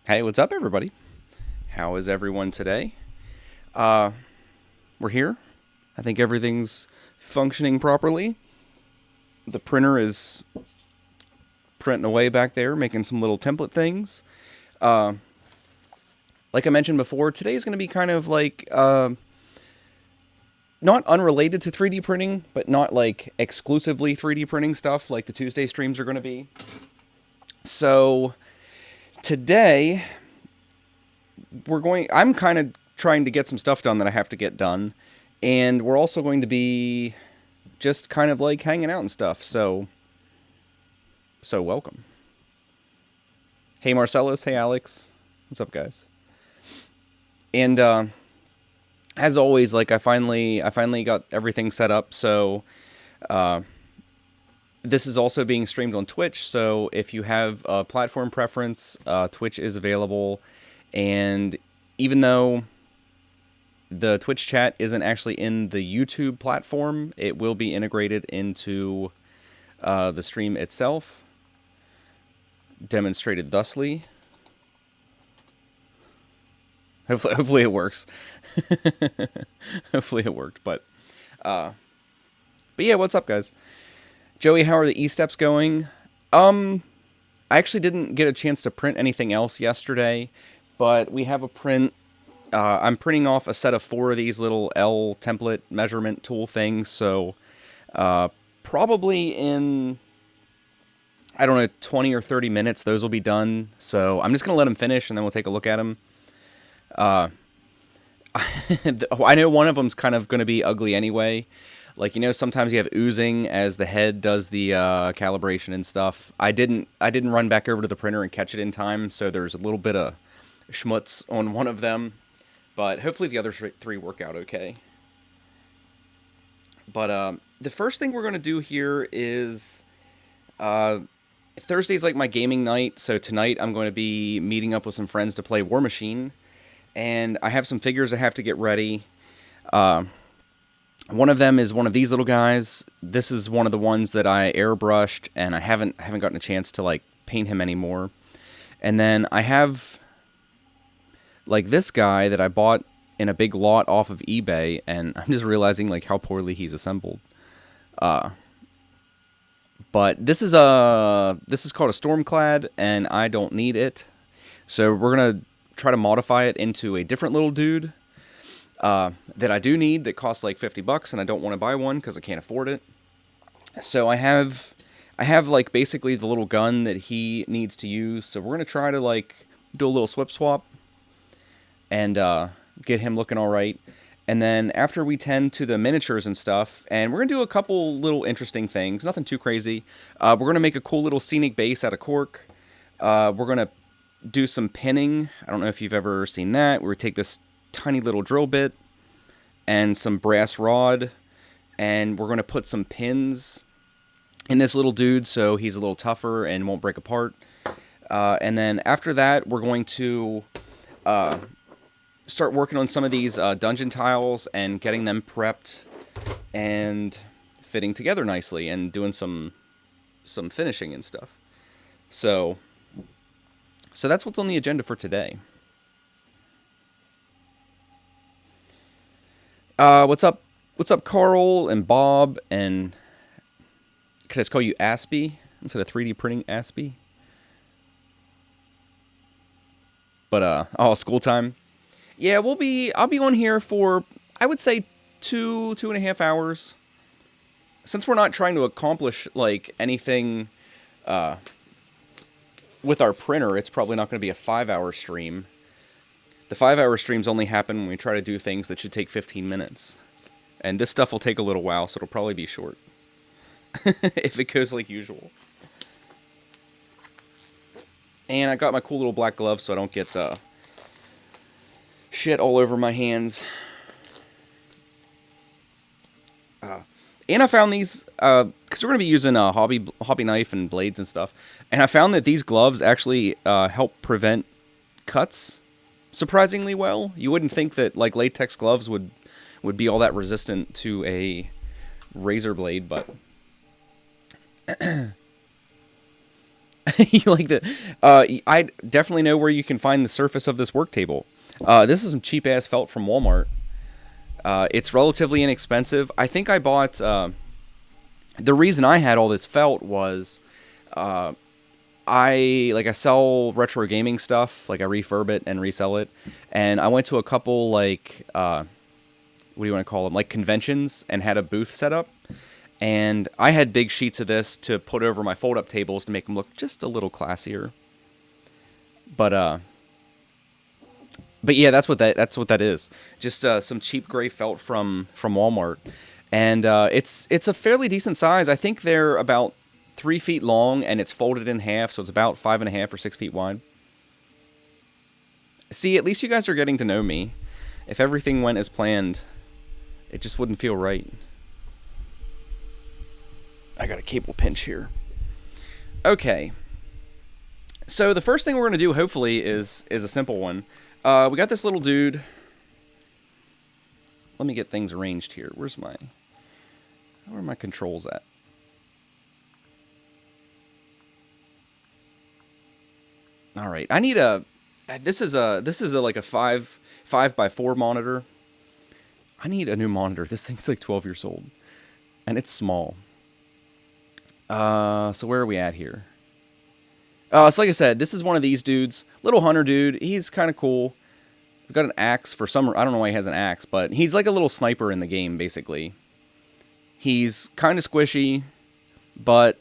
Hey, what's up, everybody? How is everyone today? We're here. I think everything's functioning properly. The printer is printing away back there, making some little template things. Like I mentioned before, today is going to be kind of like not unrelated to 3D printing, but not like exclusively 3D printing stuff like the Tuesday streams are going to be. So today I'm kind of trying to get some stuff done that I have to get done, and we're also going to be just kind of like hanging out and stuff. So welcome. Hey Marcellus, hey Alex. What's up, guys? And as always, like I finally got everything set up, so this is also being streamed on Twitch, so if you have a platform preference, Twitch is available. And even though the Twitch chat isn't actually in the YouTube platform, it will be integrated into the stream itself, demonstrated thusly. Hopefully it works. Hopefully it worked, but yeah, what's up, guys? Joey, how are the E-steps going? I actually didn't get a chance to print anything else yesterday, but we have a print. I'm printing off a set of 4 of these little L template measurement tool things, so probably in, I don't know, 20 or 30 minutes, those will be done. So I'm just going to let them finish, and then we'll take a look at them. I know one of them's kind of going to be ugly anyway. Like, you know, sometimes you have oozing as the head does the calibration and stuff. I didn't run back over to the printer and catch it in time, so there's a little bit of schmutz on one of them. But hopefully the other 3 work out okay. But the first thing we're going to do here is Thursday's like my gaming night, so tonight I'm going to be meeting up with some friends to play War Machine. And I have some figures I have to get ready. One of them is one of these little guys. This is one of the ones that I airbrushed, and I haven't gotten a chance to like paint him anymore. And then I have like this guy that I bought in a big lot off of eBay, and I'm just realizing like how poorly he's assembled. But this is called a storm clad, and I don't need it. So we're gonna try to modify it into a different little dude that I do need, that costs like $50, and I don't want to buy one because I can't afford it. So I have like basically the little gun that he needs to use. So we're gonna try to like do a little swip swap and get him looking all right. And then after we tend to the miniatures and stuff, and we're gonna do a couple little interesting things, nothing too crazy. We're gonna make a cool little scenic base out of cork. We're gonna do some pinning. I don't know if you've ever seen that. We're gonna take this tiny little drill bit and some brass rod, and we're going to put some pins in this little dude so he's a little tougher and won't break apart. And then after that, we're going to start working on some of these dungeon tiles and getting them prepped and fitting together nicely and doing some finishing and stuff. So that's what's on the agenda for today. What's up? What's up, Carl and Bob? And can I just call you Aspie instead of 3D printing Aspie? But school time. Yeah, I'll be on here for, I would say 2.5 hours. Since we're not trying to accomplish like anything with our printer, it's probably not going to be a 5-hour stream. The 5-hour streams only happen when we try to do things that should take 15 minutes. And this stuff will take a little while, so it'll probably be short. If it goes like usual. And I got my cool little black gloves so I don't get shit all over my hands. And I found these, because we're going to be using a hobby knife and blades and stuff. And I found that these gloves actually help prevent cuts surprisingly well. You wouldn't think that like latex gloves would be all that resistant to a razor blade, but You like the? I definitely know where you can find the surface of this work table. This is some cheap ass felt from Walmart. It's relatively inexpensive. I think I bought. The reason I had all this felt was, I sell retro gaming stuff. Like I refurb it and resell it. And I went to a couple like what do you want to call them? Like conventions, and had a booth set up. And I had big sheets of this to put over my fold-up tables to make them look just a little classier. But yeah, that's what that is. Just some cheap gray felt from Walmart, and it's a fairly decent size. I think they're about 3 feet long, and it's folded in half, so it's about 5.5 or 6 feet wide. See, at least you guys are getting to know me. If everything went as planned, it just wouldn't feel right. I got a cable pinch here. Okay. So the first thing we're going to do, hopefully, is a simple one. We got this little dude. Let me get things arranged here. Where are my controls at? All right. I need this is like a 5x4 monitor. I need a new monitor. This thing's like 12 years old, and it's small. So where are we at here? So like I said, this is one of these dudes. Little hunter dude. He's kind of cool. He's got an axe for some... I don't know why he has an axe, but he's like a little sniper in the game, basically. He's kind of squishy, but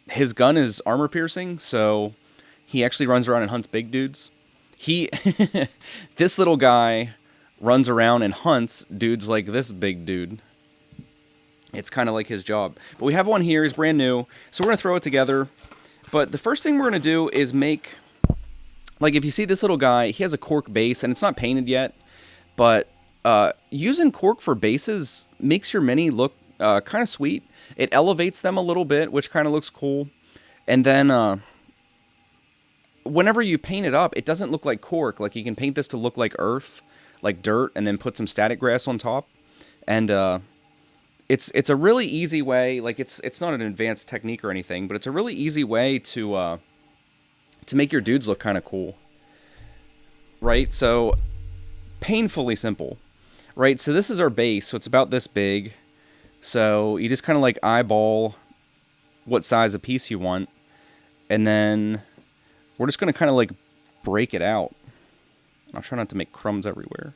his gun is armor piercing, so he actually runs around and hunts big dudes. This little guy runs around and hunts dudes like this big dude. It's kind of like his job. But we have one here. He's brand new. So we're going to throw it together. But the first thing we're going to do is make... Like, if you see this little guy, he has a cork base, and it's not painted yet. But using cork for bases makes your mini look kind of sweet. It elevates them a little bit, which kind of looks cool. And then... whenever you paint it up, it doesn't look like cork. Like, you can paint this to look like earth, like dirt, and then put some static grass on top. And... It's a really easy way, like it's not an advanced technique or anything, but it's a really easy way to make your dudes look kind of cool, right? So, painfully simple, right? So this is our base, so it's about this big. So you just kind of like eyeball what size of piece you want, and then we're just going to kind of like break it out. I'll try not to make crumbs everywhere.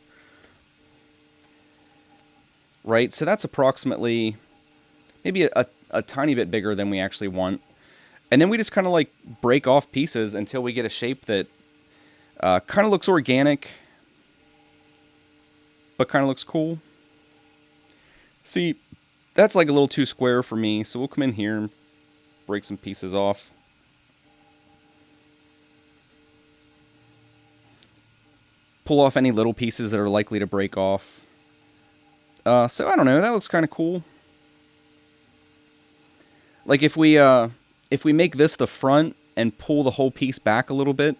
Right, so that's approximately maybe a tiny bit bigger than we actually want. And then we just kind of like break off pieces until we get a shape that kind of looks organic, but kind of looks cool. See, that's like a little too square for me, so we'll come in here and break some pieces off. Pull off any little pieces that are likely to break off. So I don't know, that looks kind of cool. Like if we make this the front and pull the whole piece back a little bit,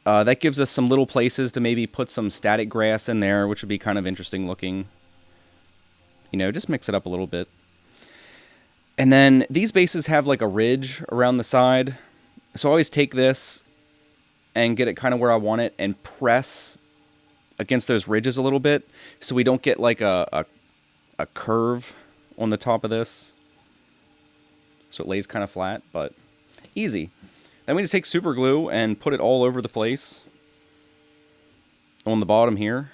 that gives us some little places to maybe put some static grass in there, which would be kind of interesting looking. You know, just mix it up a little bit. And then these bases have like a ridge around the side. So I always take this and get it kind of where I want it and press against those ridges a little bit so we don't get like a curve on the top of this. So it lays kind of flat, but easy. Then we just take super glue and put it all over the place on the bottom here.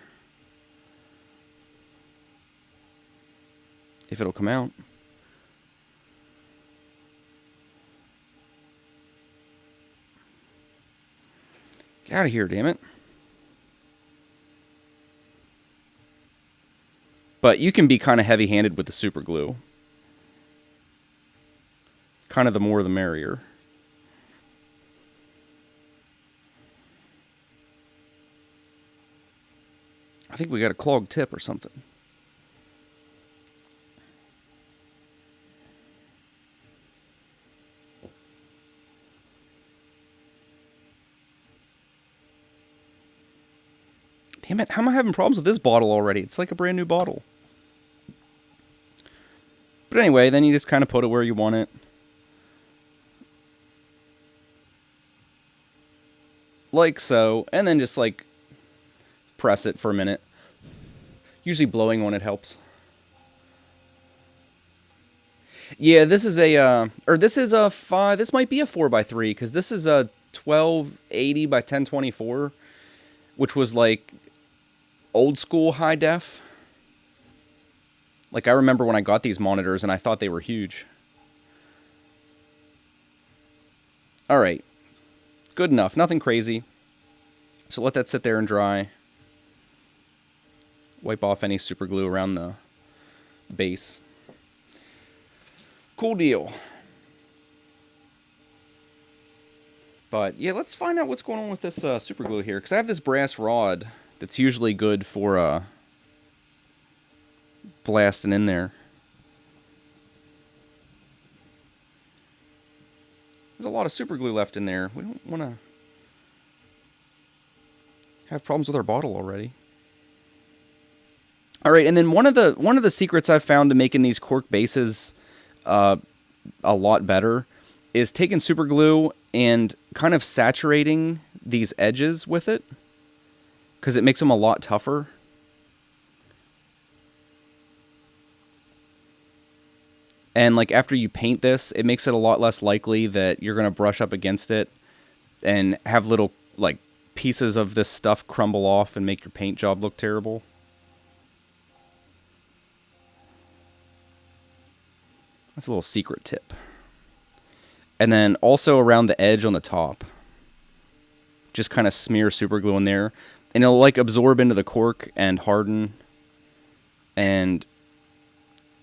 If it'll come out. Get out of here, damn it. But you can be kind of heavy-handed with the super glue. Kind of the more the merrier. I think we got a clogged tip or something. Damn it, how am I having problems with this bottle already? It's like a brand new bottle. But anyway, then you just kind of put it where you want it. like so, and then just like press it for a minute. Usually blowing on it helps. Yeah, this is a, this might be a 4x3, because this is a 1280 by 1024, which was like old school high def. Like, I remember when I got these monitors and I thought they were huge. Alright. Good enough. Nothing crazy. So let that sit there and dry. Wipe off any super glue around the base. Cool deal. But, yeah, let's find out what's going on with this super glue here. Because I have this brass rod that's usually good for blasting in there. There's a lot of super glue left in there. We don't want to have problems with our bottle already. All right, and then one of the secrets I've found to making these cork bases a lot better is taking super glue and kind of saturating these edges with it, because it makes them a lot tougher. And like after you paint this, it makes it a lot less likely that you're going to brush up against it and have little like pieces of this stuff crumble off and make your paint job look terrible. That's a little secret tip. And then also around the edge on the top, just kind of smear super glue in there, and it'll like absorb into the cork and harden, and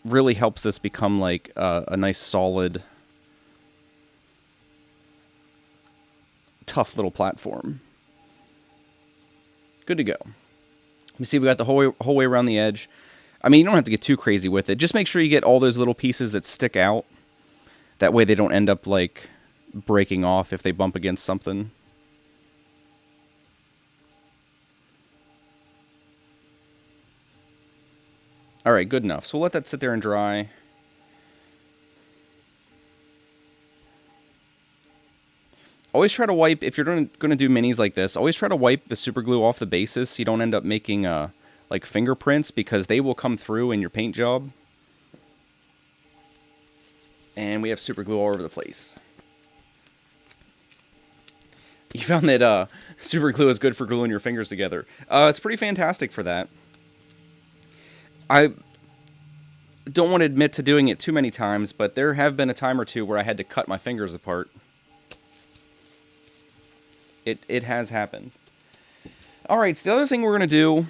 really helps this become like a nice solid, tough little platform. Good to go. You see we got the whole way around the edge. I mean, you don't have to get too crazy with it. Just make sure you get all those little pieces that stick out. That way they don't end up like breaking off if they bump against something. Alright, good enough. So we'll let that sit there and dry. Always try to wipe, if you're going to do minis like this, always try to wipe the super glue off the bases so you don't end up making like fingerprints, because they will come through in your paint job. And we have super glue all over the place. You found that super glue is good for gluing your fingers together. It's pretty fantastic for that. I don't want to admit to doing it too many times, but there have been a time or two where I had to cut my fingers apart. It has happened. Alright, so the other thing we're going to do...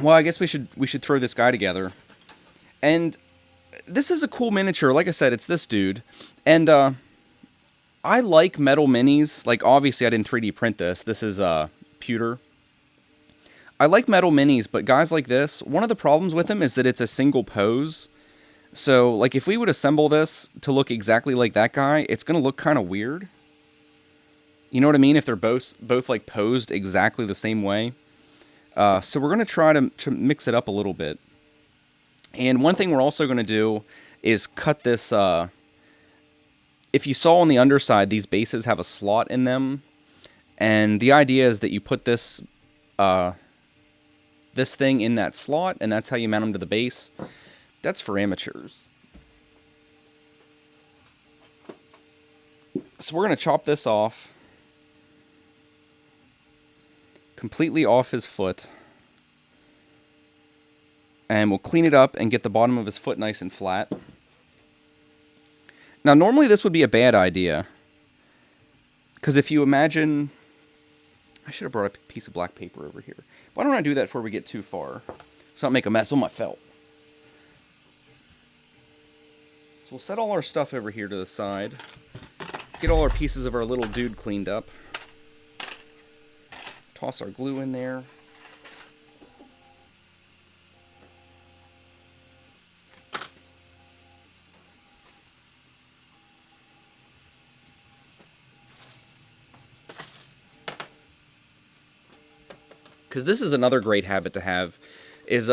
Well, I guess we should throw this guy together. And this is a cool miniature. Like I said, it's this dude. And I like metal minis. Like, obviously, I didn't 3D print this. This is pewter. I like metal minis, but guys like this, one of the problems with them is that it's a single pose. So, like, if we would assemble this to look exactly like that guy, it's going to look kind of weird. You know what I mean? If they're both like, posed exactly the same way. So we're going to try to mix it up a little bit. And one thing we're also going to do is cut this... if you saw on the underside, these bases have a slot in them. And the idea is that you put this... this thing in that slot, and that's how you mount them to the base. That's for amateurs. So we're going to chop this off. Completely off his foot. And we'll clean it up and get the bottom of his foot nice and flat. Now, normally this would be a bad idea. Because if you imagine... I should have brought a piece of black paper over here. Why don't I do that before we get too far? So I don't make a mess on my felt. So we'll set all our stuff over here to the side. Get all our pieces of our little dude cleaned up. Toss our glue in there. Because this is another great habit to have, is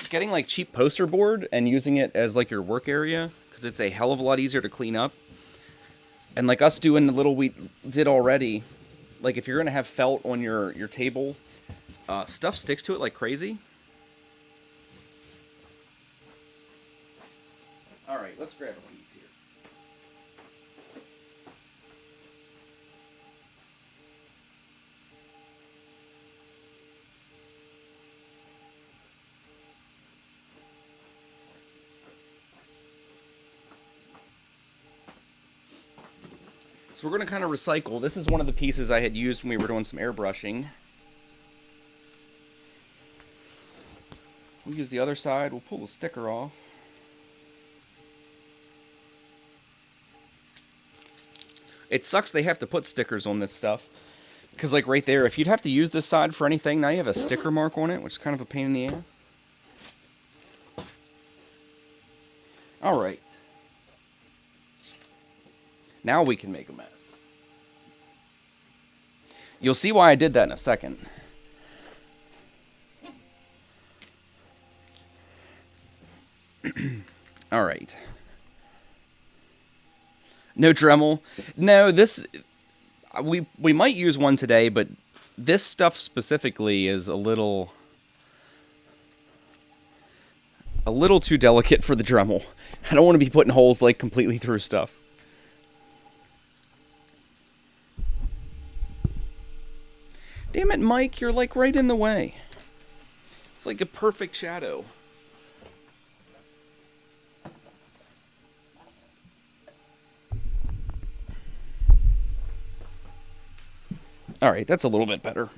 getting like cheap poster board and using it as like your work area, because it's a hell of a lot easier to clean up. And like us doing the little we did already, like if you're gonna have felt on your table, stuff sticks to it like crazy. All right, let's grab a piece here. So we're going to kind of recycle. This is one of the pieces I had used when we were doing some airbrushing. We'll use the other side. We'll pull the sticker off. It sucks they have to put stickers on this stuff. Because, like, right there, if you'd have to use this side for anything, now you have a sticker mark on it, which is kind of a pain in the ass. Alright. Now we can make a mess. You'll see why I did that in a second. Alright. No Dremel. No, this... We might use one today, but this stuff specifically is a little too delicate for the Dremel. I don't want to be putting holes, like, completely through stuff. Damn it, Mike, you're, like, right in the way. It's like a perfect shadow. Alright, that's a little bit better.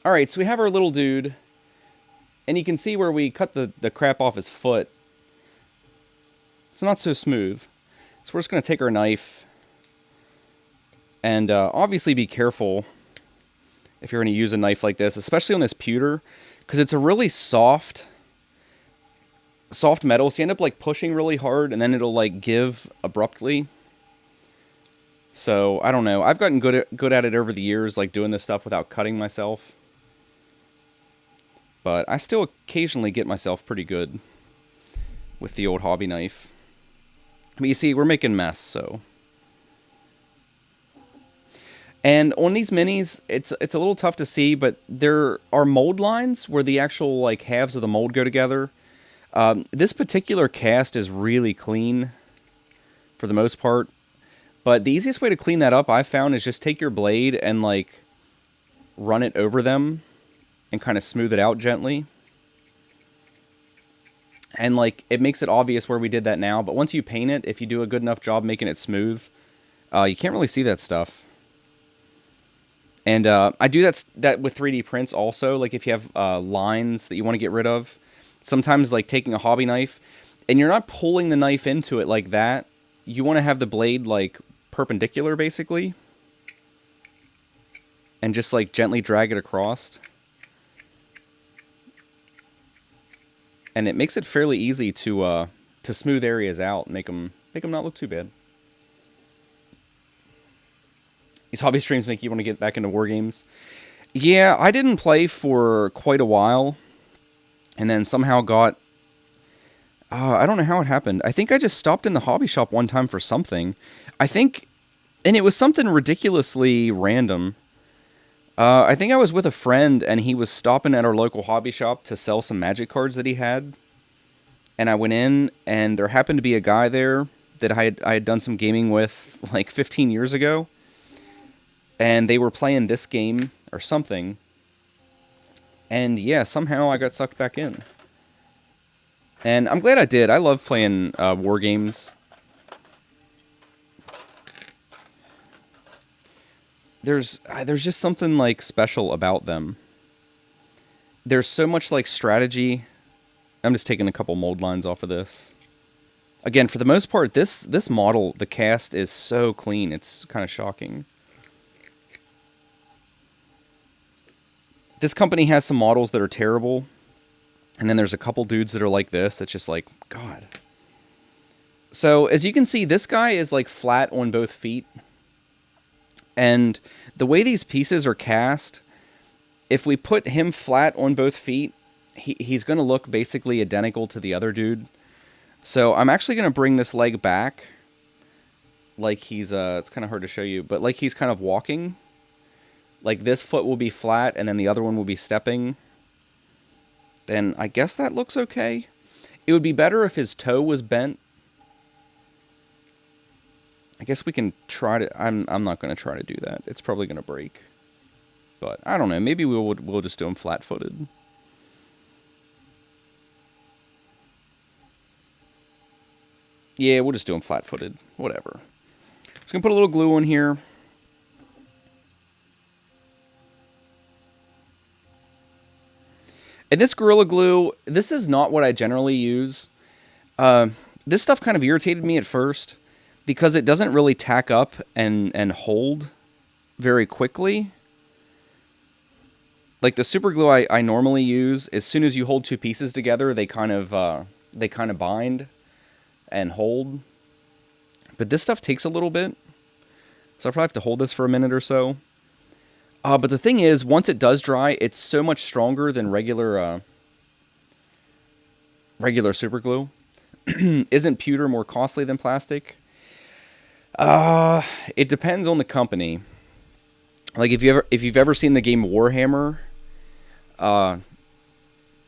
Alright, so we have our little dude. And you can see where we cut the crap off his foot. It's not so smooth. So we're just going to take our knife. And obviously be careful if you're going to use a knife like this. Especially on this pewter. Because it's a really soft metal, so you end up like pushing really hard and then it'll like give abruptly. So I don't know, I've gotten good at it over the years, like doing this stuff without cutting myself, but I still occasionally get myself pretty good with the old hobby knife. But you see, we're making mess. So, and on these minis, it's a little tough to see, but there are mold lines where the actual like halves of the mold go together. This particular cast is really clean for the most part, but the easiest way to clean that up I've found is just take your blade and like run it over them and kind of smooth it out gently. And like it makes it obvious where we did that now, but once you paint it, if you do a good enough job making it smooth, you can't really see that stuff. And I do that with 3D prints also, like if you have lines that you want to get rid of. Sometimes, like, taking a hobby knife, and you're not pulling the knife into it like that. You want to have the blade, like, perpendicular, basically. And just, like, gently drag it across. And it makes it fairly easy to smooth areas out and make them not look too bad. These hobby streams make you want to get back into war games. Yeah, I didn't play for quite a while. And then somehow got... I don't know how it happened. I think I just stopped in the hobby shop one time for something. I think... And it was something ridiculously random. I think I was with a friend, and he was stopping at our local hobby shop to sell some Magic cards that he had. And I went in, and there happened to be a guy there that I had done some gaming with, like, 15 years ago. And they were playing this game, or something. And yeah, somehow I got sucked back in. And I'm glad I did. I love playing war games. There's just something like special about them. There's so much like strategy. I'm just taking a couple mold lines off of this. Again, for the most part, this model, the cast is so clean. It's kind of shocking. This company has some models that are terrible, and then there's a couple dudes that are like this. That's just like, God. So, as you can see, this guy is like flat on both feet. And the way these pieces are cast, if we put him flat on both feet, he's going to look basically identical to the other dude. So I'm actually going to bring this leg back like he's, it's kind of hard to show you, but like he's kind of walking. Like this foot will be flat and then the other one will be stepping. And I guess that looks okay. It would be better if his toe was bent. I guess we can try to, I'm not going to try to do that. It's probably going to break. But I don't know, maybe we'll just do him flat-footed. Yeah, we'll just do him flat-footed. Whatever. Just going to put a little glue in here. And this Gorilla Glue, this is not what I generally use. This stuff kind of irritated me at first because it doesn't really tack up and hold very quickly. Like the super glue I normally use, as soon as you hold two pieces together, they kind of bind and hold. But this stuff takes a little bit, so I'll probably have to hold this for a minute or so. But the thing is, once it does dry, it's so much stronger than regular super glue. Isn't pewter more costly than plastic? It depends on the company. Like if you've ever seen the game Warhammer,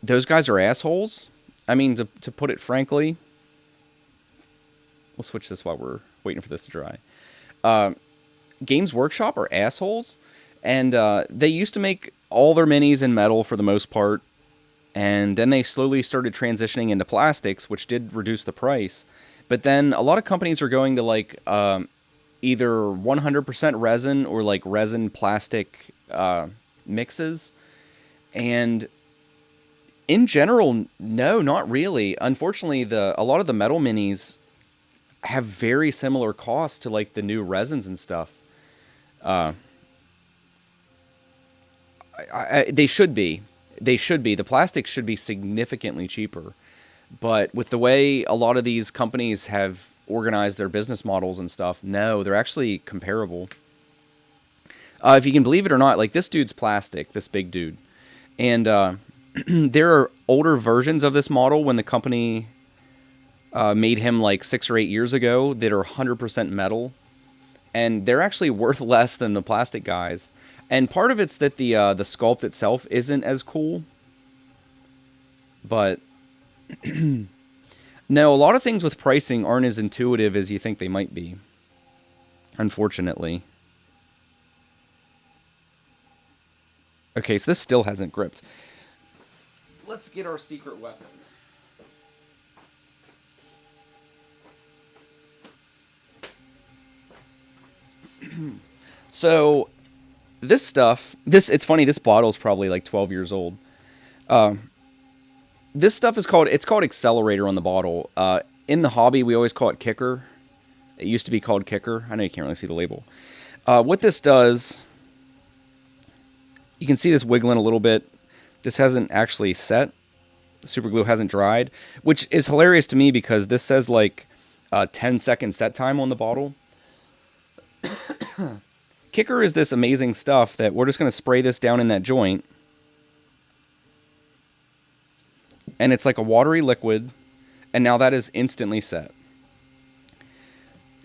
those guys are assholes. I mean, to put it frankly. We'll switch this while we're waiting for this to dry. Games Workshop are assholes. And they used to make all their minis in metal for the most part. And then they slowly started transitioning into plastics, which did reduce the price. But then a lot of companies are going to like either 100% resin or like resin plastic mixes. And in general, no, not really. Unfortunately, a lot of the metal minis have very similar costs to like the new resins and stuff. They should be. They should be. The plastics should be significantly cheaper. But with the way a lot of these companies have organized their business models and stuff, no, they're actually comparable. If you can believe it or not, like this dude's plastic, this big dude. And there are older versions of this model when the company made him like 6 or 8 years ago that are 100% metal. And they're actually worth less than the plastic guys. And part of it's that the sculpt itself isn't as cool. But no, a lot of things with pricing aren't as intuitive as you think they might be. Unfortunately. Okay, so this still hasn't gripped. Let's get our secret weapon. So this stuff, it's funny, this bottle's probably like 12 years old. This stuff is called Accelerator on the bottle. In the hobby, we always call it Kicker. It used to be called Kicker. I know you can't really see the label. What this does, you can see this wiggling a little bit. This hasn't actually set. The super glue hasn't dried, which is hilarious to me because this says like 10-second set time on the bottle. Kicker is this amazing stuff that we're just going to spray this down in that joint. And it's like a watery liquid. And now that is instantly set.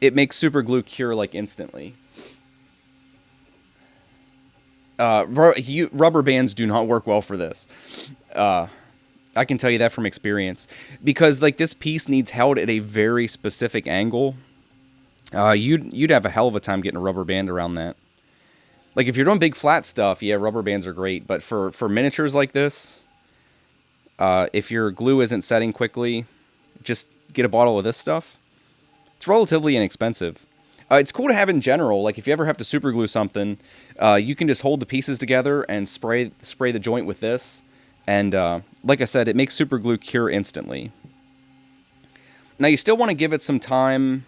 It makes super glue cure like instantly. Rubber bands do not work well for this. I can tell you that from experience. Because like this piece needs held at a very specific angle. You'd have a hell of a time getting a rubber band around that. Like if you're doing big flat stuff, yeah, rubber bands are great. But for miniatures like this, if your glue isn't setting quickly, just get a bottle of this stuff. It's relatively inexpensive. It's cool to have in general. Like if you ever have to super glue something, you can just hold the pieces together and spray the joint with this. And like I said, it makes super glue cure instantly. Now you still want to give it some time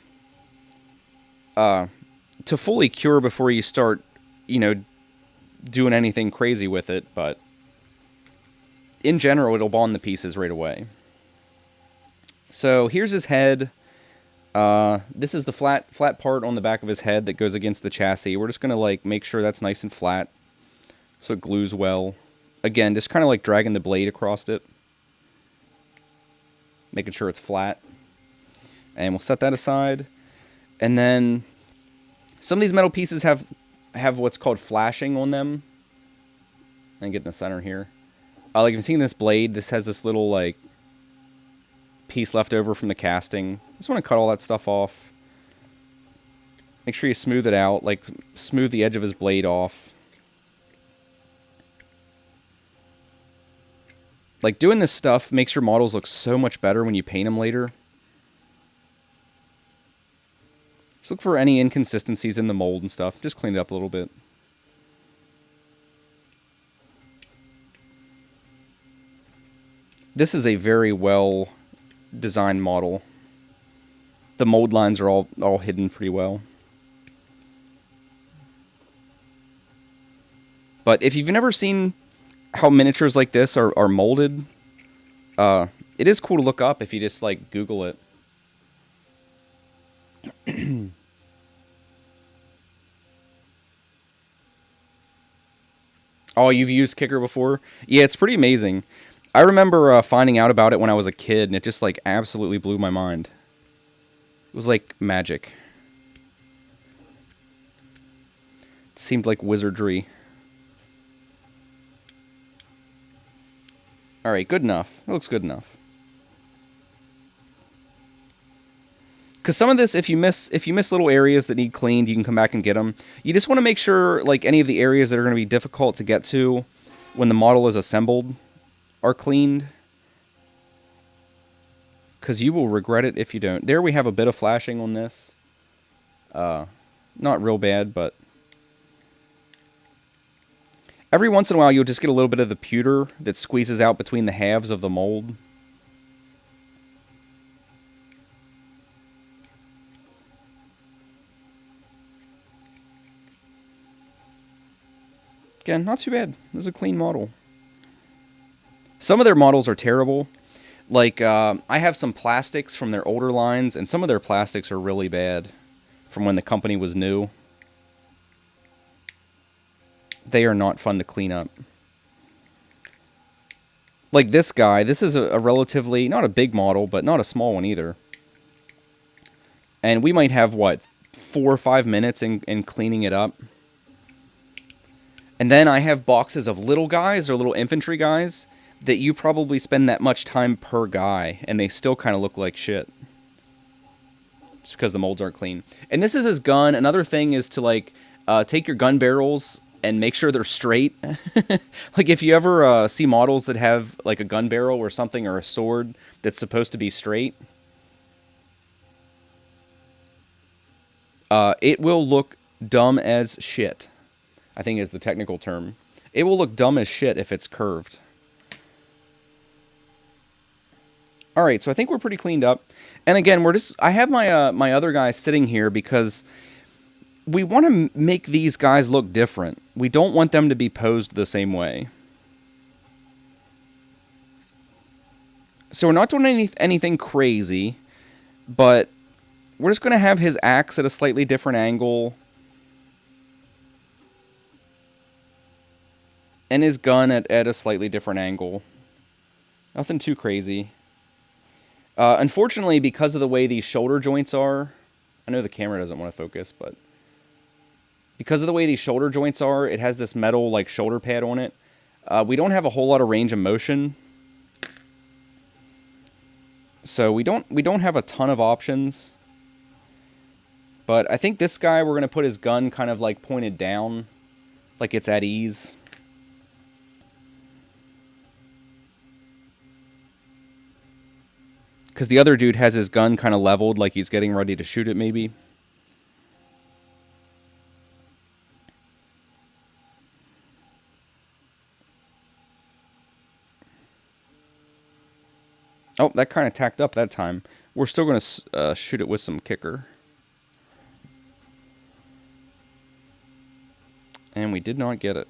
to fully cure before you start, doing anything crazy with it, but in general, it'll bond the pieces right away. So here's his head. This is the flat part on the back of his head that goes against the chassis. We're just going to like make sure that's nice and flat so it glues well. Again, just kind of like dragging the blade across it, making sure it's flat. And we'll set that aside. And then some of these metal pieces have what's called flashing on them. And get in the center here. Like, you've seen this blade. This has this little, like, piece left over from the casting. Just want to cut all that stuff off. Make sure you smooth it out. Like, smooth the edge of his blade off. Like, doing this stuff makes your models look so much better when you paint them later. Just look for any inconsistencies in the mold and stuff. Just clean it up a little bit. This is a very well designed model. The mold lines are all hidden pretty well. But if you've never seen how miniatures like this are molded, it is cool to look up if you just, like, Google it. Oh, you've used Kicker before? Yeah, it's pretty amazing. I remember finding out about it when I was a kid, and it just, like, absolutely blew my mind. It was like magic. It seemed like wizardry. Alright, good enough. That looks good enough. Because some of this, if you miss little areas that need cleaned, you can come back and get them. You just want to make sure, like, any of the areas that are going to be difficult to get to when the model is assembled are cleaned. Because you will regret it if you don't. There we have a bit of flashing on this. Not real bad, but every once in a while you'll just get a little bit of the pewter that squeezes out between the halves of the mold. Again, not too bad. This is a clean model. Some of their models are terrible. Like, I have some plastics from their older lines, and some of their plastics are really bad from when the company was new. They are not fun to clean up. Like this guy, this is a relatively, not a big model, but not a small one either. And we might have, what, 4 or 5 minutes in cleaning it up. And then I have boxes of little guys, or little infantry guys, that you probably spend that much time per guy, and they still kind of look like shit. Just because the molds aren't clean. And this is his gun. Another thing is to, like, take your gun barrels and make sure they're straight. Like, if you ever see models that have, like, a gun barrel or something, or a sword that's supposed to be straight, it will look dumb as shit. I think is the technical term. It will look dumb as shit if it's curved. Alright, so I think we're pretty cleaned up. And again, I have my my other guys sitting here because we want to make these guys look different. We don't want them to be posed the same way. So we're not doing anything crazy, but we're just going to have his axe at a slightly different angle. And his gun at a slightly different angle. Nothing too crazy. Unfortunately, because of the way these shoulder joints are, I know the camera doesn't want to focus, but because of the way these shoulder joints are, it has this metal, like, shoulder pad on it. We don't have a whole lot of range of motion. So we don't have a ton of options. But I think this guy, we're going to put his gun kind of, like, pointed down, like it's at ease. Because the other dude has his gun kind of leveled, like he's getting ready to shoot it, maybe. Oh, that kind of tacked up that time. We're still going to shoot it with some kicker. And we did not get it.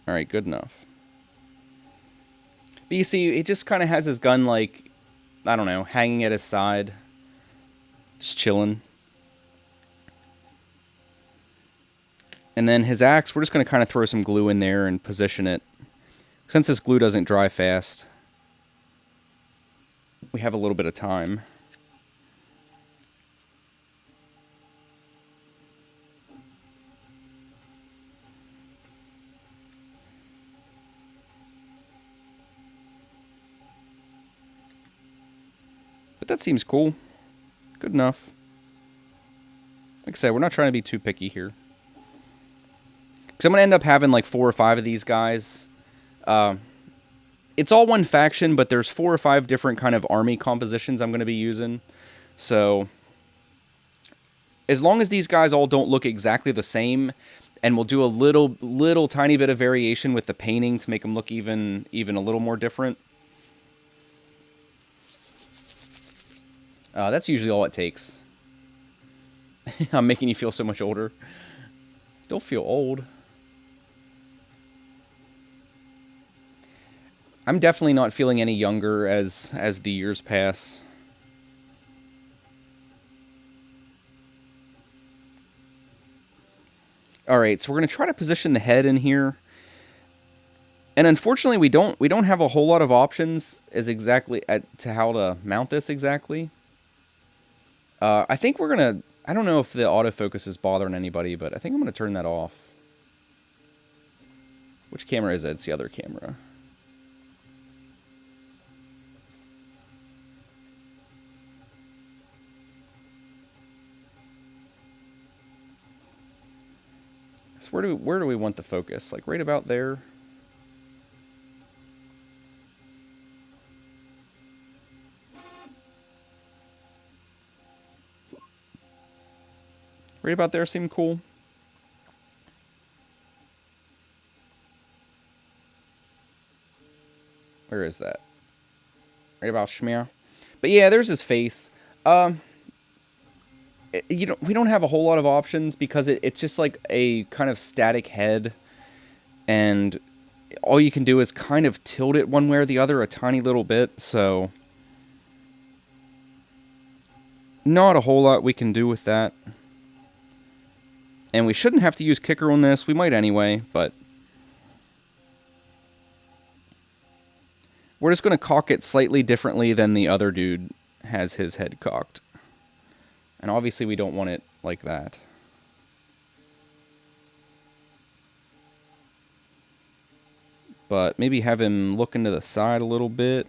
Alright, good enough. But you see, it just kind of has his gun, like, I don't know, hanging at his side. Just chilling. And then his axe, we're just going to kind of throw some glue in there and position it. Since this glue doesn't dry fast, we have a little bit of time. But that seems cool. Good enough. Like I said, we're not trying to be too picky here. Because I'm going to end up having like 4 or 5 of these guys. It's all one faction, but there's 4 or 5 different kind of army compositions I'm going to be using. So, as long as these guys all don't look exactly the same, and we'll do a little tiny bit of variation with the painting to make them look even a little more different. That's usually all it takes. I'm making you feel so much older. Don't feel old. I'm definitely not feeling any younger as the years pass. Alright, so we're going to try to position the head in here. And unfortunately, we don't have a whole lot of options as exactly to how to mount this exactly. I think we're going to... I don't know if the autofocus is bothering anybody, but I think I'm going to turn that off. Which camera is it? It's the other camera. So where do we want the focus? Like right about there? Right about there seemed cool. Where is that? Right about Schmear. But yeah, there's his face. We don't have a whole lot of options because it's just like a kind of static head, and all you can do is kind of tilt it one way or the other a tiny little bit, so not a whole lot we can do with that. And we shouldn't have to use kicker on this. We might anyway, but we're just going to cock it slightly differently than the other dude has his head cocked. And obviously we don't want it like that. But maybe have him look into the side a little bit.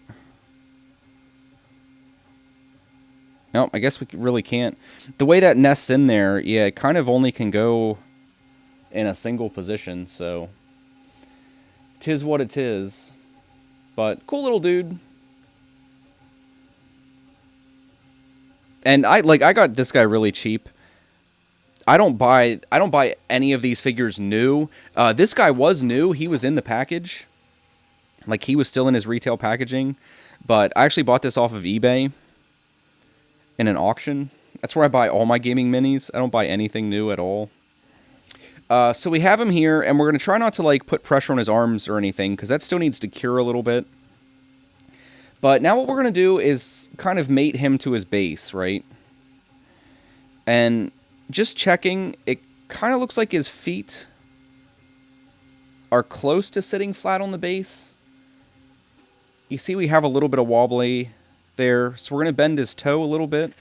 Nope, I guess we really can't. The way that nests in there, yeah, it kind of only can go in a single position, so 'tis what it is. But cool little dude. And I got this guy really cheap. I don't buy any of these figures new. This guy was new. He was in the package. Like, he was still in his retail packaging. But I actually bought this off of eBay in an auction. That's where I buy all my gaming minis. I don't buy anything new at all. So we have him here, and we're going to try not to, like, put pressure on his arms or anything, because that still needs to cure a little bit. But now what we're going to do is kind of mate him to his base, right? And just checking, it kind of looks like his feet are close to sitting flat on the base. You see we have a little bit of wobbly there, so we're going to bend his toe a little bit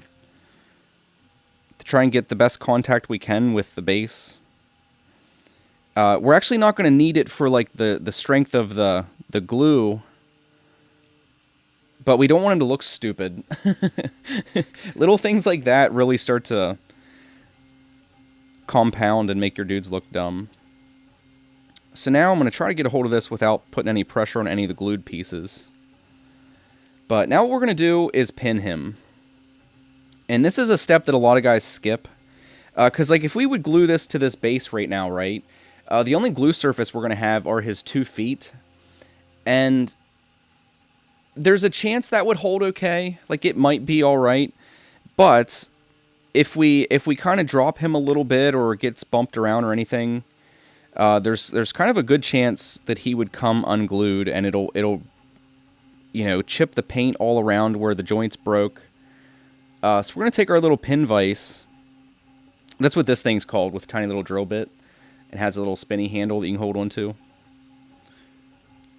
to try and get the best contact we can with the base. We're actually not going to need it for like the strength of the glue, but we don't want him to look stupid. Little things like that really start to compound and make your dudes look dumb. So now I'm going to try to get a hold of this without putting any pressure on any of the glued pieces. But now what we're going to do is pin him. And this is a step that a lot of guys skip. Because like if we would glue this to this base right now, right? The only glue surface we're going to have are his 2 feet. And there's a chance that would hold okay. Like, it might be alright. But if we kind of drop him a little bit or gets bumped around or anything, there's kind of a good chance that he would come unglued, and it'll you know, chip the paint all around where the joints broke. So we're going to take our little pin vise. That's what this thing's called, with a tiny little drill bit. It has a little spinny handle that you can hold onto.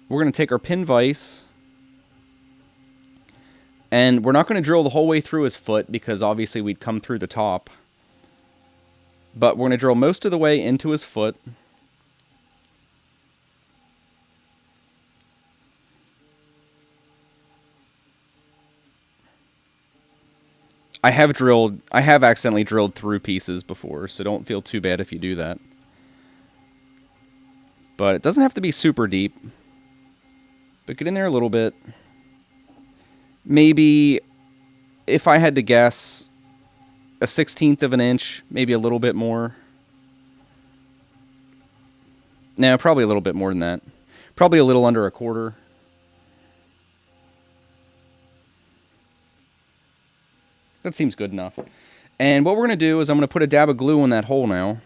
We're going to take our pin vise, and we're not going to drill the whole way through his foot because obviously we'd come through the top. But we're going to drill most of the way into his foot. I have accidentally drilled through pieces before, so don't feel too bad if you do that. But it doesn't have to be super deep. But get in there a little bit. Maybe, if I had to guess, a 1/16 of an inch, maybe a little bit more. No, probably a little bit more than that. Probably a little under a quarter. That seems good enough. And what we're going to do is I'm going to put a dab of glue in that hole now.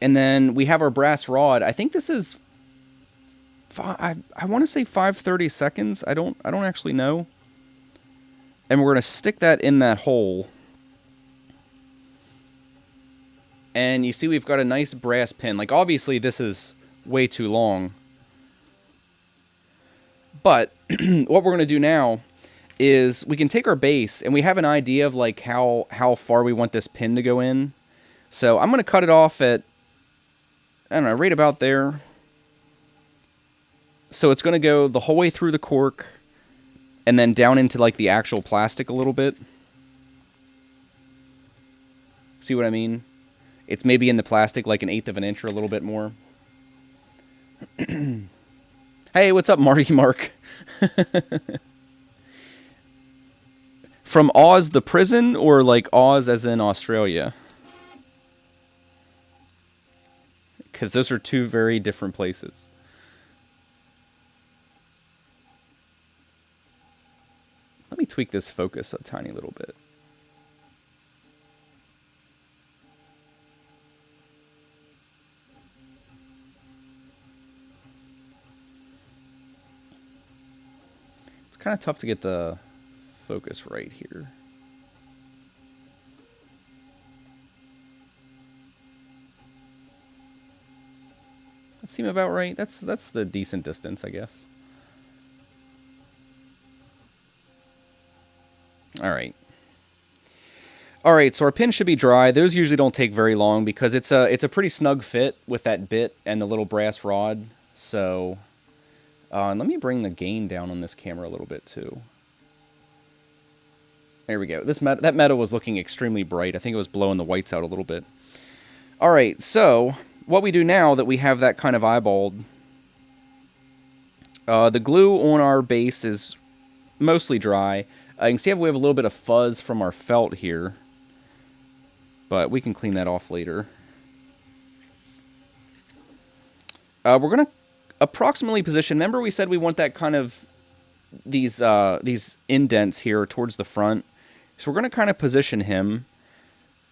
And then we have our brass rod. I think this is... I want to say 5/30 seconds. I don't actually know. And we're going to stick that in that hole. And you see we've got a nice brass pin. Like, obviously this is way too long. But what we're going to do now is we can take our base, and we have an idea of like how far we want this pin to go in. So I'm going to cut it off at, I don't know, right about there. So it's going to go the whole way through the cork and then down into like the actual plastic a little bit. See what I mean? It's maybe in the plastic like 1/8 of an inch or a little bit more. Hey, what's up, Marky Mark? From Oz the prison, or like Oz as in Australia? Because those are two very different places. Let me tweak this focus a tiny little bit. It's kind of tough to get the focus right here. That seem about right. That's the decent distance, I guess. All right. All right, so our pin should be dry. Those usually don't take very long because it's a pretty snug fit with that bit and the little brass rod. So, let me bring the gain down on this camera a little bit too. There we go. That metal was looking extremely bright. I think it was blowing the whites out a little bit. All right, so what we do now that we have that kind of eyeballed, the glue on our base is mostly dry. You can see we have a little bit of fuzz from our felt here, but we can clean that off later. We're going to approximately position. Remember we said we want that kind of these indents here towards the front. So we're going to kind of position him.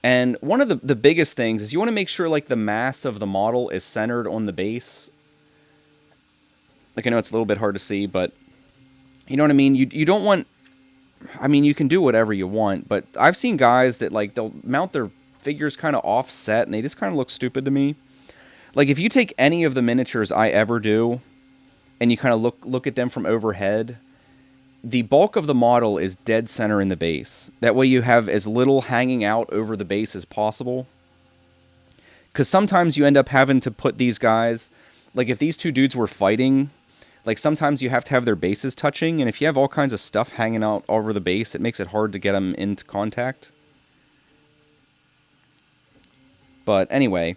And one of the biggest things is you want to make sure like the mass of the model is centered on the base. Like, I know it's a little bit hard to see, but you know what I mean? You don't want... I mean, you can do whatever you want, but I've seen guys that, like, they'll mount their figures kind of offset, and they just kind of look stupid to me. Like, if you take any of the miniatures I ever do, and you kind of look at them from overhead, the bulk of the model is dead center in the base. That way you have as little hanging out over the base as possible. Because sometimes you end up having to put these guys... Like, if these two dudes were fighting... Like, sometimes you have to have their bases touching, and if you have all kinds of stuff hanging out over the base, it makes it hard to get them into contact. But anyway,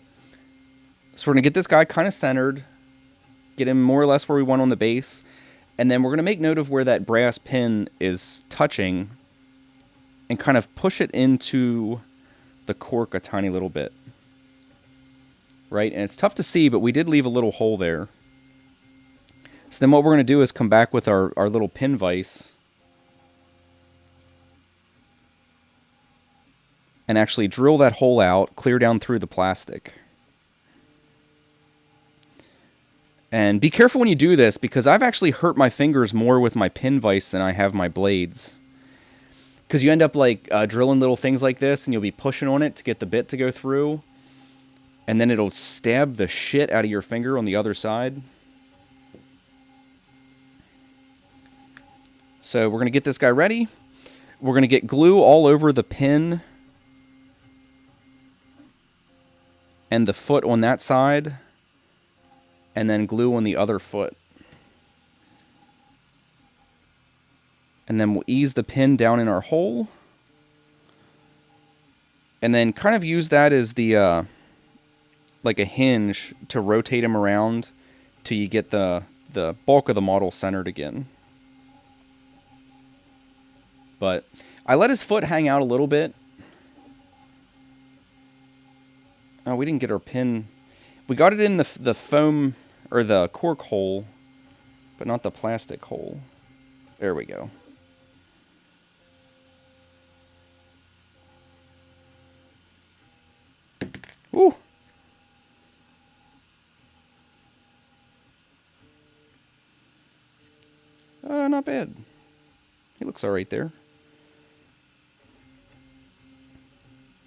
so we're going to get this guy kind of centered, get him more or less where we want on the base, and then we're going to make note of where that brass pin is touching, and kind of push it into the cork a tiny little bit. Right? And it's tough to see, but we did leave a little hole there. So then what we're going to do is come back with our little pin vise and actually drill that hole out, clear down through the plastic. And be careful when you do this, because I've actually hurt my fingers more with my pin vise than I have my blades. Because you end up like drilling little things like this, and you'll be pushing on it to get the bit to go through. And then it'll stab the shit out of your finger on the other side. So we're going to get this guy ready. We're going to get glue all over the pin and the foot on that side. And then glue on the other foot. And then we'll ease the pin down in our hole. And then kind of use that as the, like a hinge to rotate him around till you get the bulk of the model centered again. But I let his foot hang out a little bit. Oh, we didn't get our pin. We got it in the foam, or the cork hole, but not the plastic hole. There we go. Ooh. Not bad. He looks all right there.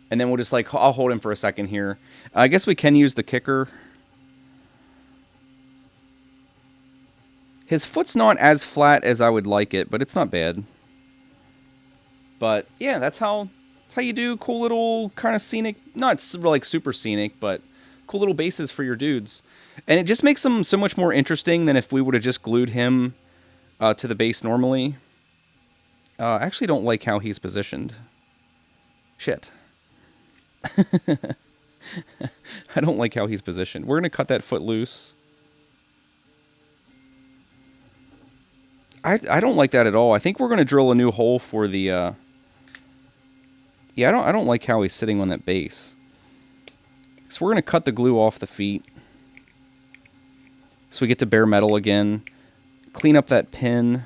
And then we'll just like, I'll hold him for a second here. I guess we can use the kicker. His foot's not as flat as I would like it, but it's not bad. But yeah, that's how you do cool little kind of scenic, not like super scenic, but cool little bases for your dudes. And it just makes them so much more interesting than if we would have just glued him to the base normally. I actually don't like how he's positioned. Shit. I don't like how he's positioned. We're going to cut that foot loose. I don't like that at all. I think we're going to drill a new hole for the... Yeah, I don't like how he's sitting on that base. So we're going to cut the glue off the feet. So we get to bare metal again. Clean up that pin.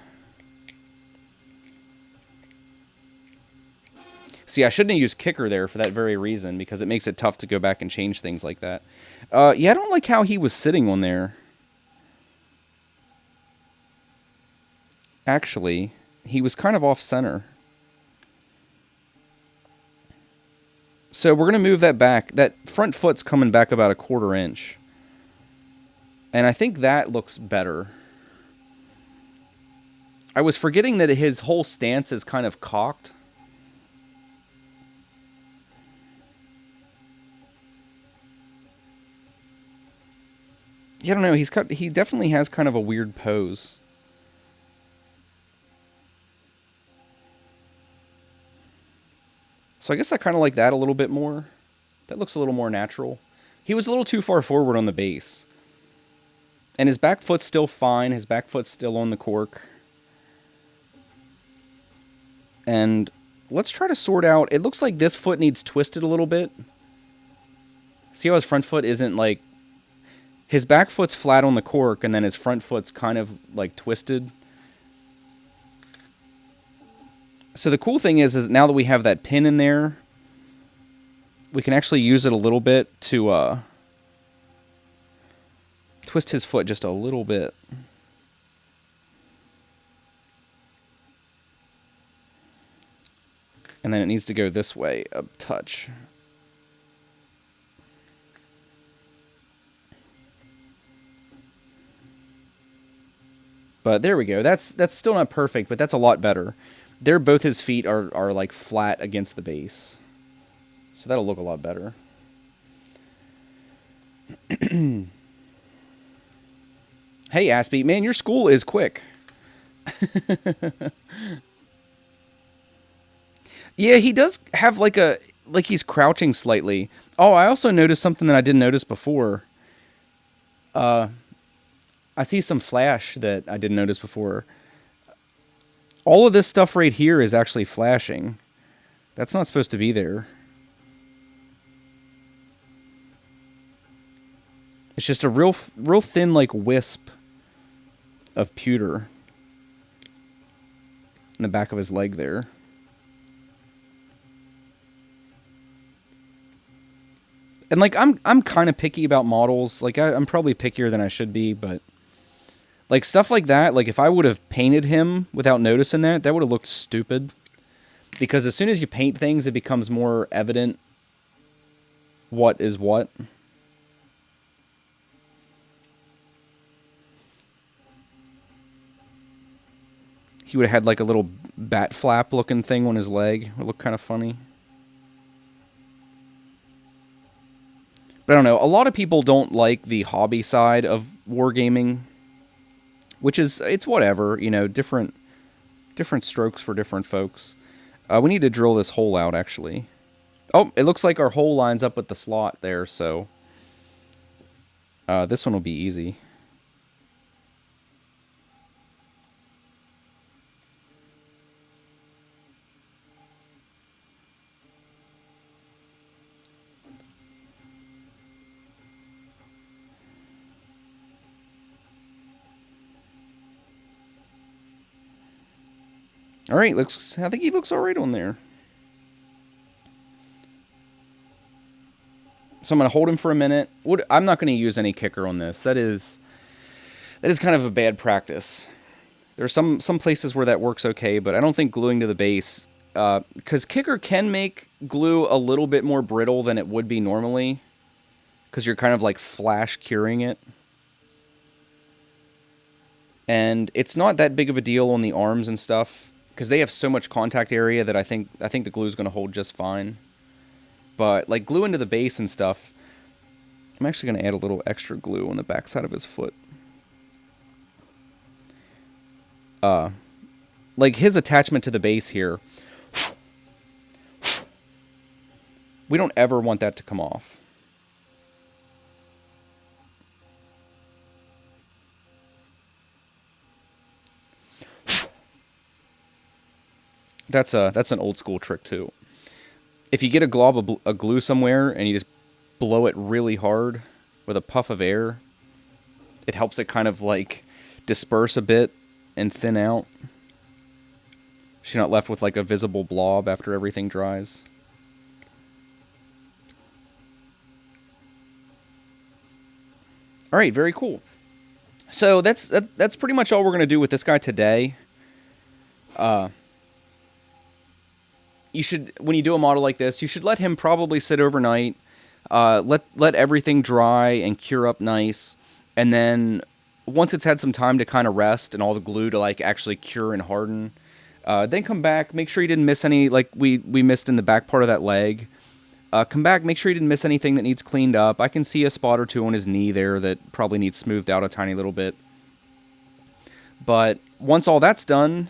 See, I shouldn't have used kicker there for that very reason, because it makes it tough to go back and change things like that. Yeah, I don't like how he was sitting on there. Actually, he was kind of off-center. So we're going to move that back. That front foot's coming back about 1/4 inch. And I think that looks better. I was forgetting that his whole stance is kind of cocked. Yeah, I don't know. He definitely has kind of a weird pose. So I guess I kind of like that a little bit more. That looks a little more natural. He was a little too far forward on the base. And his back foot's still fine. His back foot's still on the cork. And let's try to sort out... It looks like this foot needs twisted a little bit. See how his front foot isn't like... His back foot's flat on the cork, and then his front foot's kind of like twisted. So the cool thing is now that we have that pin in there, we can actually use it a little bit to twist his foot just a little bit. And then it needs to go this way a touch. But there we go. That's still not perfect, but that's a lot better. There, both his feet are like flat against the base. So that'll look a lot better. Hey, Aspie, man, your school is quick. Yeah, he does have like he's crouching slightly. Oh, I also noticed something that I didn't notice before. I see some flash that I didn't notice before. All of this stuff right here is actually flashing. That's not supposed to be there. It's just a real thin, like, wisp of pewter in the back of his leg there. And like I'm kind of picky about models. Like I'm probably pickier than I should be, but like stuff like that, like if I would have painted him without noticing that, that would have looked stupid. Because as soon as you paint things, it becomes more evident what is what. He would have had like a little bat flap looking thing on his leg. It would look kind of funny. But I don't know. A lot of people don't like the hobby side of wargaming, which is, it's whatever, you know, different strokes for different folks. We need to drill this hole out, actually. Oh, it looks like our hole lines up with the slot there, so this one will be easy. All right, looks. I think he looks all right on there. So I'm gonna hold him for a minute. I'm not gonna use any kicker on this. That is kind of a bad practice. There's some places where that works okay, but I don't think gluing to the base, because kicker can make glue a little bit more brittle than it would be normally, because you're kind of like flash curing it. And it's not that big of a deal on the arms and stuff, because they have so much contact area that I think the glue is going to hold just fine. But like glue into the base and stuff, I'm actually going to add a little extra glue on the backside of his foot. Like his attachment to the base here, we don't ever want that to come off. That's an old school trick too. If you get a glob of glue somewhere and you just blow it really hard with a puff of air, it helps it kind of like disperse a bit and thin out. So you're not left with like a visible blob after everything dries. All right, very cool. So that's pretty much all we're going to do with this guy today. You should, when you do a model like this, you should let him probably sit overnight. Let everything dry and cure up nice, and then once it's had some time to kind of rest and all the glue to like actually cure and harden, then come back. Make sure you didn't miss any, like we missed in the back part of that leg. Come back, make sure you didn't miss anything that needs cleaned up. I can see a spot or two on his knee there that probably needs smoothed out a tiny little bit. But once all that's done,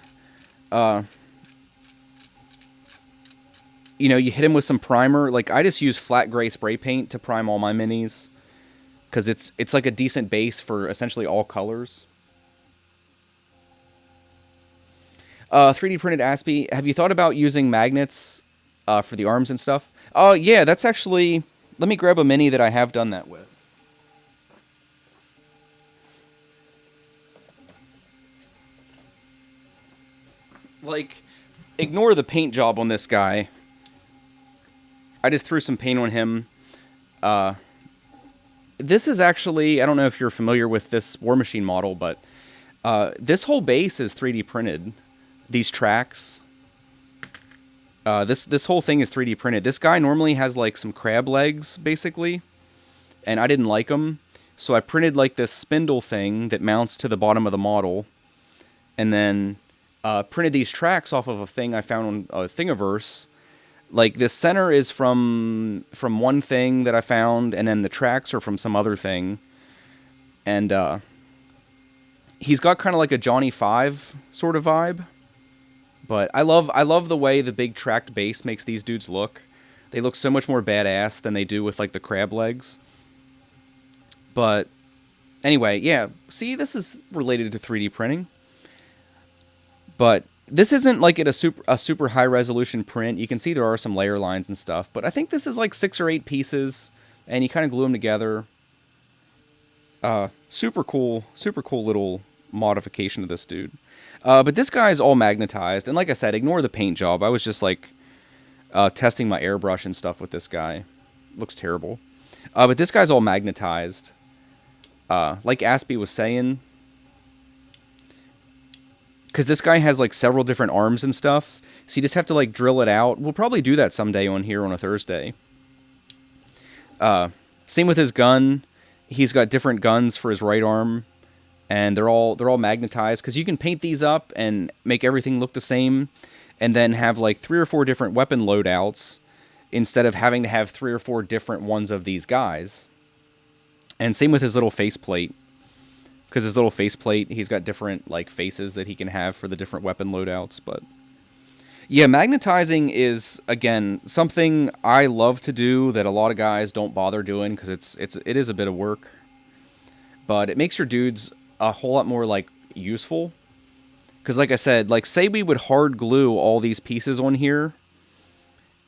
you know, you hit him with some primer. Like, I just use flat gray spray paint to prime all my minis, because it's like a decent base for essentially all colors. 3D printed Aspie. Have you thought about using magnets for the arms and stuff? Oh, yeah, that's actually... Let me grab a mini that I have done that with. Like, ignore the paint job on this guy. I just threw some paint on him. This is actually... I don't know if you're familiar with this War Machine model, but this whole base is 3D printed. These tracks... This whole thing is 3D printed. This guy normally has like some crab legs, basically, and I didn't like them, so I printed like this spindle thing that mounts to the bottom of the model, and then printed these tracks off of a thing I found on Thingiverse. Like, this center is from one thing that I found, and then the tracks are from some other thing, and he's got kind of like a Johnny Five sort of vibe. But I love the way the big tracked base makes these dudes look. They look so much more badass than they do with like the crab legs. But anyway, yeah. See, this is related to 3D printing. But this isn't like a super high resolution print. You can see there are some layer lines and stuff. But I think this is like 6 or 8 pieces, and you kind of glue them together. Super cool little modification of this dude. But this guy is all magnetized, and like I said, ignore the paint job. I was just like testing my airbrush and stuff with this guy. Looks terrible. But this guy's all magnetized. Like Aspie was saying, because this guy has like several different arms and stuff, so you just have to like drill it out. We'll probably do that someday on here on a Thursday. Same with his gun. He's got different guns for his right arm, and they're all magnetized, because you can paint these up and make everything look the same, and then have like 3 or 4 different weapon loadouts instead of having to have 3 or 4 different ones of these guys. And same with his little faceplate, because his little faceplate, he's got different like faces that he can have for the different weapon loadouts. But yeah, magnetizing is, again, something I love to do that a lot of guys don't bother doing, because it is a bit of work, but it makes your dudes a whole lot more like useful. Because like I said, like say we would hard glue all these pieces on here,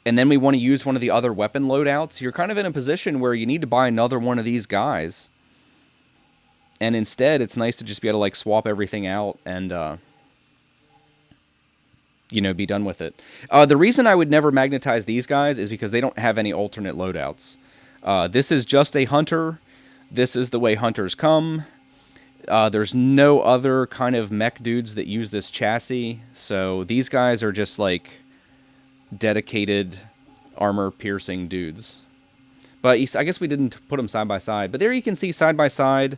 and then we want to use one of the other weapon loadouts, you're kind of in a position where you need to buy another one of these guys. And instead, it's nice to just be able to like swap everything out and, you know, be done with it. The reason I would never magnetize these guys is because they don't have any alternate loadouts. This is just a hunter. This is the way hunters come. There's no other kind of mech dudes that use this chassis. So these guys are just like dedicated armor-piercing dudes. But I guess we didn't put them side by side. But there you can see side by side.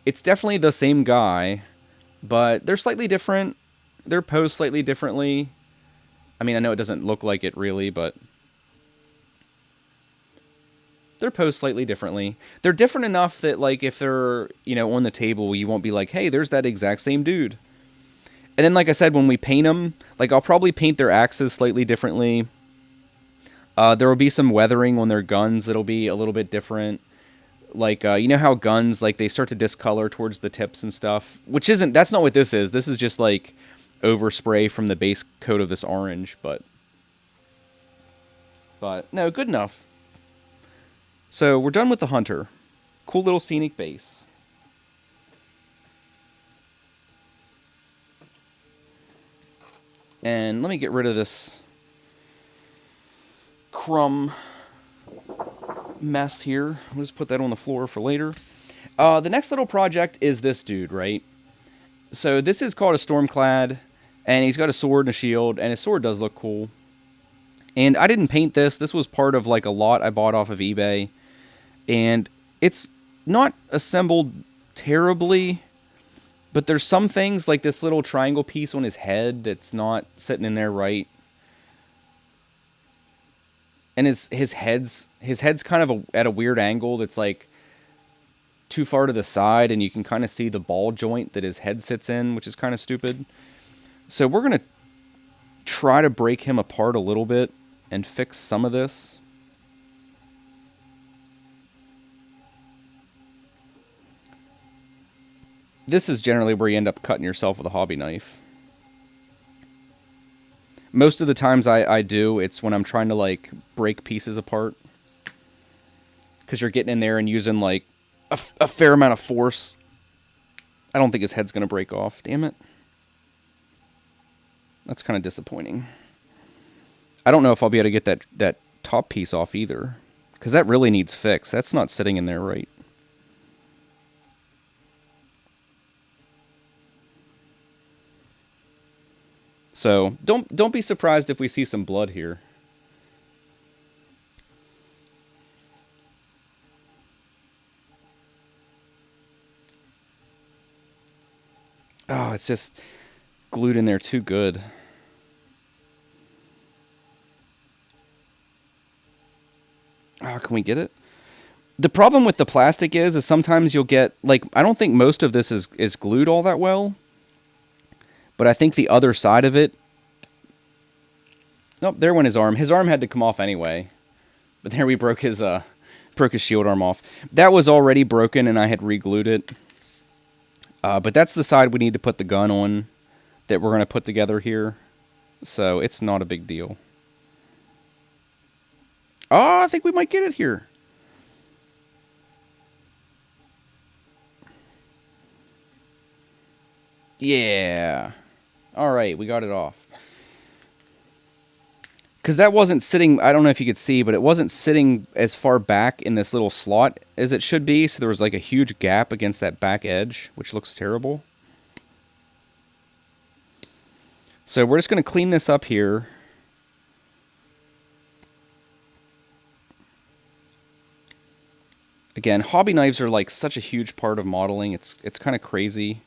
It's definitely the same guy, but they're slightly different. They're posed slightly differently. I mean, I know it doesn't look like it really, but they're posed slightly differently. They're different enough that, like, if they're, you know, on the table, you won't be like, hey, there's that exact same dude. And then, like I said, when we paint them, like, I'll probably paint their axes slightly differently. There will be some weathering on their guns that'll be a little bit different. Like, you know how guns, like, they start to discolor towards the tips and stuff? Which isn't, that's not what this is. This is just, like, overspray from the base coat of this orange, but no, good enough. So, we're done with the Hunter. Cool little scenic base. And let me get rid of this crumb mess here. We'll just put that on the floor for later. The next little project is this dude, right? So this is called a storm clad, and he's got a sword and a shield, and his sword does look cool. And I didn't paint this. This was part of like a lot I bought off of eBay. And it's not assembled terribly, but there's some things like this little triangle piece on his head that's not sitting in there right. And his head's kind of at a weird angle that's like too far to the side, and you can kind of see the ball joint that his head sits in, which is kind of stupid. So we're going to try to break him apart a little bit and fix some of this. This is generally where you end up cutting yourself with a hobby knife. Most of the times I do, it's when I'm trying to, like, break pieces apart. Because you're getting in there and using, like, a fair amount of force. I don't think his head's going to break off. Damn it. That's kind of disappointing. I don't know if I'll be able to get that top piece off either. Because that really needs fixed. That's not sitting in there right. So, don't be surprised if we see some blood here. Oh, it's just glued in there too good. Oh, can we get it? The problem with the plastic is sometimes you'll get, like, I don't think most of this is glued all that well. But I think the other side of it... Nope, there went his arm. His arm had to come off anyway. But there we broke his shield arm off. That was already broken, and I had re-glued it. But that's the side we need to put the gun on that we're going to put together here. So it's not a big deal. Oh, I think we might get it here. Yeah. All right, we got it off. Because that wasn't sitting, I don't know if you could see, but it wasn't sitting as far back in this little slot as it should be. So there was like a huge gap against that back edge, which looks terrible. So we're just going to clean this up here. Again, hobby knives are like such a huge part of modeling. It's kind of crazy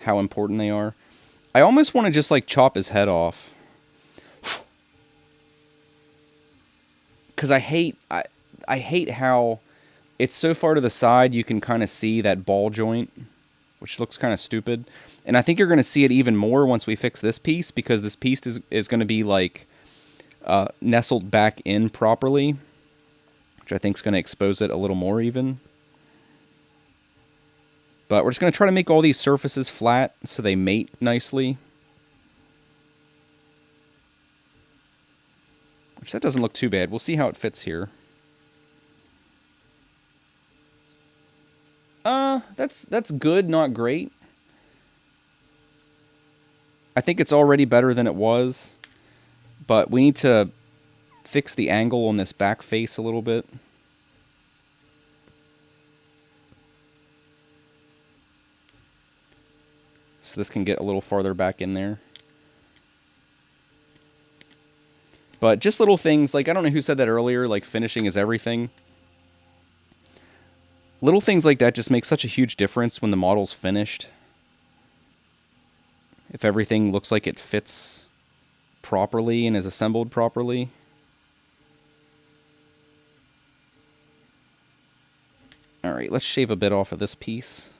how important they are. I almost want to just like chop his head off. Because I hate how it's so far to the side you can kind of see that ball joint, which looks kind of stupid. And I think you're going to see it even more once we fix this piece, because this piece is going to be like nestled back in properly, which I think is going to expose it a little more even. But we're just going to try to make all these surfaces flat so they mate nicely. Which that doesn't look too bad. We'll see how it fits here. That's good, not great. I think it's already better than it was, but we need to fix the angle on this back face a little bit. So this can get a little farther back in there. But just little things, like, I don't know who said that earlier, like finishing is everything. Little things like that just make such a huge difference when the model's finished. If everything looks like it fits properly and is assembled properly. Alright, let's shave a bit off of this piece.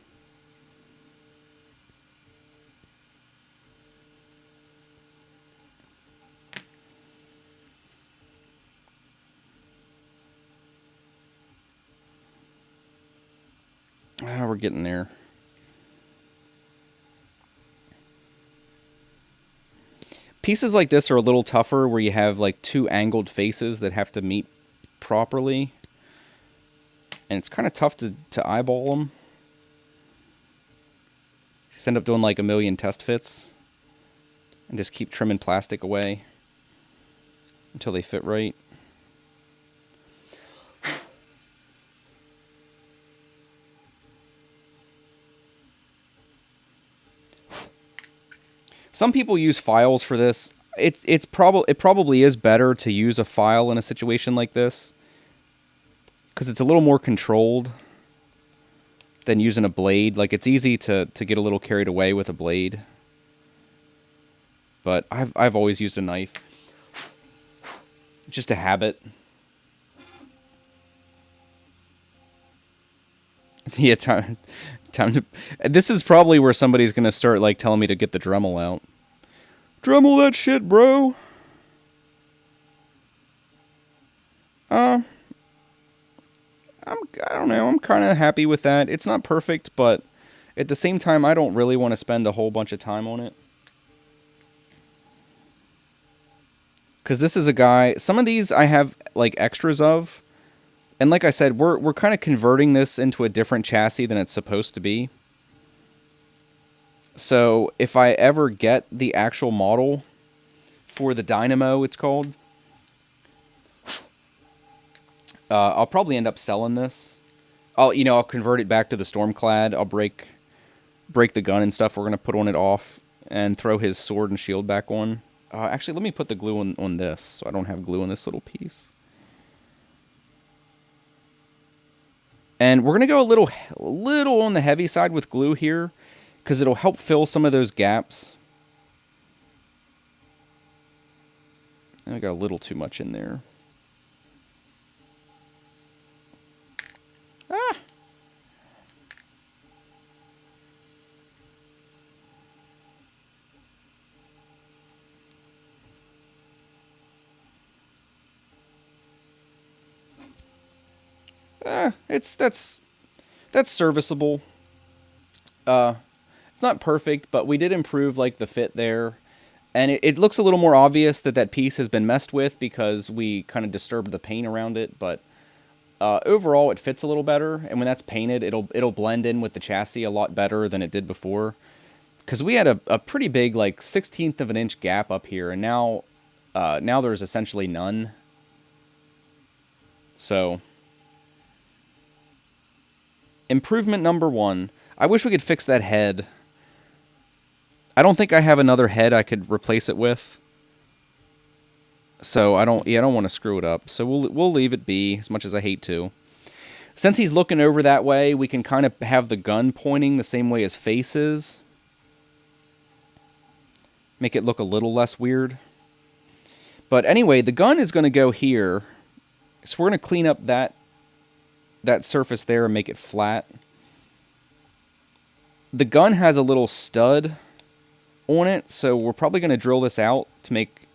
We're getting there. Pieces like this are a little tougher, where you have like two angled faces that have to meet properly. And it's kind of tough to eyeball them. Just end up doing like a million test fits. And just keep trimming plastic away until they fit right. Some people use files for this. It probably is better to use a file in a situation like this, because it's a little more controlled than using a blade. Like, it's easy to get a little carried away with a blade. But I've always used a knife. Just a habit. Yeah, time to... This is probably where somebody's going to start, like, telling me to get the Dremel out. Dremel that shit, bro! I don't know, I'm kind of happy with that. It's not perfect, but at the same time, I don't really want to spend a whole bunch of time on it. Because this is a guy... Some of these I have, like, extras of. And like I said, we're kind of converting this into a different chassis than it's supposed to be. So if I ever get the actual model for the Dynamo, it's called, I'll probably end up selling this. I'll convert it back to the Stormclad. I'll break the gun and stuff we're gonna put on it off, and throw his sword and shield back on. Actually, let me put the glue on this, so I don't have glue on this little piece. And we're going to go a little on the heavy side with glue here, because it'll help fill some of those gaps. I got a little too much in there. That's serviceable. It's not perfect, but we did improve like the fit there. And it looks a little more obvious that piece has been messed with, because we kind of disturbed the paint around it, but overall it fits a little better, and when that's painted, it'll blend in with the chassis a lot better than it did before. Because we had a pretty big, like, 1/16 of an inch gap up here, and now Now there's essentially none. So, improvement number 1. I wish we could fix that head. I don't think I have another head I could replace it with. So I don't want to screw it up. So we'll leave it be, as much as I hate to. Since he's looking over that way, we can kind of have the gun pointing the same way his face is. Make it look a little less weird. But anyway, the gun is going to go here. So we're going to clean up that surface there and make it flat. The gun has a little stud on it, so we're probably going to drill this out to make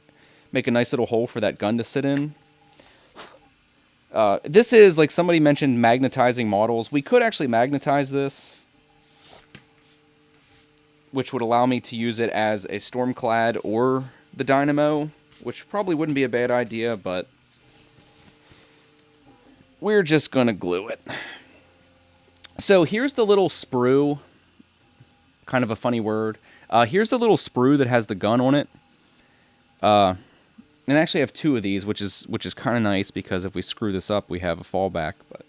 a nice little hole for that gun to sit in. This is, like somebody mentioned, magnetizing models. We could actually magnetize this, which would allow me to use it as a storm clad or the dynamo, which probably wouldn't be a bad idea, but we're just going to glue it. So here's the little sprue. Kind of a funny word. Here's the little sprue that has the gun on it. And actually I have 2 of these, which is kind of nice, because if we screw this up, we have a fallback. But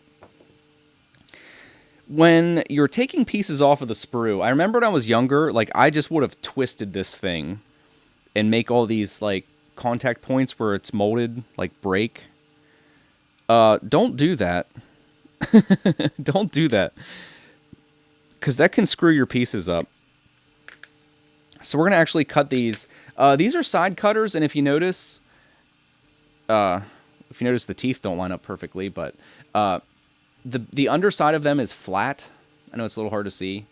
when you're taking pieces off of the sprue, I remember when I was younger, like, I just would have twisted this thing and make all these, like, contact points where it's molded, like, break. Don't do that. Don't do that. Because that can screw your pieces up. So we're going to actually cut these. These are side cutters, and if you notice the teeth don't line up perfectly, but the underside of them is flat. I know it's a little hard to see.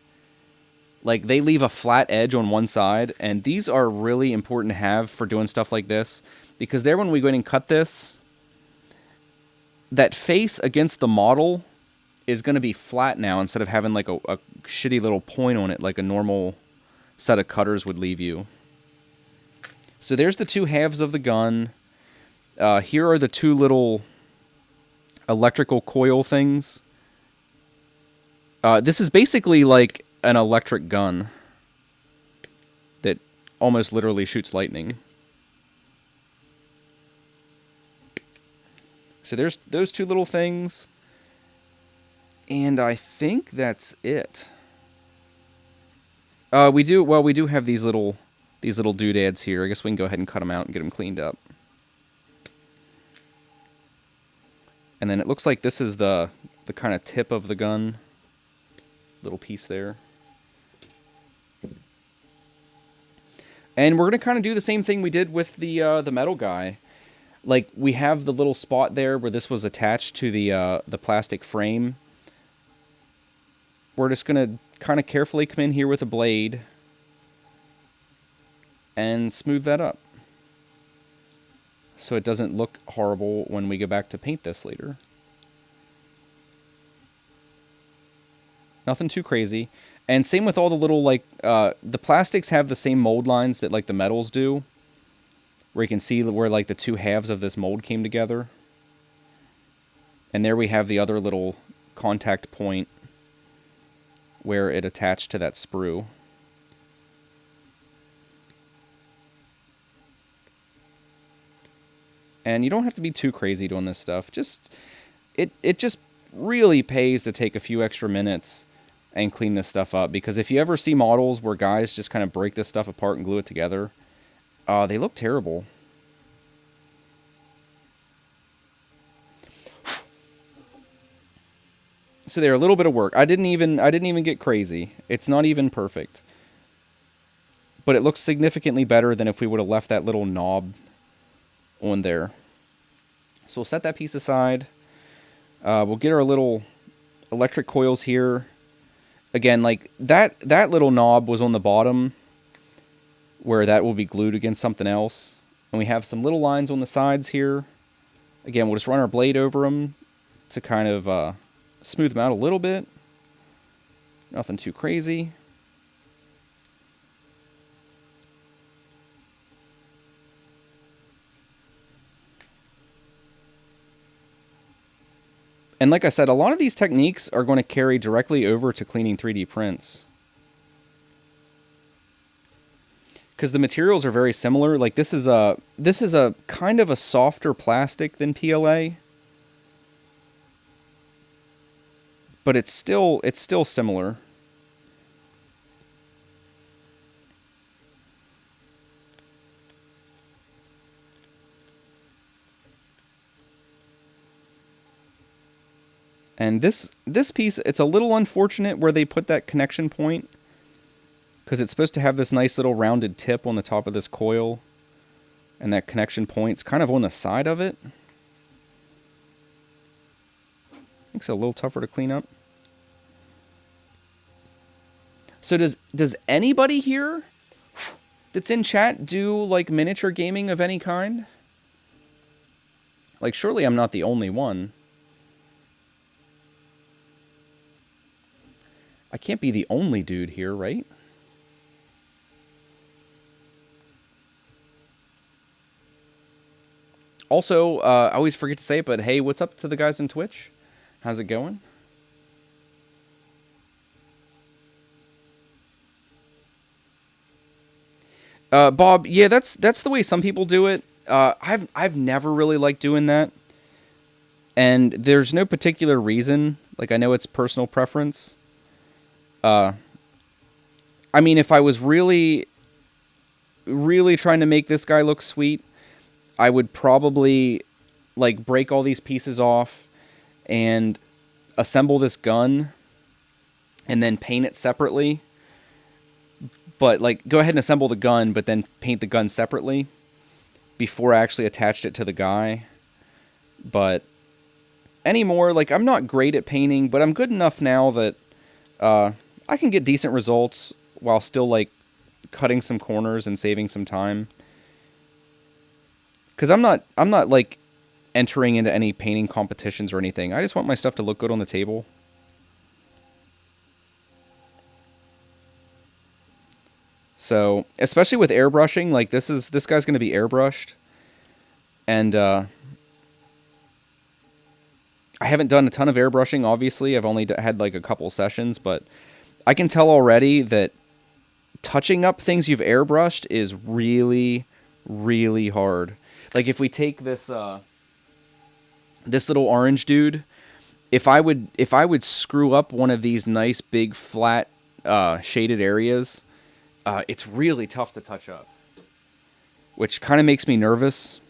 Like, they leave a flat edge on one side, and these are really important to have for doing stuff like this, because there, when we go in and cut this, that face against the model is going to be flat now, instead of having like a shitty little point on it like a normal set of cutters would leave you. So there's the 2 halves of the gun. Here are the 2 little electrical coil things. This is basically like an electric gun that almost literally shoots lightning. So there's those 2 little things. And I think that's it. We do have these little doodads here. I guess we can go ahead and cut them out and get them cleaned up. And then it looks like this is the kind of tip of the gun. Little piece there. And we're going to kind of do the same thing we did with the metal guy. Like, we have the little spot there where this was attached to the plastic frame. We're just going to kind of carefully come in here with a blade and smooth that up, so it doesn't look horrible when we go back to paint this later. Nothing too crazy. And same with all the little, like, the plastics have the same mold lines that, like, the metals do, where you can see where, like, the 2 halves of this mold came together. And there we have the other little contact point where it attached to that sprue. And you don't have to be too crazy doing this stuff. It just really pays to take a few extra minutes and clean this stuff up. Because if you ever see models where guys just kind of break this stuff apart and glue it together, they look terrible. So there, a little bit of work. I didn't even get crazy. It's not even perfect. But it looks significantly better than if we would have left that little knob on there. So we'll set that piece aside. We'll get our little electric coils here. Again, like, that little knob was on the bottom, where that will be glued against something else. And we have some little lines on the sides here. Again, we'll just run our blade over them to kind of smooth them out a little bit. Nothing too crazy. And like I said, a lot of these techniques are going to carry directly over to cleaning 3D prints. because the materials are very similar. Like this is a kind of a softer plastic than PLA, but it's still similar. And this piece, it's a little unfortunate where they put that connection point, because it's supposed to have this nice little rounded tip on the top of this coil, and that connection point's kind of on the side of it. Makes it a little tougher to clean up. So does anybody here that's in chat do like miniature gaming of any kind? Like, surely I'm not the only one. I can't be the only dude here, right? Also, I always forget to say it, but hey, what's up to the guys on Twitch? How's it going? Bob, yeah, that's the way some people do it. I've never really liked doing that, and there's no particular reason. Like, I know it's personal preference. I mean, if I was really trying to make this guy look sweet, I would probably like break all these pieces off and assemble this gun and then paint it separately. But like, go ahead and assemble the gun, but then paint the gun separately before I actually attached it to the guy. But anymore, like, I'm not great at painting, but I'm good enough now that I can get decent results while still like cutting some corners and saving some time. Because I'm not like entering into any painting competitions or anything. I just want my stuff to look good on the table. So, especially with airbrushing, like this guy's going to be airbrushed. And I haven't done a ton of airbrushing, obviously. I've only had like a couple sessions, but I can tell already that touching up things you've airbrushed is really, really hard. Like, if we take this this little orange dude, if I would screw up one of these nice big flat shaded areas, it's really tough to touch up, which kind of makes me nervous.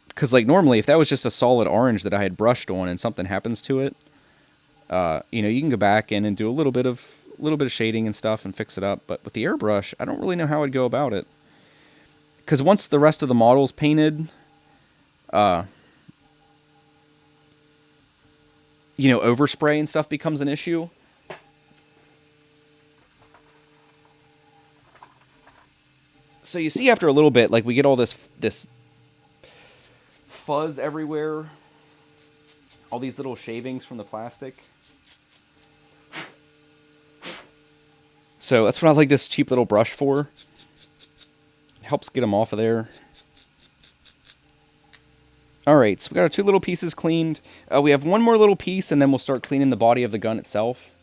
Because like normally, if that was just a solid orange that I had brushed on and something happens to it, you know, you can go back in and do a little bit of shading and stuff and fix it up. But with the airbrush, I don't really know how I'd go about it. Because once the rest of the model's painted, you know, overspray and stuff becomes an issue. So you see, after a little bit, like, we get all this fuzz everywhere. All these little shavings from the plastic. So that's what I like this cheap little brush for. It helps get them off of there. Alright, so we got our two little pieces cleaned. We have one more little piece, and then we'll start cleaning the body of the gun itself.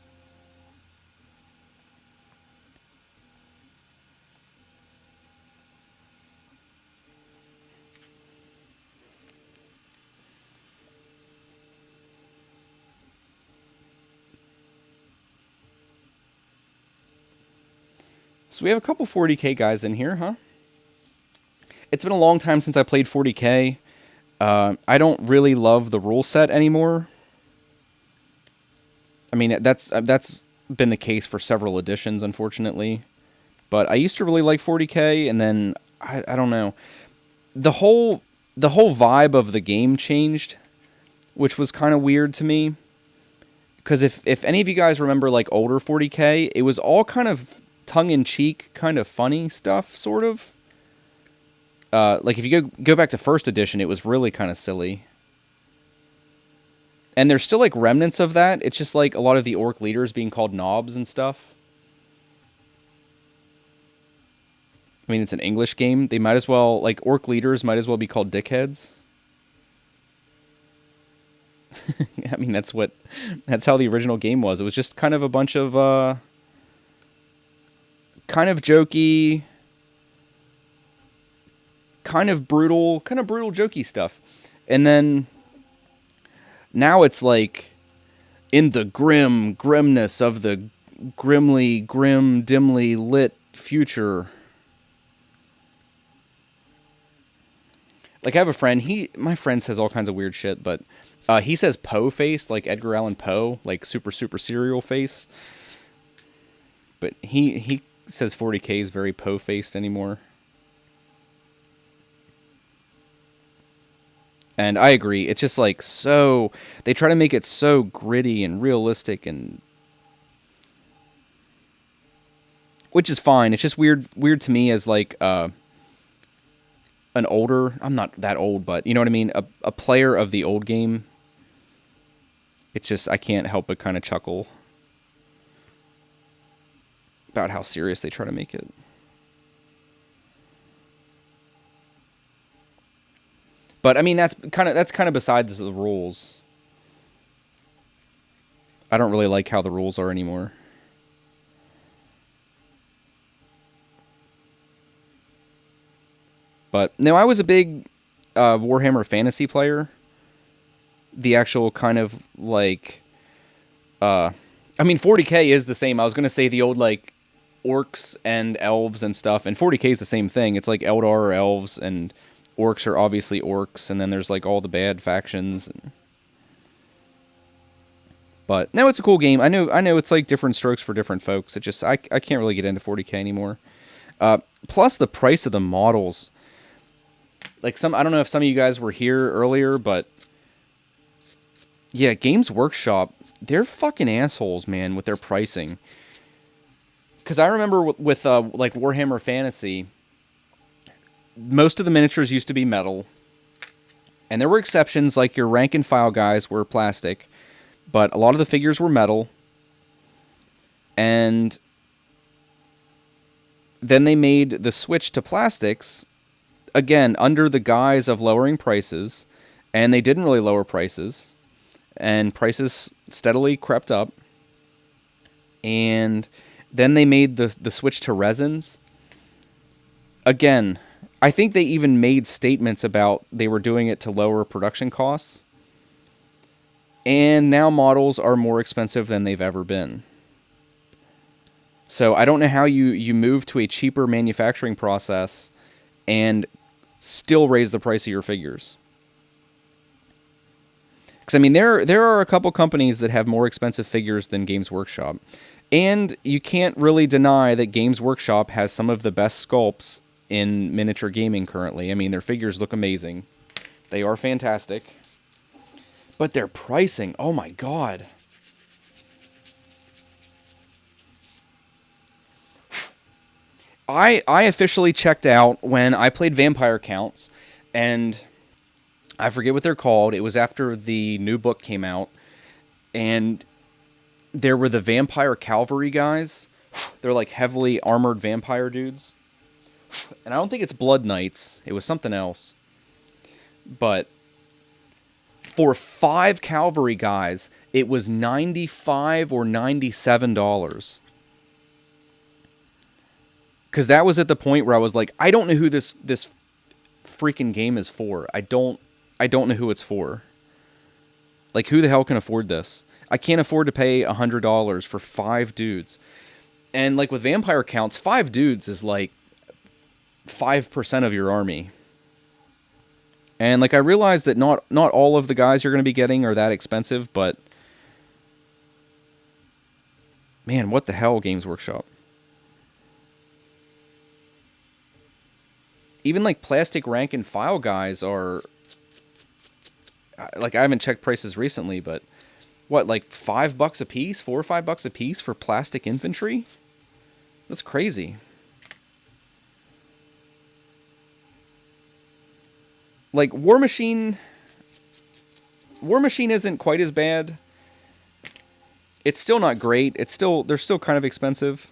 So we have a couple 40k guys in here, huh? It's been a long time since I played 40k. I don't really love the rule set anymore. I mean, that's been the case for several editions, unfortunately. But I used to really like 40k, and then I don't know. The whole vibe of the game changed, which was kind of weird to me. Because if any of you guys remember like older 40k, it was all kind of tongue-in-cheek, kind of funny stuff, sort of. Like, if you go back to first edition, it was really kind of silly. And there's still, like, remnants of that. It's just, like, a lot of the orc leaders being called knobs and stuff. I mean, it's an English game. They might as well, like, orc leaders might as well be called dickheads. I mean, that's how the original game was. It was just kind of a bunch of, kind of jokey, kind of brutal jokey stuff. And then now it's like in the grimness of the grim, dimly lit future. Like, I have a friend, my friend says all kinds of weird shit, but he says Poe face, like Edgar Allan Poe, like super serial face. But he says 40K is very Poe faced anymore. And I agree. It's just like so, they try to make it so gritty and realistic, and which is fine. It's just weird to me as like an older, I'm not that old, but you know what I mean? A player of the old game. It's just, I can't help but kind of chuckle about how serious they try to make it. But I mean, that's kind of besides the rules. I don't really like how the rules are anymore. But no, I was a big Warhammer Fantasy player. The actual kind of like, I mean, 40K is the same. I was gonna say the old like orcs and elves and stuff, and 40K is the same thing. It's like Eldar or elves, and orcs are obviously orcs, and then there's like all the bad factions. But no, it's a cool game. I know it's like different strokes for different folks. It just I can't really get into 40K anymore. Plus the price of the models. Like I don't know if some of you guys were here earlier, but yeah, Games Workshop, they're fucking assholes, man, with their pricing. Because I remember with like Warhammer Fantasy, most of the miniatures used to be metal, and there were exceptions, like your rank and file guys were plastic, but a lot of the figures were metal. And then they made the switch to plastics, again, under the guise of lowering prices, and they didn't really lower prices, and prices steadily crept up. And then they made the switch to resins. Again, I think they even made statements about they were doing it to lower production costs. And now models are more expensive than they've ever been. So I don't know how you move to a cheaper manufacturing process and still raise the price of your figures. Because, I mean, there are a couple companies that have more expensive figures than Games Workshop. And you can't really deny that Games Workshop has some of the best sculpts in miniature gaming currently. I mean, their figures look amazing. They are fantastic. But their pricing, oh my god. I officially checked out when I played Vampire Counts, and I forget what they're called. It was after the new book came out, and there were the Vampire Cavalry guys. They're like heavily armored vampire dudes. And I don't think it's Blood Knights. It was something else. But for 5 cavalry guys, it was $95 or $97. Because that was at the point where I was like, I don't know who this freaking game is for. I don't know who it's for. Like, who the hell can afford this? I can't afford to pay $100 for 5 dudes. And like with Vampire Counts, 5 dudes is like 5% of your army. And like I realized that not all of the guys you're going to be getting are that expensive, but man, what the hell, Games Workshop? Even like plastic rank and file guys are, like, I haven't checked prices recently, but what, like $5 a piece, $4 or $5 a piece for plastic infantry? That's crazy. Like War Machine isn't quite as bad. It's still not great. They're still kind of expensive.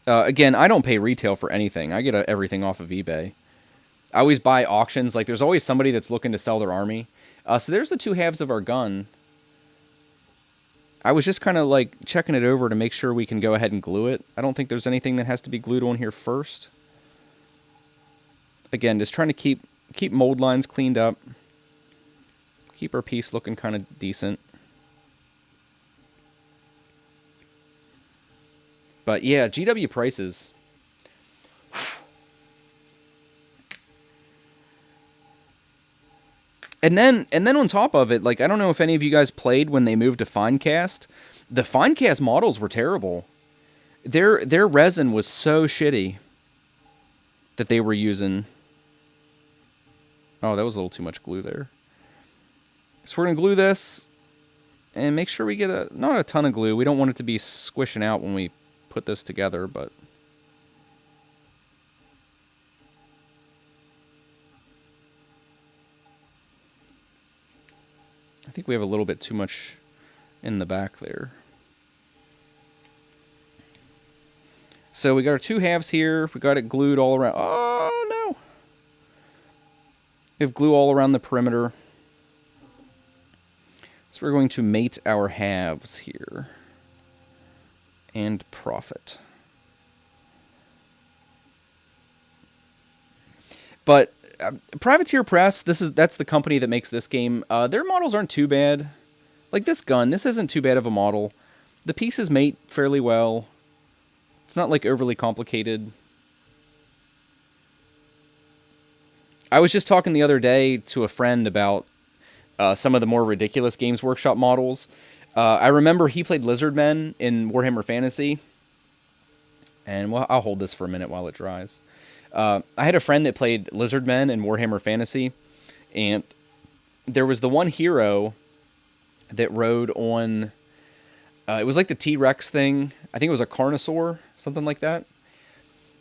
Again, I don't pay retail for anything. I get everything off of eBay. I always buy auctions. Like, there's always somebody that's looking to sell their army. So there's the 2 halves of our gun. I was just kind of like checking it over to make sure we can go ahead and glue it. I don't think there's anything that has to be glued on here first. Again, just trying to keep mold lines cleaned up. Keep our piece looking kind of decent. But yeah, GW prices. And then on top of it, like, I don't know if any of you guys played when they moved to Finecast. The Finecast models were terrible. Their resin was so shitty that they were using. Oh, that was a little too much glue there. So we're going to glue this and make sure we get not a ton of glue. We don't want it to be squishing out when we put this together, but I think we have a little bit too much in the back there. So we got our two halves here. We got it glued all around. Oh, no. We have glue all around the perimeter. So we're going to mate our halves here. And profit. But Privateer Press, that's the company that makes this game. Their models aren't too bad. Like this gun, this isn't too bad of a model. The pieces mate fairly well. It's not like overly complicated. I was just talking the other day to a friend about some of the more ridiculous Games Workshop models. I remember he played Lizardmen in Warhammer Fantasy. And well, I'll hold this for a minute while it dries. I had a friend that played Lizardmen in Warhammer Fantasy. And there was the one hero that rode on... it was like the T-Rex thing. I think it was a Carnosaur, something like that.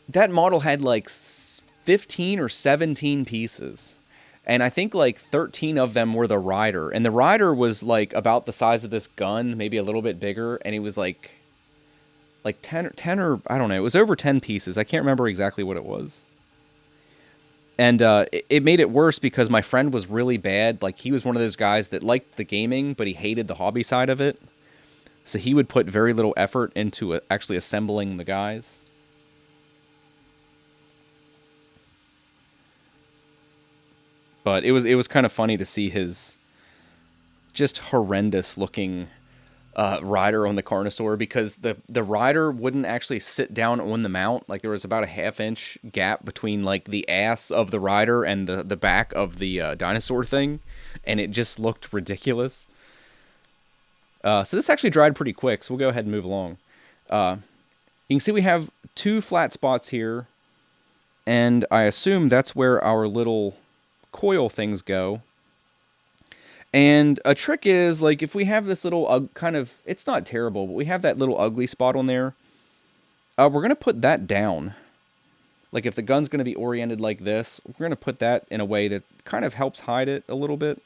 That model had like 15 or 17 pieces. And I think like 13 of them were the rider. And the rider was like about the size of this gun, maybe a little bit bigger. And it was like 10 or I don't know. It was over 10 pieces. I can't remember exactly what it was. And it made it worse because my friend was really bad. Like, he was one of those guys that liked the gaming, but he hated the hobby side of it. So he would put very little effort into actually assembling the guys. But it was kind of funny to see his just horrendous looking rider on the Carnosaur, because the rider wouldn't actually sit down on the mount. Like, there was about a half-inch gap between like the ass of the rider and the back of the dinosaur thing, and it just looked ridiculous. So this actually dried pretty quick, so we'll go ahead and move along. You can see we have two flat spots here, and I assume that's where our little coil things go. And a trick is, like, if we have this little kind of, it's not terrible, but we have that little ugly spot on there, we're going to put that down. Like, if the gun's going to be oriented like this, we're going to put that in a way that kind of helps hide it a little bit.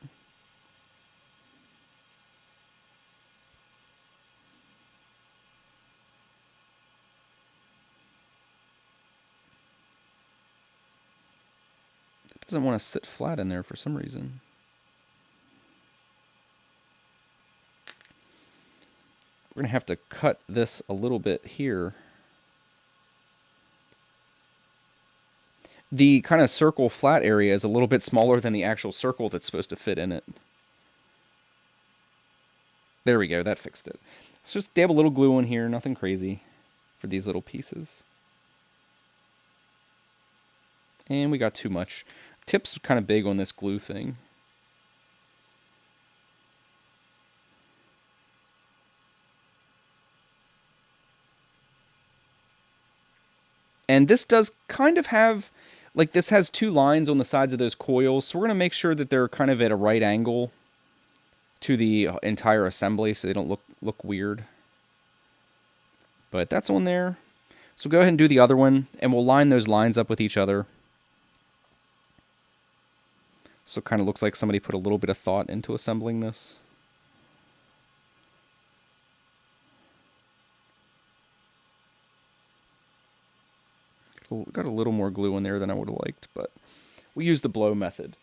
It doesn't want to sit flat in there for some reason. We're going to have to cut this a little bit here. The kind of circle flat area is a little bit smaller than the actual circle that's supposed to fit in it. There we go, that fixed it. Let's just dab a little glue in here, nothing crazy for these little pieces. And we got too much. Tip's kind of big on this glue thing. And this does kind of have, like, this has two lines on the sides of those coils, so we're going to make sure that they're kind of at a right angle to the entire assembly so they don't look weird. But that's on there. So go ahead and do the other one, and we'll line those lines up with each other. So it kind of looks like somebody put a little bit of thought into assembling this. Got a little more glue in there than I would have liked, but we used the blow method.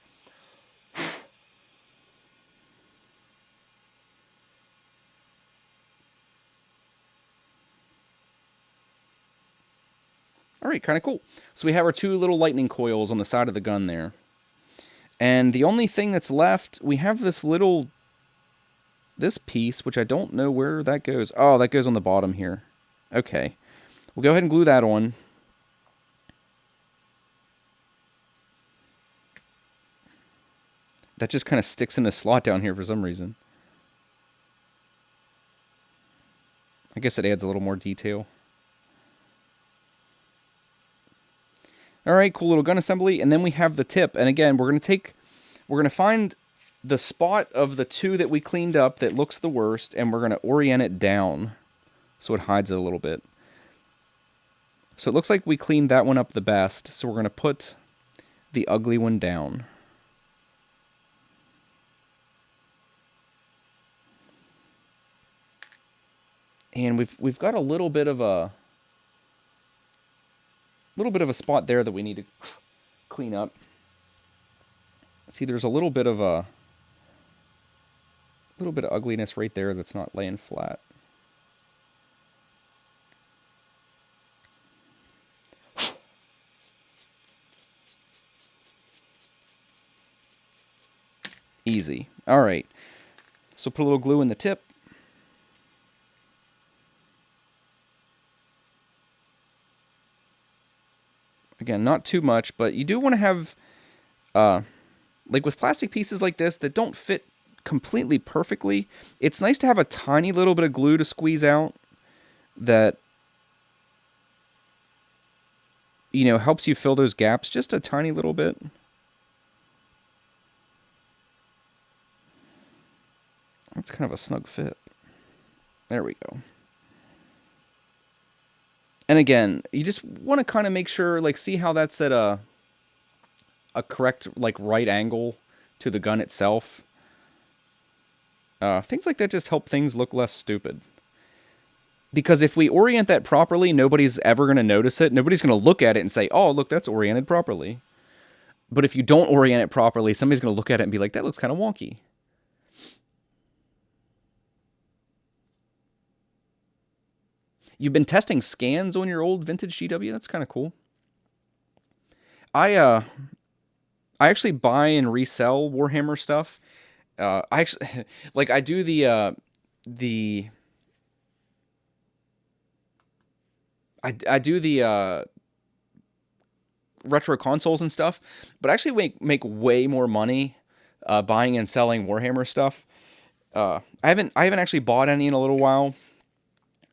All right, kind of cool. So we have our 2 little lightning coils on the side of the gun there. And the only thing that's left, we have this piece, which I don't know where that goes. Oh, that goes on the bottom here. Okay. We'll go ahead and glue that on. That just kind of sticks in the slot down here for some reason. I guess it adds a little more detail. Alright, cool little gun assembly. And then we have the tip. And again, we're going to find the spot of the 2 that we cleaned up that looks the worst, and we're going to orient it down so it hides it a little bit. So it looks like we cleaned that one up the best, so we're going to put the ugly one down. And we've got a little bit of a spot there that we need to clean up. See, there's a little bit of ugliness right there that's not laying flat. Easy. All right. So put a little glue in the tip. Again, not too much, but you do want to have, like with plastic pieces like this that don't fit completely perfectly, it's nice to have a tiny little bit of glue to squeeze out that, you know, helps you fill those gaps just a tiny little bit. That's kind of a snug fit. There we go. And again, you just want to kind of make sure, like, see how that's at a correct, like, right angle to the gun itself. Things like that just help things look less stupid. Because if we orient that properly, nobody's ever going to notice it. Nobody's going to look at it and say, oh, look, that's oriented properly. But if you don't orient it properly, somebody's going to look at it and be like, that looks kind of wonky. You've been testing scans on your old vintage GW? That's kind of cool. I actually buy and resell Warhammer stuff. I actually like I do the retro consoles and stuff, but I actually make way more money buying and selling Warhammer stuff. I haven't actually bought any in a little while.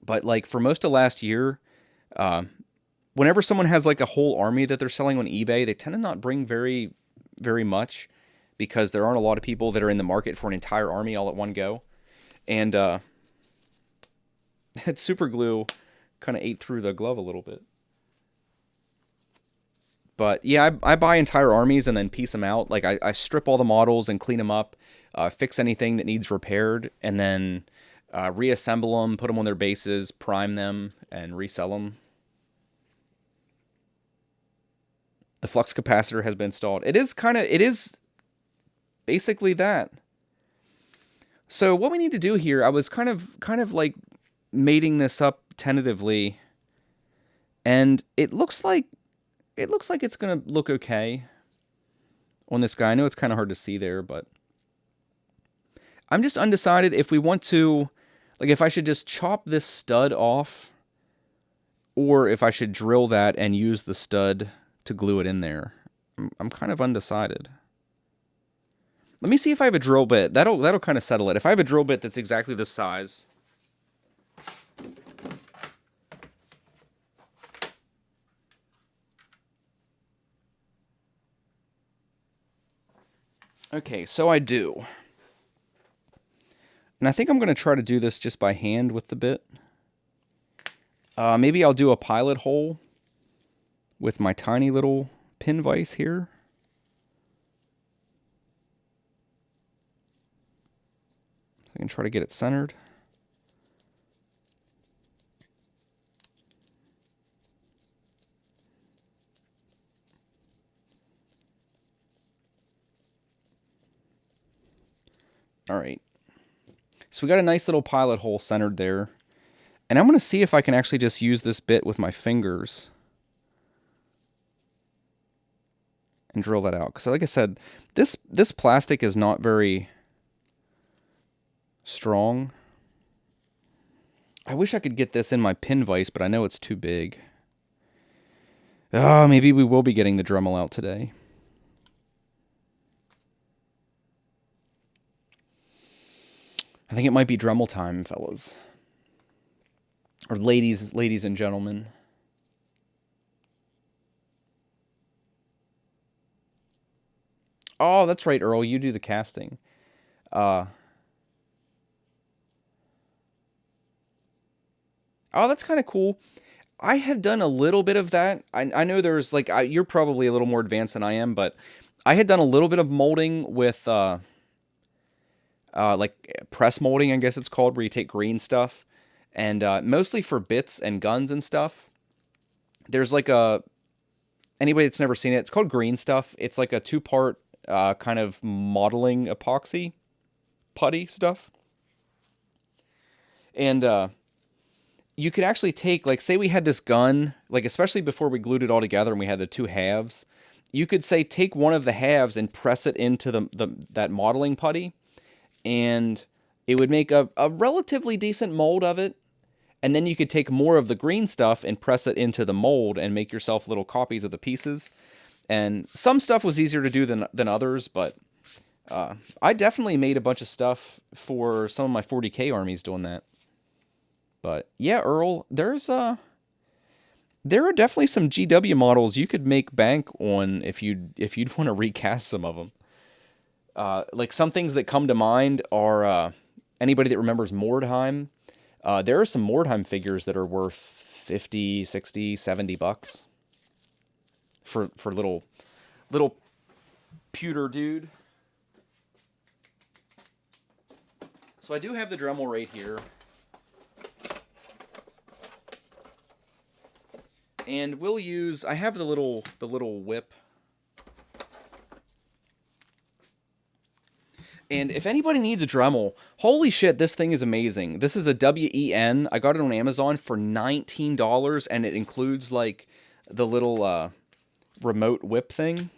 But, like, for most of last year, whenever someone has, like, a whole army that they're selling on eBay, they tend to not bring very, very much because there aren't a lot of people that are in the market for an entire army all at one go. And that super glue kind of ate through the glove a little bit. But, yeah, I buy entire armies and then piece them out. Like, I strip all the models and clean them up, fix anything that needs repaired, and then reassemble them, put them on their bases, prime them, and resell them. The flux capacitor has been installed. It is basically that. So what we need to do here, I was kind of like mating this up tentatively, and it looks like it's gonna look okay on this guy. I know it's kind of hard to see there, but I'm just undecided if we want to, like, if I should just chop this stud off, or if I should drill that and use the stud to glue it in there. I'm kind of undecided. Let me see if I have a drill bit. That'll kind of settle it. If I have a drill bit that's exactly this size. Okay, so I do. And I think I'm going to try to do this just by hand with the bit. Maybe I'll do a pilot hole with my tiny little pin vise here. So I can try to get it centered. All right. So we got a nice little pilot hole centered there. And I'm going to see if I can actually just use this bit with my fingers can drill that out. Because like I said, this plastic is not very strong. I wish I could get this in my pin vise, but I know it's too big. Maybe we will be getting the Dremel out today. I think it might be Dremel time, fellas. Or ladies and gentlemen. Oh, that's right, Earl. You do the casting. Oh, that's kind of cool. I had done a little bit of that. I know there's like you're probably a little more advanced than I am, but I had done a little bit of molding with like press molding, I guess it's called, where you take green stuff and mostly for bits and guns and stuff. There's like anybody that's never seen it, it's called green stuff. It's like a 2-part kind of modeling epoxy putty stuff. And you could actually take, like, say we had this gun, like, especially before we glued it all together and we had the 2 halves, you could say take one of the halves and press it into that modeling putty, and it would make a relatively decent mold of it. And then you could take more of the green stuff and press it into the mold and make yourself little copies of the pieces. And some stuff was easier to do than others, but I definitely made a bunch of stuff for some of my 40K armies doing that. But yeah, Earl, there are definitely some GW models you could make bank on if you'd want to recast some of them. Like some things that come to mind are anybody that remembers Mordheim. There are some Mordheim figures that are worth 50, 60, 70 bucks for little pewter dude. So I do have the Dremel right here. And we'll use, I have the little whip. And if anybody needs a Dremel, holy shit, this thing is amazing. This is a WEN. I got it on Amazon for $19, and it includes, like, the little remote whip thing.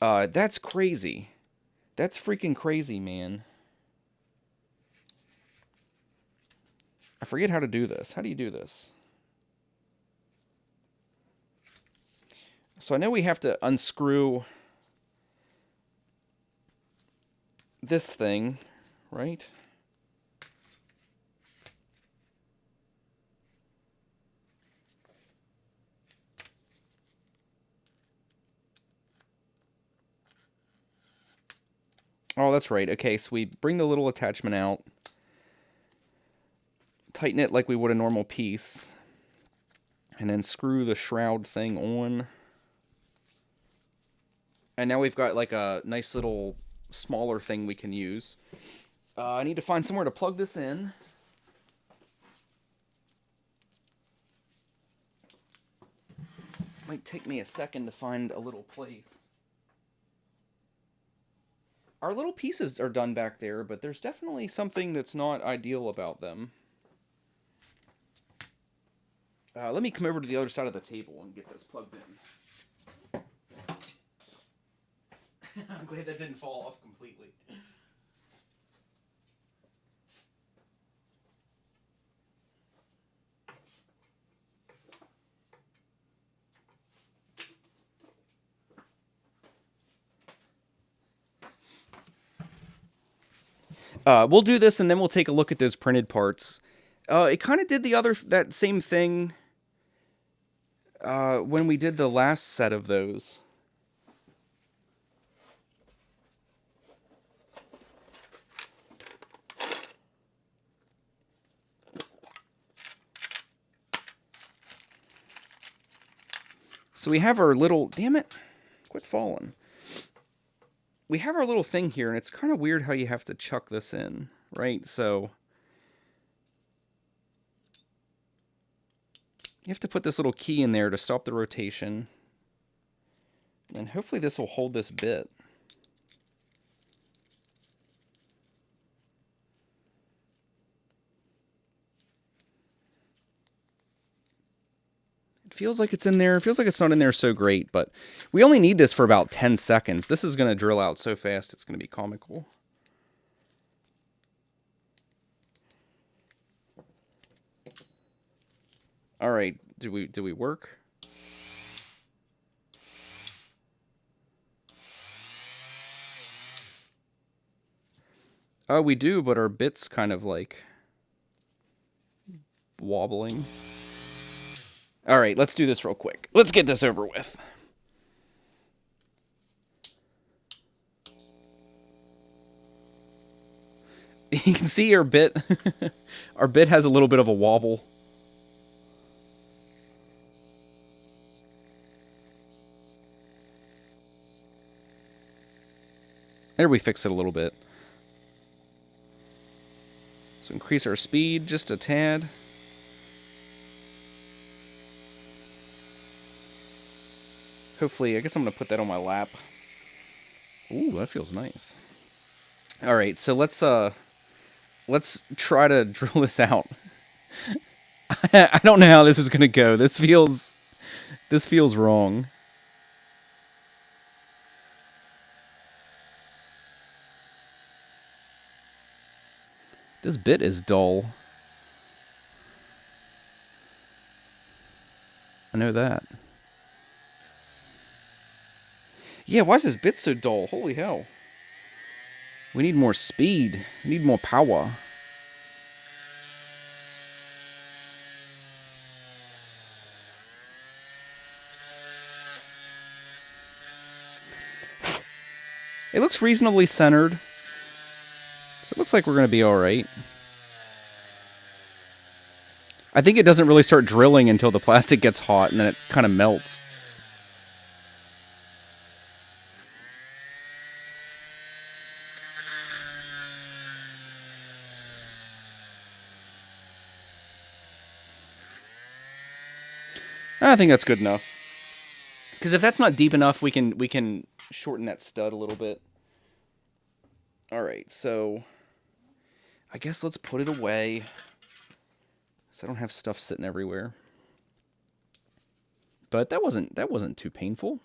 That's crazy. That's freaking crazy, man. I forget how to do this. How do you do this? So I know we have to unscrew this thing, right? Oh, that's right. Okay, so we bring the little attachment out, tighten it like we would a normal piece, and then screw the shroud thing on. And now we've got like a nice little smaller thing we can use. I need to find somewhere to plug this in. Might take me a second to find a little place. Our little pieces are done back there, but there's definitely something that's not ideal about them. Let me come over to the other side of the table and get this plugged in. I'm glad that didn't fall off completely. We'll do this and then we'll take a look at those printed parts. It kind of did that same thing when we did the last set of those. So we have our little, damn it, quit falling. We have our little thing here, and it's kind of weird how you have to chuck this in, right? So you have to put this little key in there to stop the rotation. And hopefully this will hold this bit. feels like it's in there. It feels like it's not in there so great, but we only need this for about 10 seconds. This is going to drill out so fast, it's going to be comical. All right, did we work? Oh, we do, but our bit's kind of like wobbling. All right, let's do this real quick. Let's get this over with. You can see our bit. Our bit has a little bit of a wobble. There, we fix it a little bit. So increase our speed just a tad. Hopefully, I guess I'm going to put that on my lap. Ooh, that feels nice. All right, so let's try to drill this out. I don't know how this is going to go. This feels wrong. This bit is dull. I know that. Yeah, why is this bit so dull? Holy hell. We need more speed. We need more power. It looks reasonably centered. So it looks like we're going to be alright. I think it doesn't really start drilling until the plastic gets hot and then it kind of melts. I think that's good enough. Because if that's not deep enough, we can shorten that stud a little bit. Alright, so I guess let's put it away. So I don't have stuff sitting everywhere. But that wasn't too painful.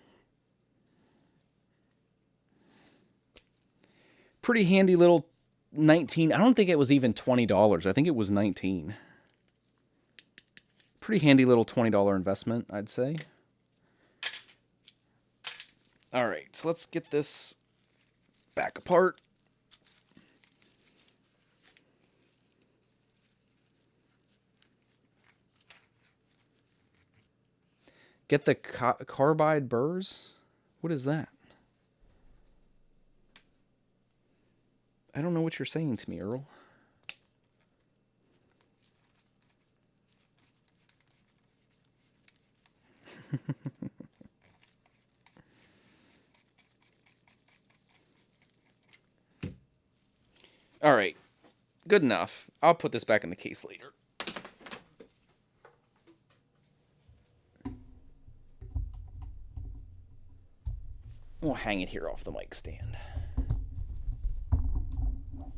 Pretty handy little 19. I don't think it was even $20. I think it was 19. Pretty handy little $20 investment, I'd say. All right, so let's get this back apart. Get the carbide burrs? What is that? I don't know what you're saying to me, Earl. All right, good enough. I'll put this back in the case later. We'll hang it here off the mic stand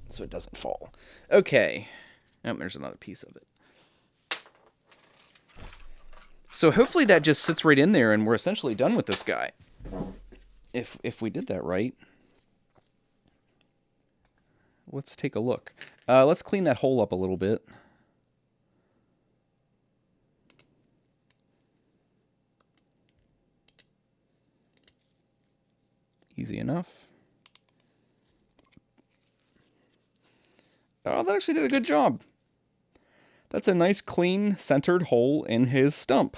so it doesn't fall. Okay. Oh, there's another piece of it. So hopefully that just sits right in there and we're essentially done with this guy. If we did that right. Let's take a look. Let's clean that hole up a little bit. Easy enough. Oh, that actually did a good job. That's a nice, clean, centered hole in his stump.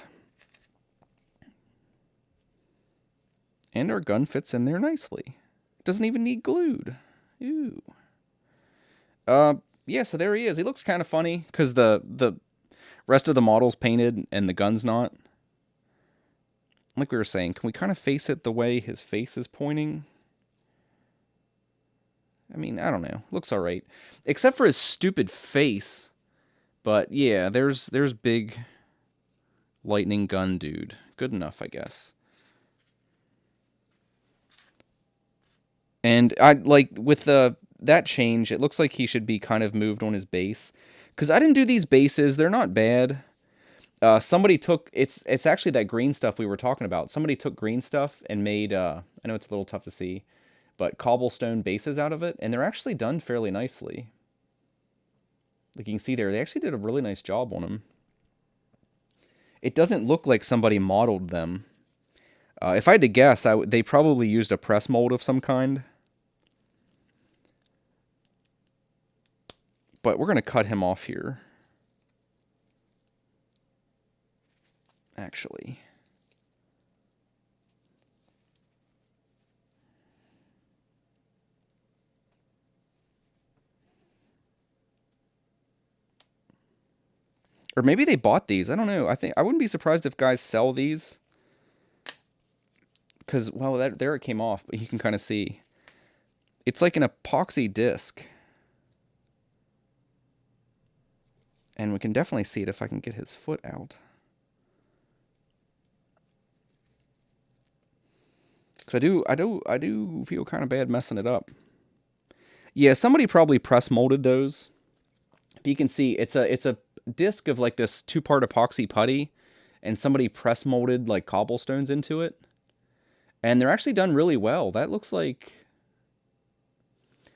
And our gun fits in there nicely. Doesn't even need glued. Ooh. Yeah, so there he is. He looks kind of funny because the rest of the model's painted and the gun's not. Like we were saying, can we kind of face it the way his face is pointing? I mean, I don't know. Looks alright. Except for his stupid face. But yeah, there's big lightning gun dude. Good enough, I guess. And I like with that change, it looks like he should be kind of moved on his base. Because I didn't do these bases. They're not bad. Somebody took it's actually that green stuff we were talking about. Somebody took green stuff and made I know it's a little tough to see, but cobblestone bases out of it, and they're actually done fairly nicely. Like you can see there, they actually did a really nice job on them. It doesn't look like somebody modeled them. If I had to guess, they probably used a press mold of some kind. But we're going to cut him off here. Actually. Or maybe they bought these. I don't know. I wouldn't be surprised if guys sell these. Because, well, there it came off, but you can kind of see. It's like an epoxy disc. And we can definitely see it if I can get his foot out. Because I do feel kind of bad messing it up. Yeah, somebody probably press molded those. But you can see it's a disc of like this 2-part epoxy putty, and somebody press molded like cobblestones into it. And they're actually done really well. That looks like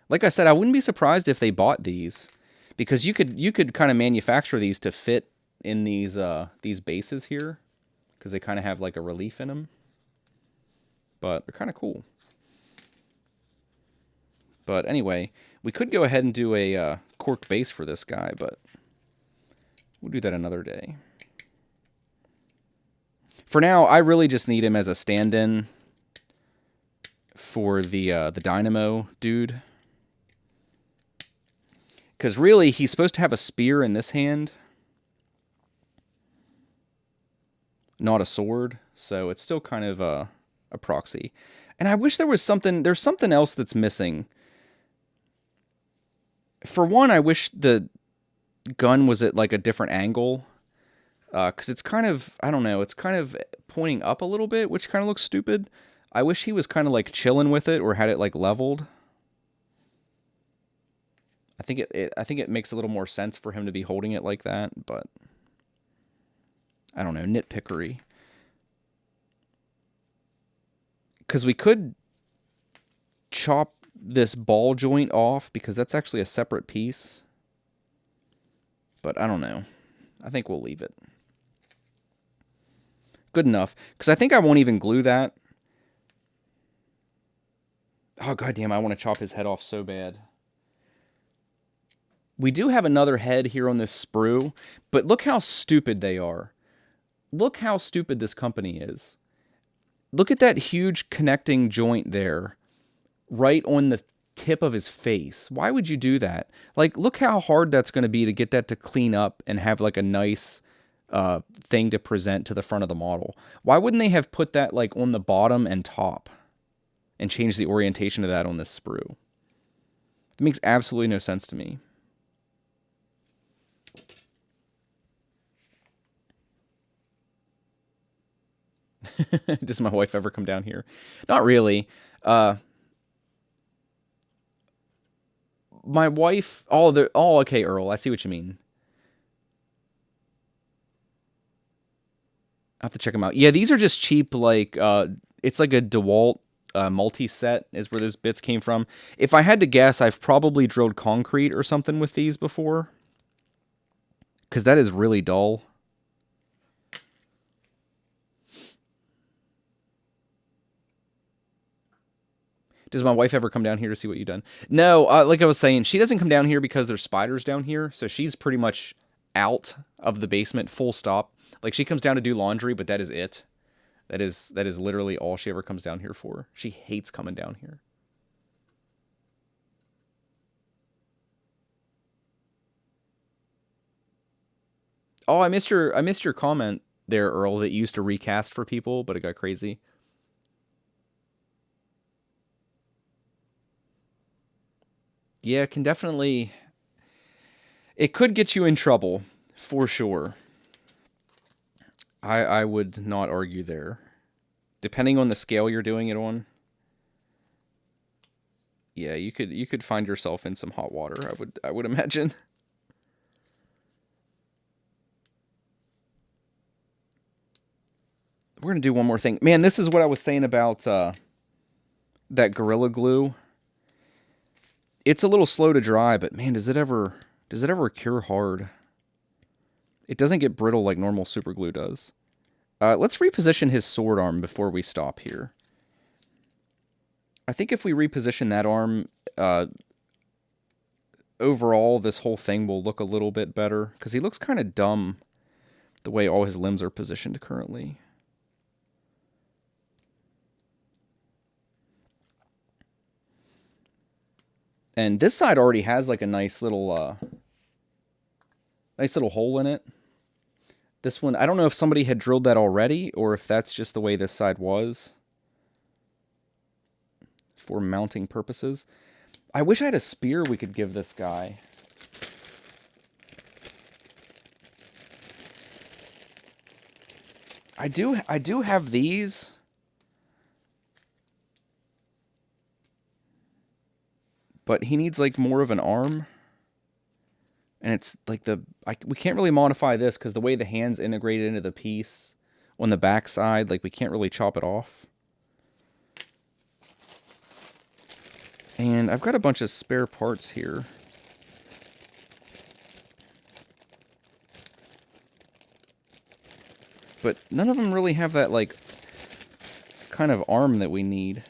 I said, I wouldn't be surprised if they bought these, because you could kind of manufacture these to fit in these bases here, because they kind of have like a relief in them. But they're kind of cool. But anyway, we could go ahead and do a cork base for this guy, but we'll do that another day. For now, I really just need him as a stand-in for the dynamo dude. Because really, he's supposed to have a spear in this hand, not a sword. So it's still kind of a proxy. And I wish there was there's something else that's missing. For one, I wish the gun was at like a different angle. Because it's kind of, I don't know, it's kind of pointing up a little bit, which kind of looks stupid. I wish he was kind of like chilling with it or had it like leveled. I think it makes a little more sense for him to be holding it like that, but I don't know, nitpickery. Because we could chop this ball joint off, because that's actually a separate piece. But I don't know. I think we'll leave it. Good enough. Because I think I won't even glue that. Oh, goddamn, I want to chop his head off so bad. We do have another head here on this sprue, but look how stupid they are. Look how stupid this company is. Look at that huge connecting joint there, right on the tip of his face. Why would you do that? Like, look how hard that's going to be to get that to clean up and have like a nice thing to present to the front of the model. Why wouldn't they have put that like on the bottom and top and change the orientation of that on this sprue? It makes absolutely no sense to me. Does my wife ever come down here? Not really. My wife... Oh, okay, Earl. I see what you mean. I have to check them out. Yeah, these are just cheap, like... it's like a DeWalt multi-set is where those bits came from. If I had to guess, I've probably drilled concrete or something with these before. Because that is really dull. Does my wife ever come down here to see what you've done? No, like I was saying, she doesn't come down here because there's spiders down here, so she's pretty much out of the basement, full stop. Like, she comes down to do laundry, but that is it. That is literally all she ever comes down here for. She hates coming down here. Oh, I missed your comment there, Earl, that you used to recast for people, but it got crazy. Yeah, it can definitely... It could get you in trouble, for sure. I would not argue there. Depending on the scale you're doing it on. Yeah, you could find yourself in some hot water, I would imagine. we're going to do one more thing. Man, this is what I was saying about that Gorilla Glue. It's a little slow to dry, but man, does it ever cure hard? It doesn't get brittle like normal super glue does. Let's reposition his sword arm before we stop here. I think if we reposition that arm, overall, this whole thing will look a little bit better. Because he looks kind of dumb the way all his limbs are positioned currently. And this side already has like a nice little hole in it. This one, I don't know if somebody had drilled that already or if that's just the way this side was for mounting purposes. I wish I had a spear we could give this guy. I do have these. But he needs like more of an arm. And it's like we can't really modify this because the way the hand's integrated into the piece on the back side, like we can't really chop it off. And I've got a bunch of spare parts here. But none of them really have that like kind of arm that we need.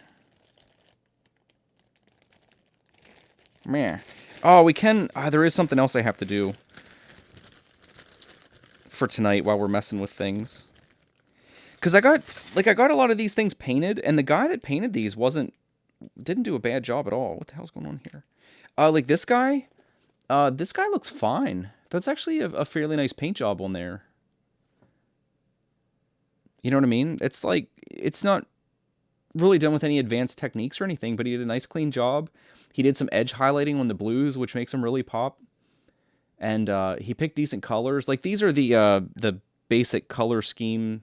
Meh. Oh, we can... there is something else I have to do for tonight while we're messing with things. Because I got a lot of these things painted, and the guy that painted these didn't do a bad job at all. What the hell's going on here? Like this guy looks fine. That's actually a fairly nice paint job on there. You know what I mean? It's like, it's not really done with any advanced techniques or anything, but he did a nice clean job. He did some edge highlighting on the blues, which makes them really pop. And he picked decent colors. Like, these are the basic color scheme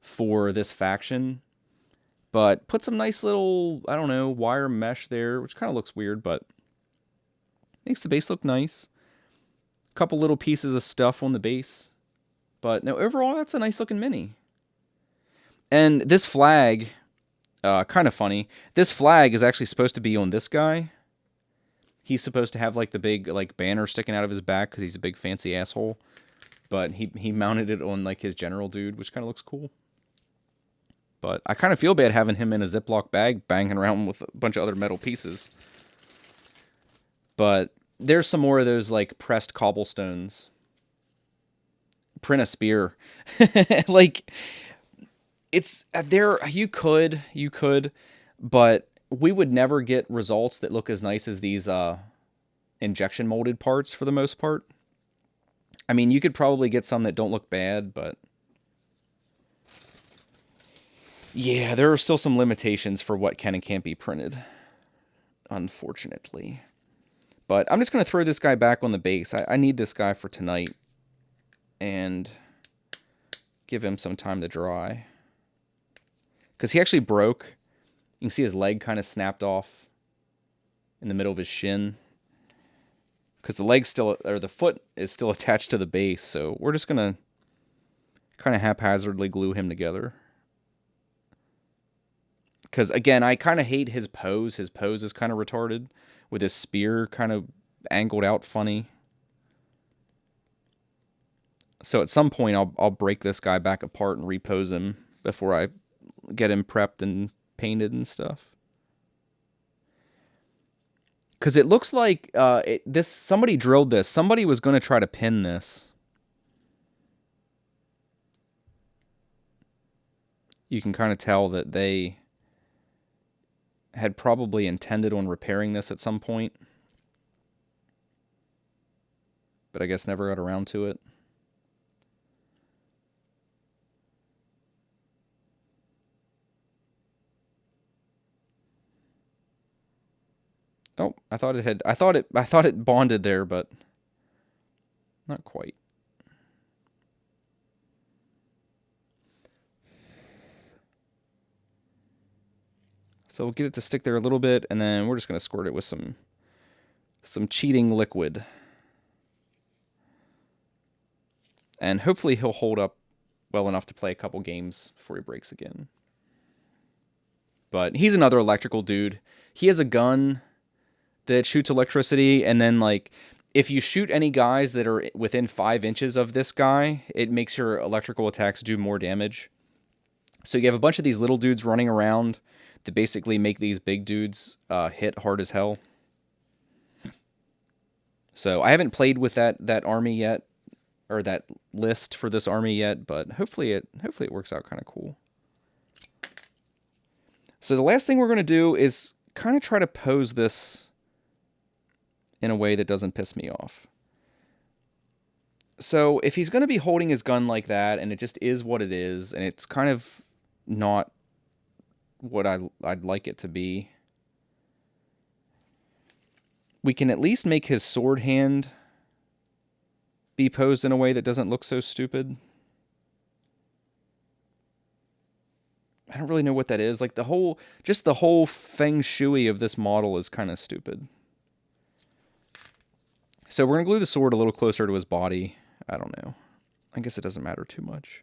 for this faction. But put some nice little, I don't know, wire mesh there, which kind of looks weird, but makes the base look nice. A couple little pieces of stuff on the base. But no, overall, that's a nice looking mini. And this flag... kind of funny. This flag is actually supposed to be on this guy. He's supposed to have like the big like banner sticking out of his back because he's a big fancy asshole. But he mounted it on like his general dude, which kind of looks cool. But I kind of feel bad having him in a Ziploc bag banging around with a bunch of other metal pieces. But there's some more of those like pressed cobblestones. Print a spear. Like... It's there. You could, but we would never get results that look as nice as these injection molded parts for the most part. I mean, you could probably get some that don't look bad, but yeah, there are still some limitations for what can and can't be printed, unfortunately. But I'm just going to throw this guy back on the base. I need this guy for tonight and give him some time to dry. Because he actually broke. You can see his leg kind of snapped off in the middle of his shin. Because the leg still, or the foot is still attached to the base. So we're just going to kind of haphazardly glue him together. Because again, I kind of hate his pose. His pose is kind of retarded. With his spear kind of angled out funny. So at some point, I'll break this guy back apart and repose him before I... get him prepped and painted and stuff. Because it looks like somebody drilled this. Somebody was going to try to pin this. You can kind of tell that they had probably intended on repairing this at some point. But I guess never got around to it. Oh, I thought it bonded there, but not quite. So we'll get it to stick there a little bit, and then we're just going to squirt it with some cheating liquid. And hopefully he'll hold up well enough to play a couple games before he breaks again. But he's another electrical dude. He has a gun that shoots electricity, and then, like, if you shoot any guys that are within 5 inches of this guy, it makes your electrical attacks do more damage. So you have a bunch of these little dudes running around that basically make these big dudes hit hard as hell. So I haven't played with that army yet, or that list for this army yet, but hopefully it works out kind of cool. So the last thing we're going to do is kind of try to pose this in a way that doesn't piss me off. So if he's going to be holding his gun like that, and it just is what it is, and it's kind of not what I'd like it to be, we can at least make his sword hand be posed in a way that doesn't look so stupid. I don't really know what that is. Like, the whole feng shui of this model is kind of stupid. So we're going to glue the sword a little closer to his body. I don't know. I guess it doesn't matter too much.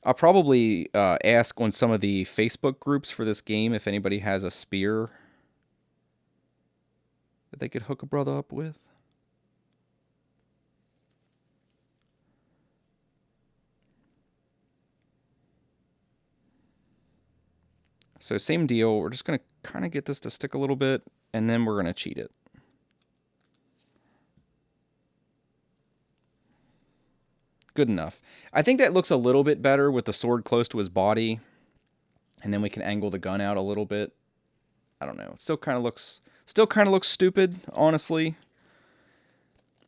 I'll probably ask on some of the Facebook groups for this game if anybody has a spear that they could hook a brother up with. So same deal, we're just going to kind of get this to stick a little bit, and then we're going to cheat it. Good enough. I think that looks a little bit better with the sword close to his body, and then we can angle the gun out a little bit. I don't know. It still kind of looks stupid, honestly.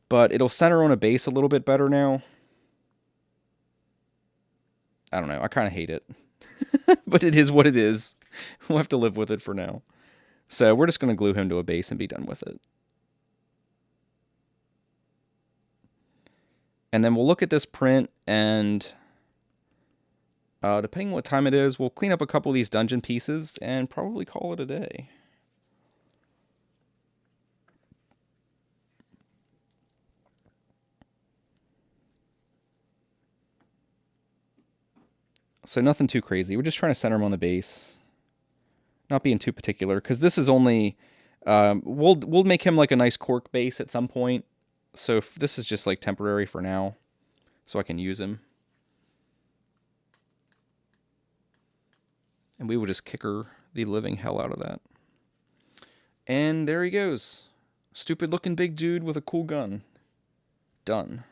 But it'll center on a base a little bit better now. I don't know. I kind of hate it. But it is what it is. We'll have to live with it for now. So we're just going to glue him to a base and be done with it. And then we'll look at this print, and depending on what time it is, we'll clean up a couple of these dungeon pieces and probably call it a day. So nothing too crazy. We're just trying to center him on the base. Not being too particular, because this is only... we'll make him like a nice cork base at some point. So this is just like temporary for now, so I can use him. And we will just kicker the living hell out of that. And there he goes. Stupid looking big dude with a cool gun. Done.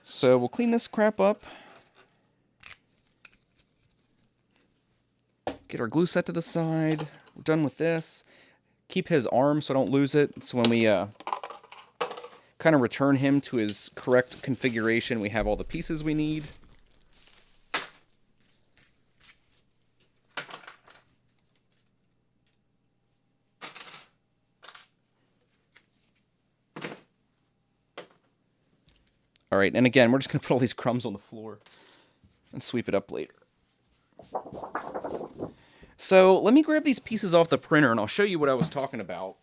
So we'll clean this crap up. Get our glue set to the side. We're done with this. Keep his arm so I don't lose it. So when we kind of return him to his correct configuration, we have all the pieces we need. All right, and again, we're just going to put all these crumbs on the floor and sweep it up later. So let me grab these pieces off the printer, and I'll show you what I was talking about.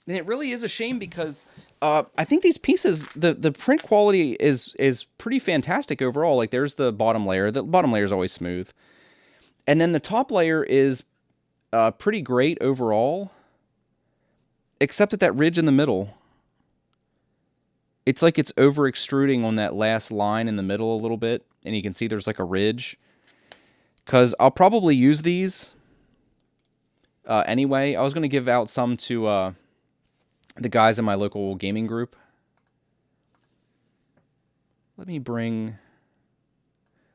And it really is a shame because I think these pieces, the print quality is pretty fantastic overall. Like, there's the bottom layer. The bottom layer is always smooth. And then the top layer is pretty great overall, except at that ridge in the middle. It's like it's over extruding on that last line in the middle a little bit, and you can see there's like a ridge. Because I'll probably use these anyway. I was going to give out some to the guys in my local gaming group. Let me bring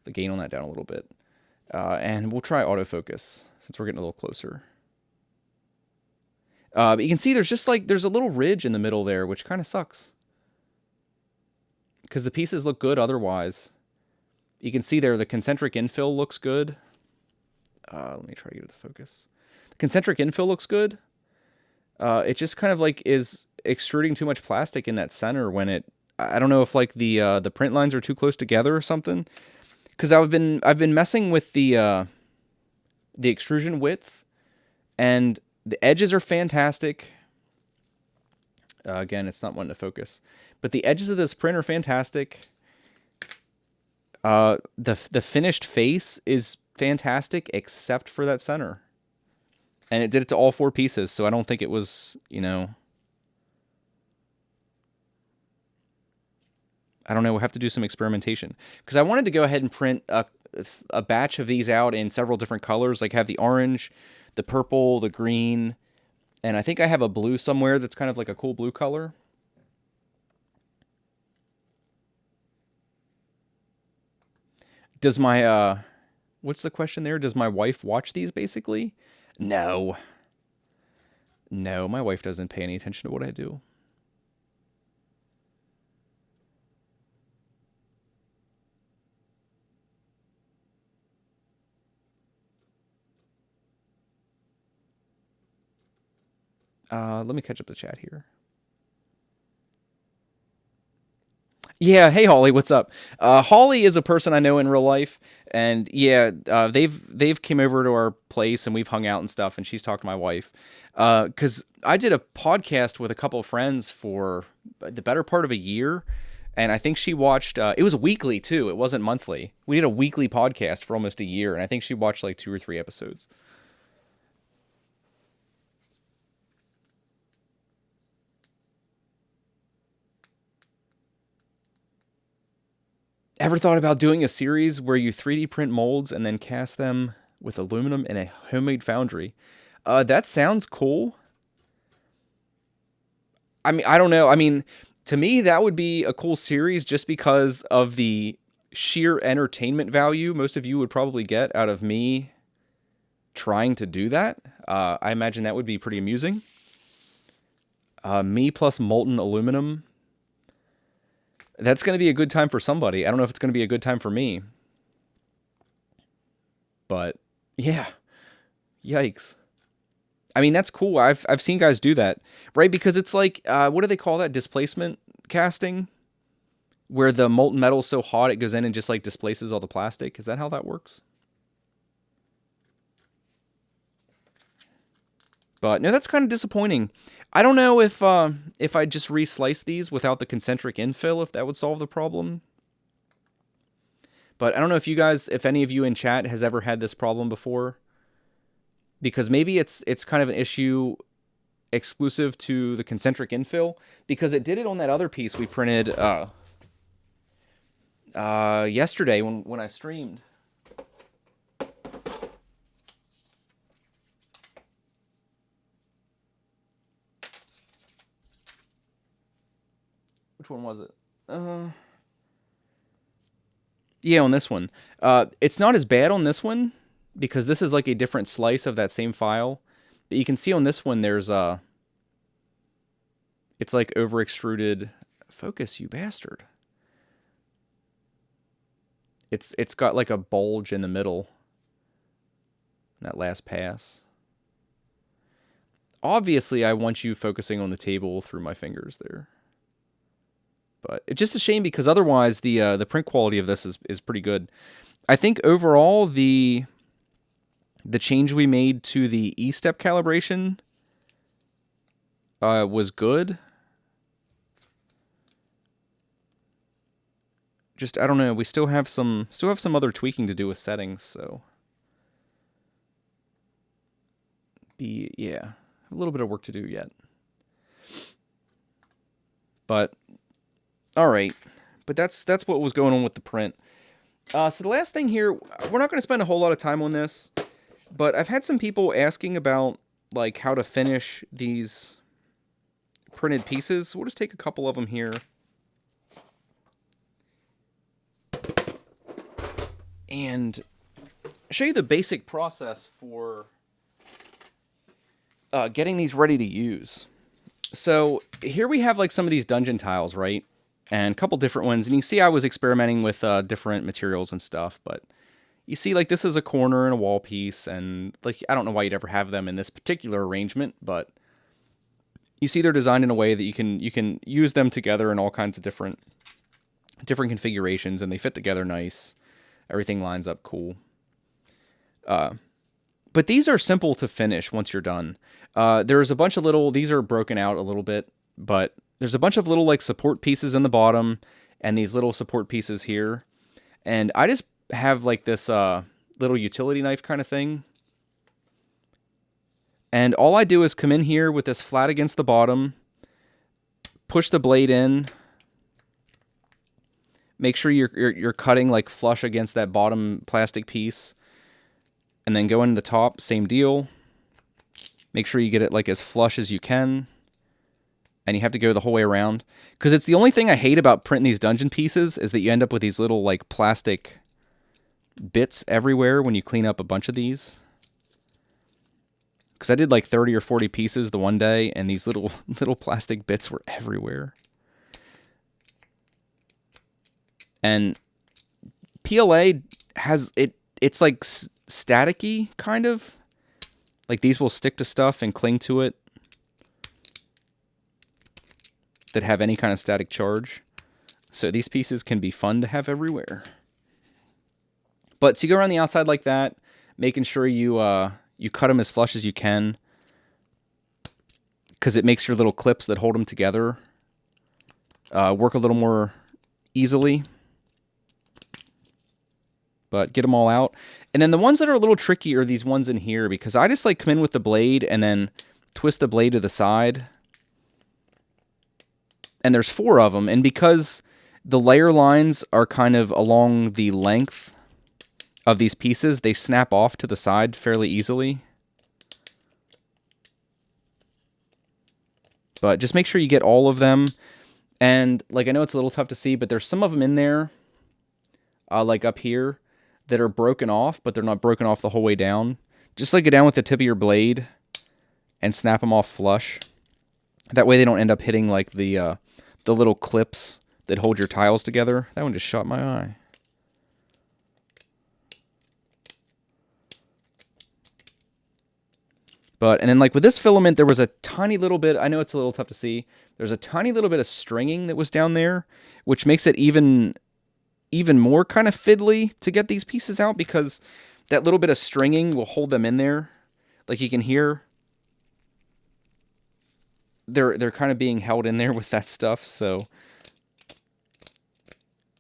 the gain on that down a little bit. And we'll try autofocus since we're getting a little closer. But you can see there's just like, there's a little ridge in the middle there, which kind of sucks. Because the pieces look good otherwise. You can see there the concentric infill looks good. Let me try to get it to focus. The concentric infill looks good. It just kind of like is extruding too much plastic in that center when it. I don't know if like the print lines are too close together or something. Because I've been messing with the extrusion width, and the edges are fantastic. Again, it's not wanting to focus, but the edges of this print are fantastic. The finished face is fantastic except for that center. And it did it to all 4 pieces, so I don't think it was, I don't know, we'll have to do some experimentation. Because I wanted to go ahead and print a batch of these out in several different colors, like have the orange, the purple, the green, and I think I have a blue somewhere that's kind of like a cool blue color. Does my, what's the question there? Does my wife watch these, basically? No. No, my wife doesn't pay any attention to what I do. Let me catch up the chat here. Yeah, hey Holly, what's up? Holly is a person I know in real life, and yeah, they've came over to our place and we've hung out and stuff. And she's talked to my wife, because I did a podcast with a couple of friends for the better part of a year, and I think she watched. It was weekly too; it wasn't monthly. We did a weekly podcast for almost a year, and I think she watched like 2 or 3 episodes. Ever thought about doing a series where you 3D print molds and then cast them with aluminum in a homemade foundry? That sounds cool. I mean, I don't know. I mean, to me, that would be a cool series just because of the sheer entertainment value most of you would probably get out of me trying to do that. I imagine that would be pretty amusing. Me plus molten aluminum. That's going to be a good time for somebody. I don't know if it's going to be a good time for me. But, yeah. Yikes. I mean, that's cool. I've seen guys do that, right? Because it's like, what do they call that? Displacement casting? Where the molten metal is so hot it goes in and just like displaces all the plastic. Is that how that works? But no, that's kind of disappointing. I don't know if I just reslice these without the concentric infill, if that would solve the problem. But I don't know if you guys, if any of you in chat has ever had this problem before. Because maybe it's kind of an issue exclusive to the concentric infill. Because it did it on that other piece we printed yesterday when I streamed. Which one was it? Yeah, on this one. It's not as bad on this one, because this is like a different slice of that same file. But you can see on this one there's it's like over extruded. Focus, you bastard. It's got like a bulge in the middle. That last pass. Obviously, I want you focusing on the table through my fingers there. But it's just a shame because otherwise the print quality of this is pretty good. I think overall the change we made to the E-step calibration was good. Just I don't know, we still have some other tweaking to do with settings, so yeah, a little bit of work to do yet. But all right, but that's what was going on with the print. So the last thing here, we're not going to spend a whole lot of time on this, but I've had some people asking about like how to finish these printed pieces. So we'll just take a couple of them here. And show you the basic process for getting these ready to use. So here we have like some of these dungeon tiles, right? And a couple different ones. And you can see I was experimenting with different materials and stuff. But you see, like, this is a corner and a wall piece, and, like, I don't know why you'd ever have them in this particular arrangement, but you see they're designed in a way that you can use them together in all kinds of different configurations, and they fit together nice. Everything lines up cool. But these are simple to finish once you're done. There's a bunch of little, these are broken out a little bit, but there's a bunch of little like support pieces in the bottom and these little support pieces here. And I just have like this little utility knife kind of thing. And all I do is come in here with this flat against the bottom, push the blade in, make sure you're cutting like flush against that bottom plastic piece, and then go into the top, same deal. Make sure you get it like as flush as you can, and you have to go the whole way around. Because it's the only thing I hate about printing these dungeon pieces is that you end up with these little like plastic bits everywhere when you clean up a bunch of these. Because I did like 30 or 40 pieces the one day, and these little plastic bits were everywhere. And PLA has it's like staticky kind of. Like these will stick to stuff and cling to it that have any kind of static charge. So these pieces can be fun to have everywhere. But so you go around the outside like that, making sure you cut them as flush as you can, because it makes your little clips that hold them together work a little more easily. But get them all out. And then the ones that are a little tricky are these ones in here, because I just like come in with the blade and then twist the blade to the side. And there's 4 of them. And because the layer lines are kind of along the length of these pieces, they snap off to the side fairly easily. But just make sure you get all of them. And like, I know it's a little tough to see, but there's some of them in there, like up here, that are broken off, but they're not broken off the whole way down. Just like go down with the tip of your blade and snap them off flush. That way they don't end up hitting like the little clips that hold your tiles together. That one just shot my eye. And then like with this filament, there was a tiny little bit, I know it's a little tough to see, there's a tiny little bit of stringing that was down there, which makes it even more kind of fiddly to get these pieces out, because that little bit of stringing will hold them in there. Like you can hear they're kind of being held in there with that stuff, so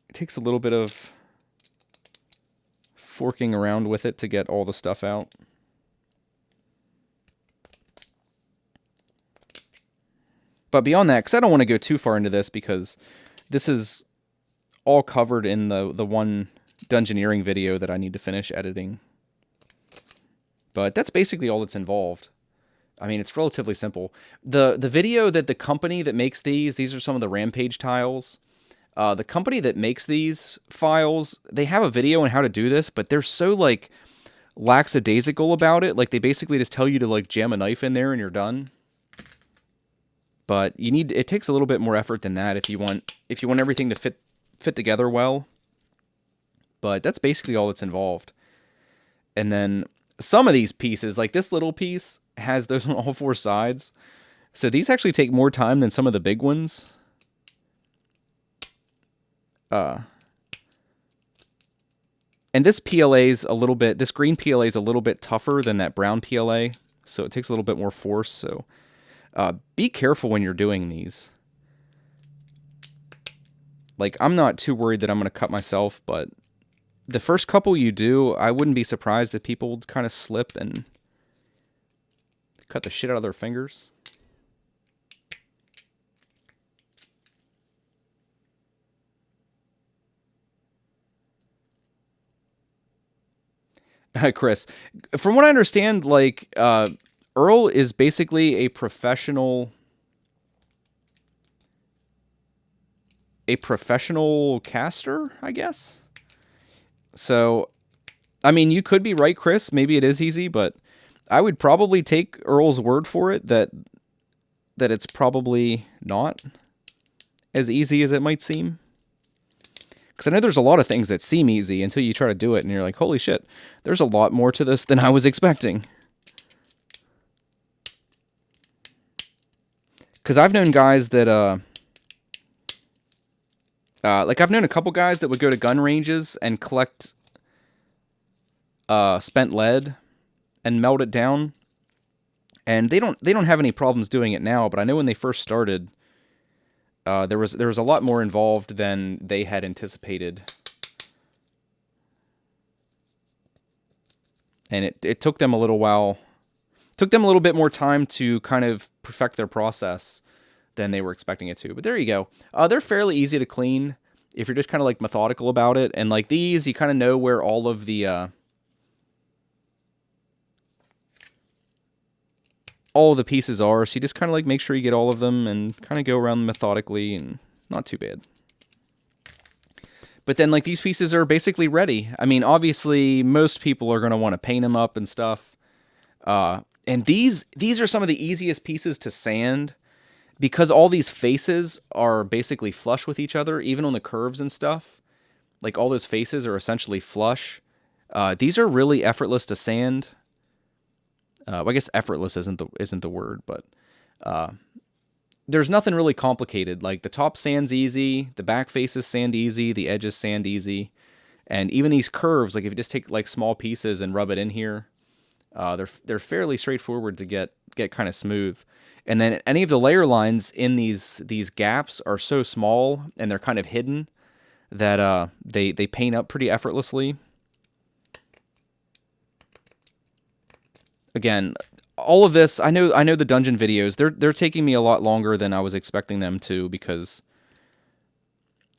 it takes a little bit of forking around with it to get all the stuff out. But beyond that, because I don't want to go too far into this, because this is all covered in the one dungeoneering video that I need to finish editing. But that's basically all that's involved. I mean, it's relatively simple. The video that the company that makes these are some of the Rampage tiles. The company that makes these files, they have a video on how to do this, but they're so like lackadaisical about it. Like they basically just tell you to like jam a knife in there and you're done. But it takes a little bit more effort than that if you want everything to fit together well. But that's basically all that's involved. And then some of these pieces, like this little piece, has those on all 4 sides. So these actually take more time than some of the big ones. And this PLA's a little bit, this green PLA is a little bit tougher than that brown PLA. So it takes a little bit more force. So be careful when you're doing these. Like, I'm not too worried that I'm going to cut myself, but the first couple you do, I wouldn't be surprised if people kind of slip and cut the shit out of their fingers. Chris, from what I understand, like, Earl is basically a professional caster, I guess. So, I mean, you could be right, Chris. Maybe it is easy, but I would probably take Earl's word for it that it's probably not as easy as it might seem. Because I know there's a lot of things that seem easy until you try to do it, and you're like, holy shit, there's a lot more to this than I was expecting. Because I've known guys that, like I've known a couple guys that would go to gun ranges and collect spent lead and melt it down, and they don't have any problems doing it now. But I know when they first started, there was a lot more involved than they had anticipated, and it took them a little while. Took them a little bit more time to kind of perfect their process than they were expecting it to. But there you go. They're fairly easy to clean if you're just kind of like methodical about it. And like these, you kind of know where all of the pieces are. So you just kind of like make sure you get all of them and kind of go around methodically, and not too bad. But then like these pieces are basically ready. I mean, obviously most people are going to want to paint them up and stuff. And these are some of the easiest pieces to sand, because all these faces are basically flush with each other, even on the curves and stuff. Like all those faces are essentially flush. These are really effortless to sand. Well, I guess effortless isn't the word, but there's nothing really complicated. Like the top sand's easy, the back faces sand easy, the edges sand easy, and even these curves, like if you just take like small pieces and rub it in here, they're fairly straightforward to get kind of smooth. And then any of the layer lines in these gaps are so small and they're kind of hidden that they paint up pretty effortlessly. Again, all of this, I know the dungeon videos, they're taking me a lot longer than I was expecting them to, because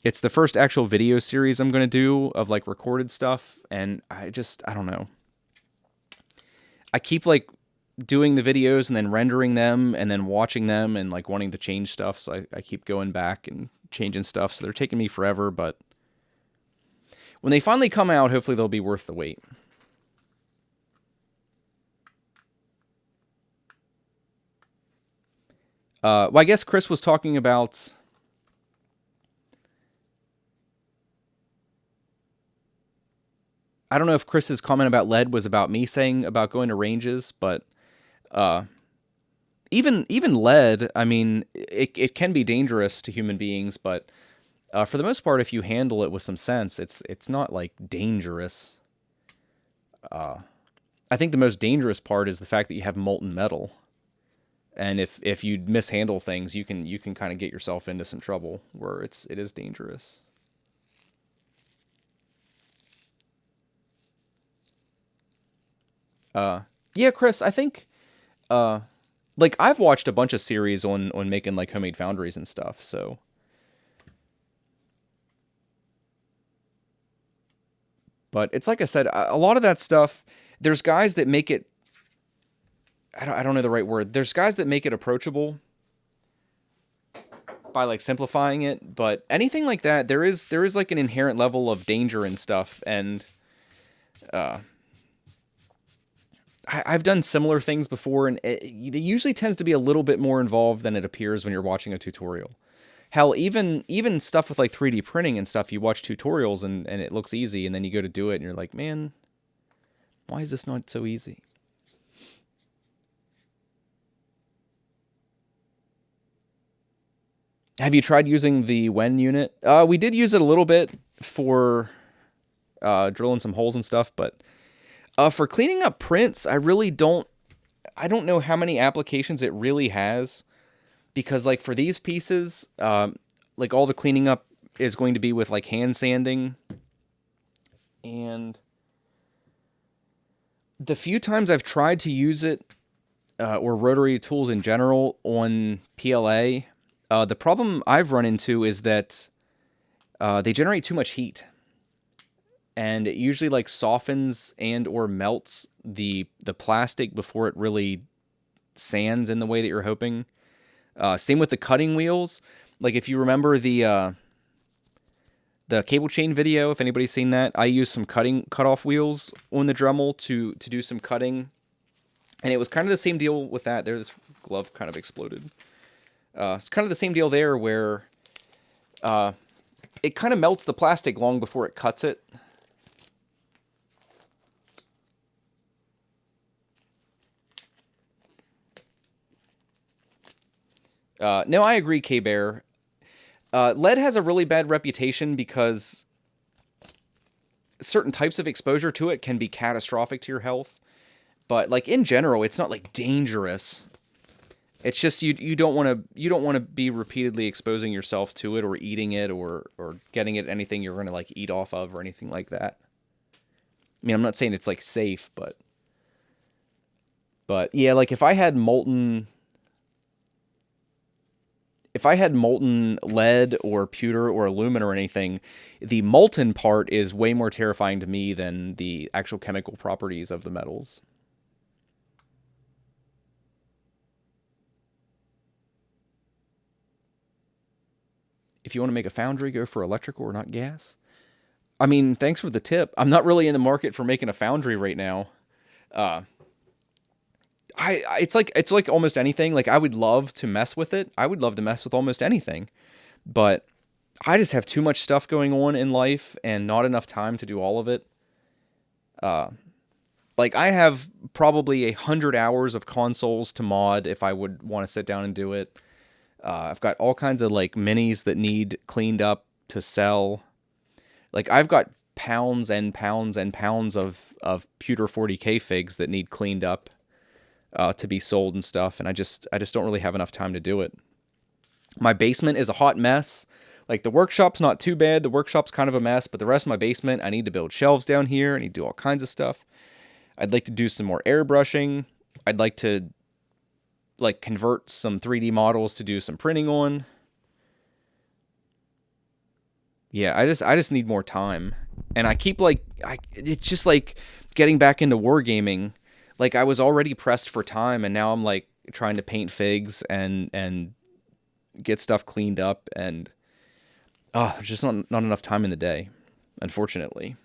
it's the first actual video series I'm going to do of like recorded stuff, and I don't know. I keep like doing the videos and then rendering them and then watching them and like wanting to change stuff. So I keep going back and changing stuff. So they're taking me forever, but when they finally come out, hopefully they'll be worth the wait. Well, I guess Chris was talking about... I don't know if Chris's comment about lead was about me saying about going to ranges, but even lead, I mean, it can be dangerous to human beings, but for the most part, if you handle it with some sense, it's not like dangerous. I think the most dangerous part is the fact that you have molten metal, and if you mishandle things, you can kind of get yourself into some trouble where it is dangerous. Yeah, Chris, I think, like I've watched a bunch of series on making like homemade foundries and stuff, so. But it's like I said, a lot of that stuff, there's guys that make it, I don't know the right word. There's guys that make it approachable by like simplifying it, but anything like that, there is like an inherent level of danger and stuff, and I've done similar things before, and it usually tends to be a little bit more involved than it appears when you're watching a tutorial. Hell, even stuff with like 3D printing and stuff, you watch tutorials and it looks easy, and then you go to do it and you're like, man, why is this not so easy? Have you tried using the Wen unit? We did use it a little bit for drilling some holes and stuff, but for cleaning up prints, I don't know how many applications it really has, because like for these pieces, like all the cleaning up is going to be with like hand sanding, and the few times I've tried to use it, or rotary tools in general on PLA, the problem I've run into is that they generate too much heat, and it usually like softens and or melts the plastic before it really sands in the way that you're hoping. Same with the cutting wheels. Like if you remember the cable chain video, if anybody's seen that, I used some cutoff wheels on the Dremel to do some cutting, and it was kind of the same deal with that. There, this glove kind of exploded. It's kind of the same deal there, where it kind of melts the plastic long before it cuts it. No, I agree, K-Bear. Lead has a really bad reputation because certain types of exposure to it can be catastrophic to your health. But like in general, it's not like dangerous. It's just you don't want to be repeatedly exposing yourself to it or eating it or getting it anything you're going to like eat off of or anything like that. I mean, I'm not saying it's like safe, but yeah, like if I had molten lead or pewter or aluminum or anything, the molten part is way more terrifying to me than the actual chemical properties of the metals. If you want to make a foundry, go for electrical or not gas. I mean, thanks for the tip. I'm not really in the market for making a foundry right now. It's like almost anything. Like I would love to mess with it. I would love to mess with almost anything, but I just have too much stuff going on in life and not enough time to do all of it. Like I have probably 100 hours of consoles to mod if I would want to sit down and do it. I've got all kinds of like minis that need cleaned up to sell. Like I've got pounds and pounds and pounds of pewter 40K figs that need cleaned up to be sold and stuff, and I just don't really have enough time to do it. My basement is a hot mess. Like the workshop's not too bad. The workshop's kind of a mess, but the rest of my basement, I need to build shelves down here. I need to do all kinds of stuff. I'd like to do some more airbrushing. I'd like to like convert some 3D models to do some printing on. Yeah, I just need more time. And I keep like it's just like getting back into wargaming. Like I was already pressed for time and now I'm like trying to paint figs and get stuff cleaned up and there's just not enough time in the day, unfortunately.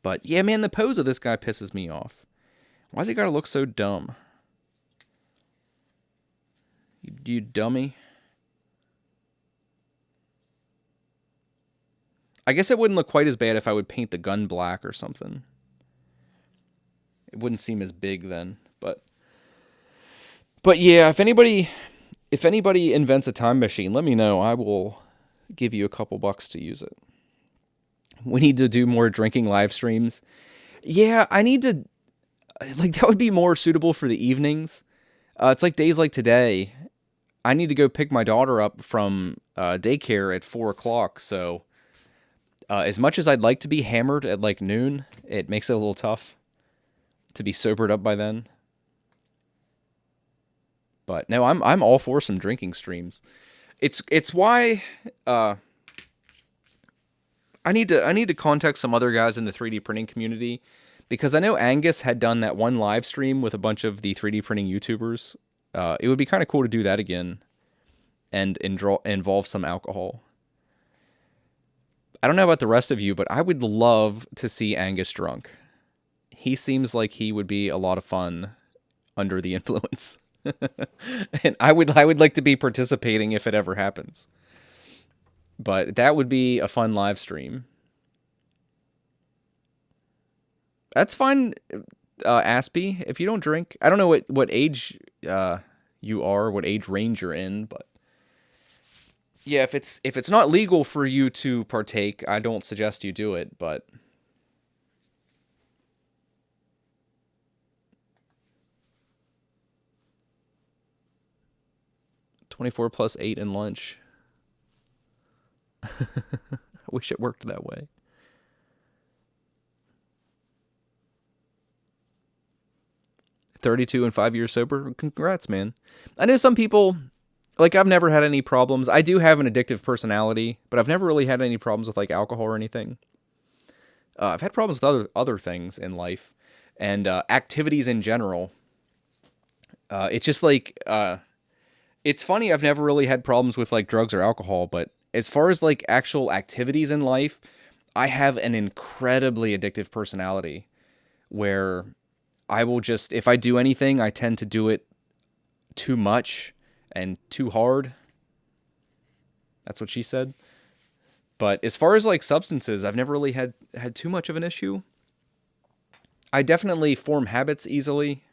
But yeah, man, the pose of this guy pisses me off. Why's he gotta look so dumb? You dummy. I guess it wouldn't look quite as bad if I would paint the gun black or something. It wouldn't seem as big then, but yeah, if anybody invents a time machine, let me know. I will give you a couple bucks to use it. We need to do more drinking live streams. Yeah, I need to like that would be more suitable for the evenings. It's like days like today. I need to go pick my daughter up from daycare at 4:00. So as much as I'd like to be hammered at like noon, it makes it a little tough to be sobered up by then. But no, I'm all for some drinking streams. It's why I need to contact some other guys in the 3D printing community, because I know Angus had done that one live stream with a bunch of the 3D printing YouTubers. It would be kind of cool to do that again and involve some alcohol. I don't know about the rest of you, but I would love to see Angus drunk. He seems like he would be a lot of fun under the influence. And I would like to be participating if it ever happens. But that would be a fun live stream. That's fine, Aspie. If you don't drink, I don't know what age you are, what age range you're in, but yeah, if it's not legal for you to partake, I don't suggest you do it, but 24 plus 8 in lunch. I wish it worked that way. $32 and 5 years sober. Congrats, man. I know some people, like, I've never had any problems. I do have an addictive personality, but I've never really had any problems with like alcohol or anything. I've had problems with other things in life and activities in general. It's just like it's funny. I've never really had problems with like drugs or alcohol, but as far as like actual activities in life, I have an incredibly addictive personality where I will just, if I do anything, I tend to do it too much and too hard. That's what she said. But as far as like substances, I've never really had too much of an issue. I definitely form habits easily,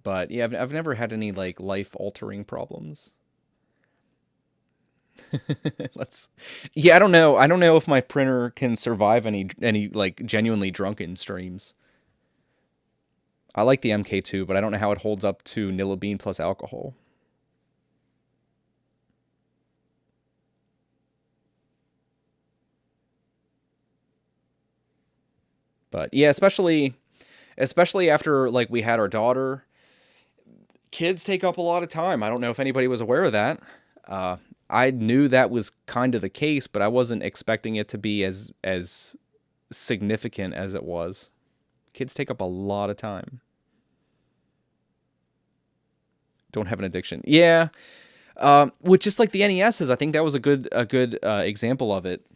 but yeah, I've never had any like life altering problems. Let's. Yeah, I don't know. I don't know if my printer can survive any like genuinely drunken streams. I like the MK2, but I don't know how it holds up to Nillabean plus alcohol. But yeah, especially after like we had our daughter, kids take up a lot of time. I don't know if anybody was aware of that. Uh, I knew that was kind of the case, but I wasn't expecting it to be as significant as it was. Kids take up a lot of time. Don't have an addiction. Yeah, with just like the NESs, I think that was a good example of it.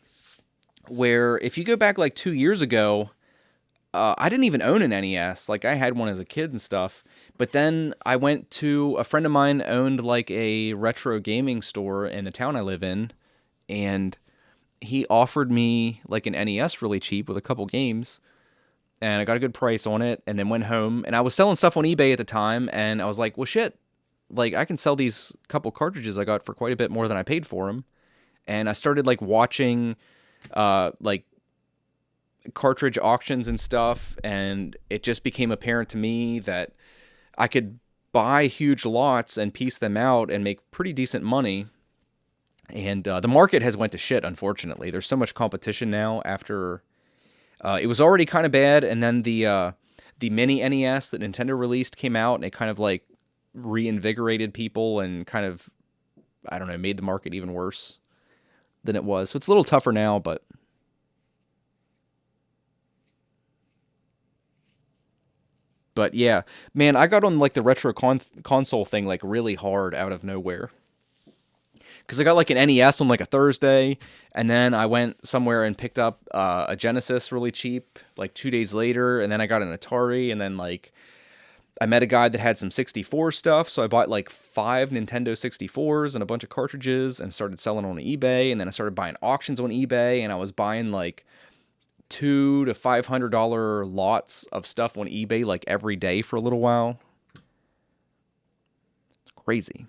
Where if you go back like 2 years ago, I didn't even own an NES. Like I had one as a kid and stuff. But then I went to a friend of mine owned like a retro gaming store in the town I live in, and he offered me like an NES really cheap with a couple games, and I got a good price on it. And then went home, and I was selling stuff on eBay at the time, and I was like, well, shit, like I can sell these couple cartridges I got for quite a bit more than I paid for them. And I started like watching, like cartridge auctions and stuff, and it just became apparent to me that I could buy huge lots and piece them out and make pretty decent money. And the market has went to shit, unfortunately. There's so much competition now after it was already kind of bad, and then the mini NES that Nintendo released came out, and it kind of like reinvigorated people and kind of, I don't know, made the market even worse than it was. So it's a little tougher now, but yeah, man, I got on like the retro console thing like really hard out of nowhere. Because I got like an NES on like a Thursday, and then I went somewhere and picked up a Genesis really cheap like 2 days later, and then I got an Atari, and then like I met a guy that had some 64 stuff, so I bought like 5 Nintendo 64s and a bunch of cartridges and started selling on eBay, and then I started buying auctions on eBay, and I was buying like $200 to $500 lots of stuff on eBay like every day for a little while. Crazy.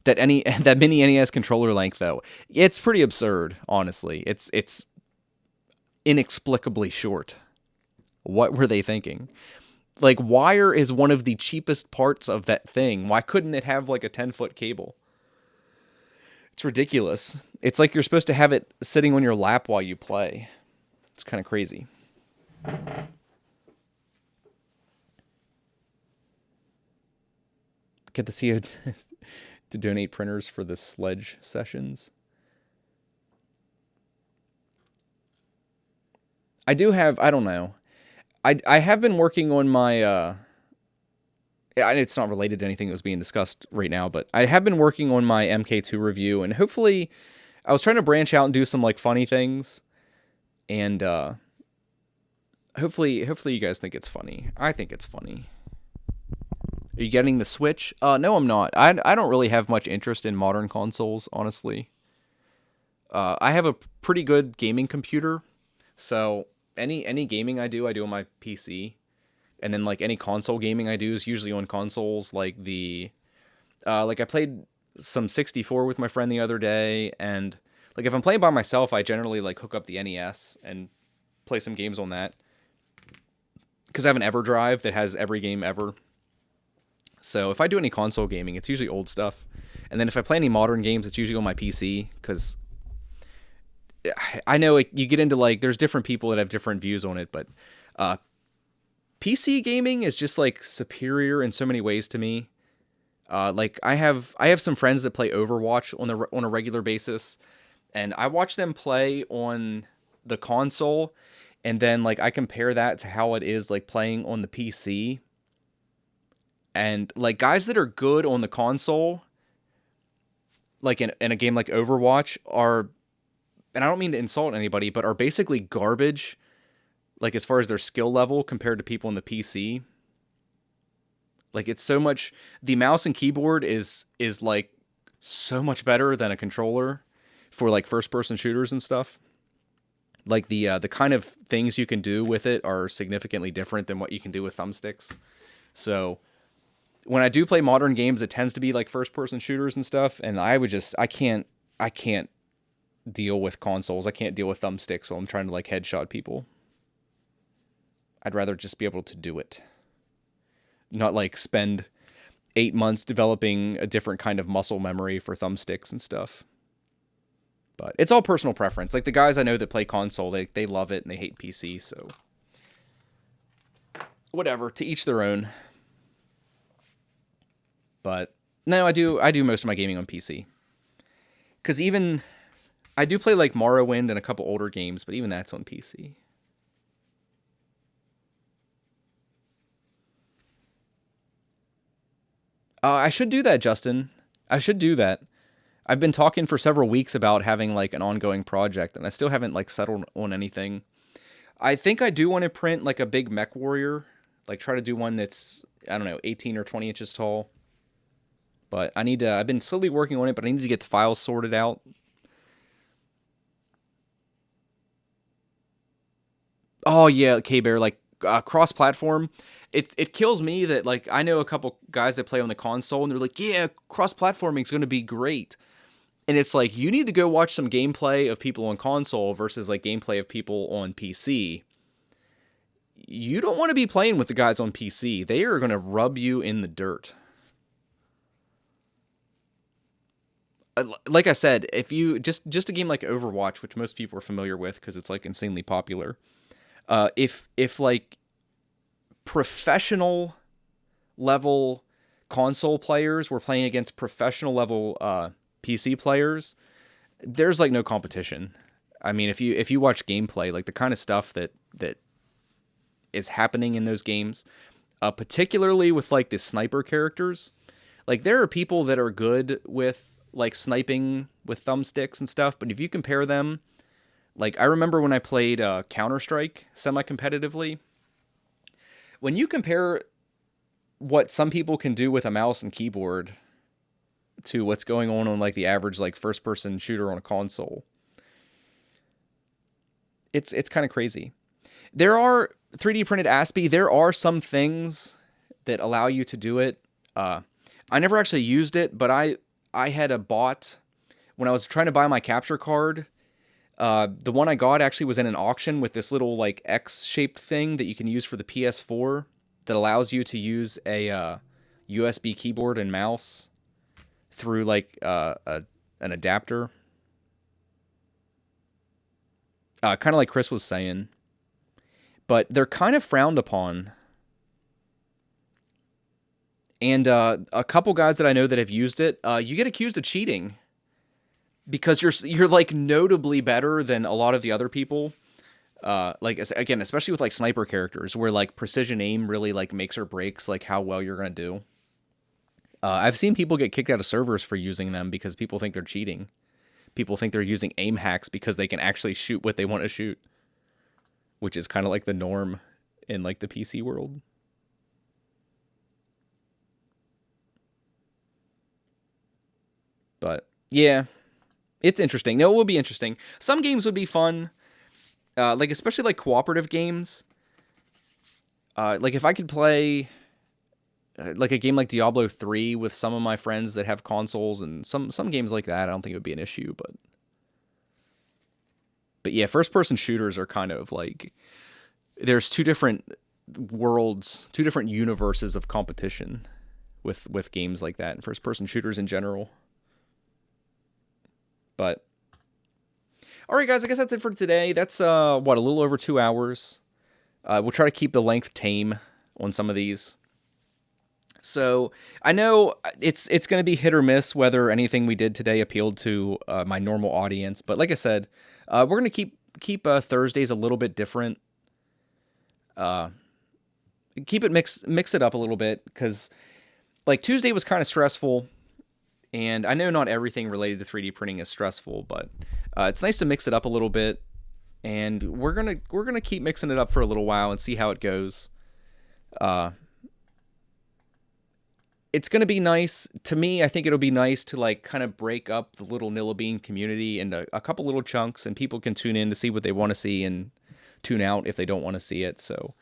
That mini NES controller length though, it's pretty absurd, honestly. It's inexplicably short. What were they thinking? Like, wire is one of the cheapest parts of that thing. Why couldn't it have like a 10-foot cable? It's ridiculous. It's like you're supposed to have it sitting on your lap while you play. It's kind of crazy. Get to see it to donate printers for the sledge sessions. I do have, I don't know. I have been working on my it's not related to anything that was being discussed right now, but I have been working on my MK2 review, and hopefully I was trying to branch out and do some like funny things, and hopefully you guys think it's funny. I think it's funny. Are you getting the Switch? No, I'm not. I don't really have much interest in modern consoles, honestly. I have a pretty good gaming computer, so any gaming I do on my PC, and then like any console gaming I do is usually on consoles. Like like I played some 64 with my friend the other day, and like if I'm playing by myself, I generally like hook up the NES and play some games on that because I have an EverDrive that has every game ever. So if I do any console gaming, it's usually old stuff. And then if I play any modern games, it's usually on my PC, because I know you get into like, there's different people that have different views on it, but PC gaming is just like superior in so many ways to me. Like I have some friends that play Overwatch on a regular basis, and I watch them play on the console, and then like I compare that to how it is like playing on the PC. And like guys that are good on the console, like in a game like Overwatch, are, and I don't mean to insult anybody, but are basically garbage, like as far as their skill level compared to people on the PC. Like it's so much, the mouse and keyboard is like so much better than a controller for like first-person shooters and stuff. Like the kind of things you can do with it are significantly different than what you can do with thumbsticks. So when I do play modern games, it tends to be like first-person shooters and stuff, and I can't deal with consoles. I can't deal with thumbsticks while I'm trying to like headshot people. I'd rather just be able to do it. Not like spend 8 months developing a different kind of muscle memory for thumbsticks and stuff. But it's all personal preference. Like the guys I know that play console, they love it and they hate PC, so whatever, to each their own. But no, I do most of my gaming on PC. Cuz even I do play like Morrowind and a couple older games, but even that's on PC. I should do that, Justin. I should do that. I've been talking for several weeks about having like an ongoing project, and I still haven't like settled on anything. I think I do want to print like a big mech warrior, like try to do one that's, I don't know, 18 or 20 inches tall. But I need to, I've been slowly working on it, but I need to get the files sorted out. Oh yeah, K-Bear, like cross-platform. It kills me that like I know a couple guys that play on the console and they're like, yeah, cross-platforming is going to be great. And it's like, you need to go watch some gameplay of people on console versus like gameplay of people on PC. You don't want to be playing with the guys on PC. They are going to rub you in the dirt. Like I said, if you just a game like Overwatch, which most people are familiar with because it's like insanely popular. If like professional level console players were playing against professional level PC players, there's like no competition. I mean, if you watch gameplay, like the kind of stuff that is happening in those games, particularly with like the sniper characters, like there are people that are good with like sniping with thumbsticks and stuff, but if you compare them, like I remember when I played Counter-Strike semi-competitively, when you compare what some people can do with a mouse and keyboard to what's going on like the average like first-person shooter on a console, it's kind of crazy. There are 3D printed ASPI. There are some things that allow you to do it. I never actually used it, but I had a bot when I was trying to buy my capture card. The one I got actually was in an auction with this little like X-shaped thing that you can use for the PS4 that allows you to use a USB keyboard and mouse through like an adapter. Kind of like Chris was saying. But they're kind of frowned upon. And a couple guys that I know that have used it, you get accused of cheating because you're like notably better than a lot of the other people. Like again, especially with like sniper characters, where like precision aim really like makes or breaks like how well you're gonna do. I've seen people get kicked out of servers for using them because people think they're cheating. People think they're using aim hacks because they can actually shoot what they want to shoot, which is kind of like the norm in like the PC world. But yeah, it's interesting. No, it will be interesting. Some games would be fun, like especially like cooperative games. Like if I could play like a game like Diablo 3 with some of my friends that have consoles and some games like that, I don't think it would be an issue. But yeah, first person shooters are kind of like, there's two different worlds, two different universes of competition with games like that and first person shooters in general. But all right, guys, I guess that's it for today. That's a little over 2 hours. We'll try to keep the length tame on some of these. So I know it's going to be hit or miss whether anything we did today appealed to my normal audience. But like I said, we're going to keep Thursdays a little bit different. Keep it mix it up a little bit because like Tuesday was kind of stressful. And I know not everything related to 3D printing is stressful, but it's nice to mix it up a little bit. And we're gonna keep mixing it up for a little while and see how it goes. it's going to be nice to me. I think it'll be nice to like kind of break up the little Nillabean community into a couple little chunks, and people can tune in to see what they want to see and tune out if they don't want to see it. So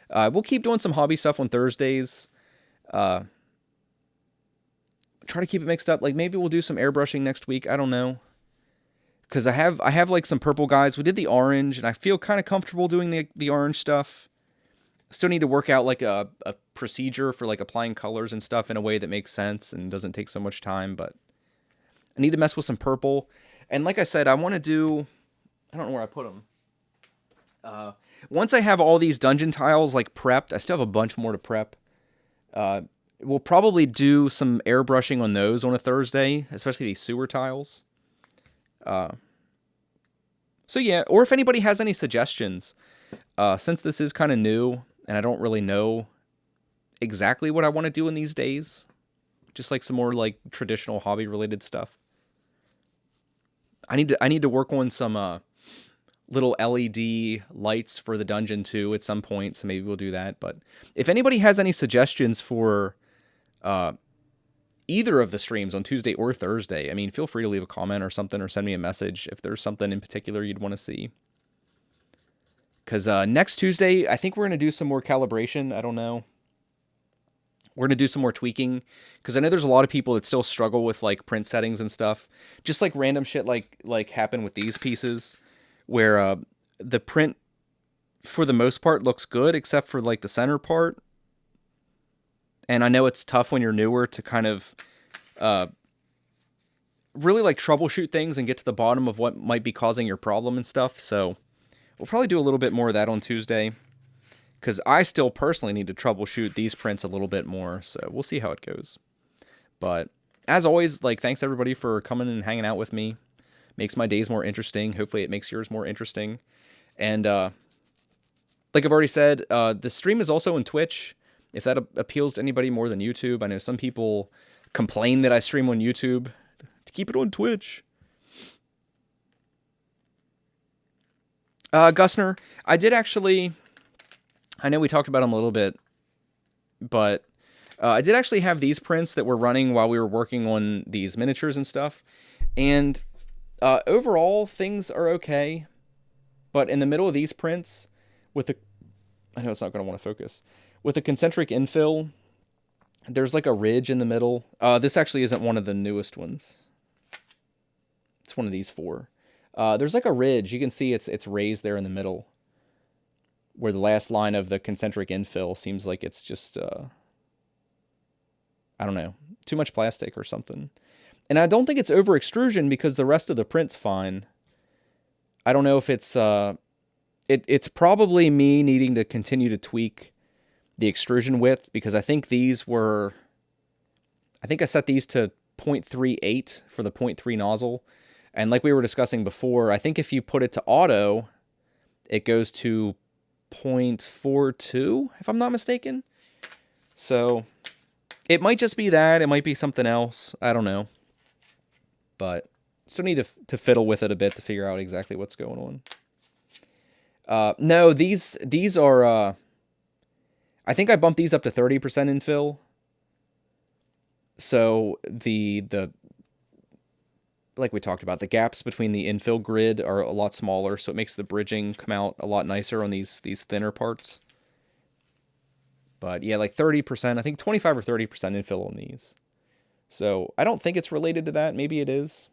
we'll keep doing some hobby stuff on Thursdays. Try to keep it mixed up. Like maybe we'll do some airbrushing next week. I don't know. Because I have like some purple guys. We did the orange, and I feel kind of comfortable doing the orange stuff. Still need to work out like a procedure for like applying colors and stuff in a way that makes sense and doesn't take so much time, but I need to mess with some purple. And like I said, I want to do, I don't know where I put them. Once I have all these dungeon tiles like prepped, I still have a bunch more to prep. We'll probably do some airbrushing on those on a Thursday, especially these sewer tiles. So yeah, or if anybody has any suggestions, since this is kind of new, and I don't really know exactly what I want to do in these days. Just like some more like traditional hobby related stuff. I need to work on some little LED lights for the dungeon too at some point, so maybe we'll do that. But if anybody has any suggestions for either of the streams on Tuesday or Thursday, I mean, feel free to leave a comment or something, or send me a message if there's something in particular you'd want to see. Because next Tuesday, I think we're going to do some more calibration. I don't know. We're going to do some more tweaking. Because I know there's a lot of people that still struggle with like print settings and stuff. Just like random shit like happened with these pieces. Where the print, for the most part, looks good. Except for like the center part. And I know it's tough when you're newer to kind of really like troubleshoot things and get to the bottom of what might be causing your problem and stuff. So we'll probably do a little bit more of that on Tuesday, because I still personally need to troubleshoot these prints a little bit more, so we'll see how it goes. But as always, like, thanks everybody for coming and hanging out with me. Makes my days more interesting. Hopefully it makes yours more interesting. And like I've already said, the stream is also on Twitch, if that appeals to anybody more than YouTube. I know some people complain that I stream on YouTube. To keep it on Twitch. Gusner, I did actually, I know we talked about them a little bit, but I did actually have these prints that were running while we were working on these miniatures and stuff, and overall, things are okay, but in the middle of these prints, with the, I know it's not going to want to focus, with the concentric infill, there's like a ridge in the middle. This actually isn't one of the newest ones. It's one of these four. There's like a ridge. You can see it's raised there in the middle, where the last line of the concentric infill seems like it's just, I don't know, too much plastic or something. And I don't think it's over extrusion, because the rest of the print's fine. I don't know if it's, it's probably me needing to continue to tweak the extrusion width, because I think these were, I think I set these to 0.38 for the 0.3 nozzle. And like we were discussing before, I think if you put it to auto, it goes to 0.42, if I'm not mistaken. So it might just be that. It might be something else. I don't know. But still need to fiddle with it a bit to figure out exactly what's going on. No, these are, I think I bumped these up to 30% infill. So the like we talked about, the gaps between the infill grid are a lot smaller, so it makes the bridging come out a lot nicer on these thinner parts. But yeah, like 30%, I think 25 or 30% infill on these. So I don't think it's related to that. Maybe it is.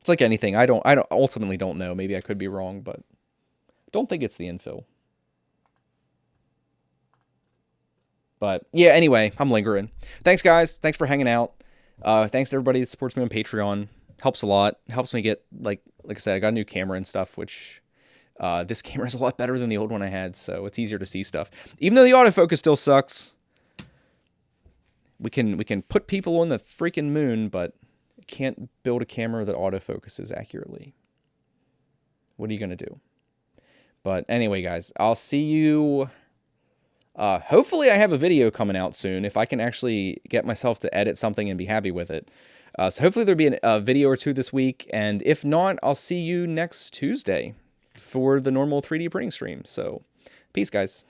It's like anything. I ultimately don't know. Maybe I could be wrong, but don't think it's the infill. But yeah, anyway, I'm lingering. Thanks, guys. Thanks for hanging out. Thanks to everybody that supports me on Patreon. Helps a lot. Helps me get, like I said, I got a new camera and stuff, which this camera is a lot better than the old one I had, so it's easier to see stuff. Even though the autofocus still sucks, we can put people on the freaking moon, but can't build a camera that autofocuses accurately. What are you gonna do? But anyway, guys, I'll see you. Hopefully I have a video coming out soon, if I can actually get myself to edit something and be happy with it. So hopefully there'll be a video or two this week, and if not, I'll see you next Tuesday for the normal 3D printing stream. So, peace, guys.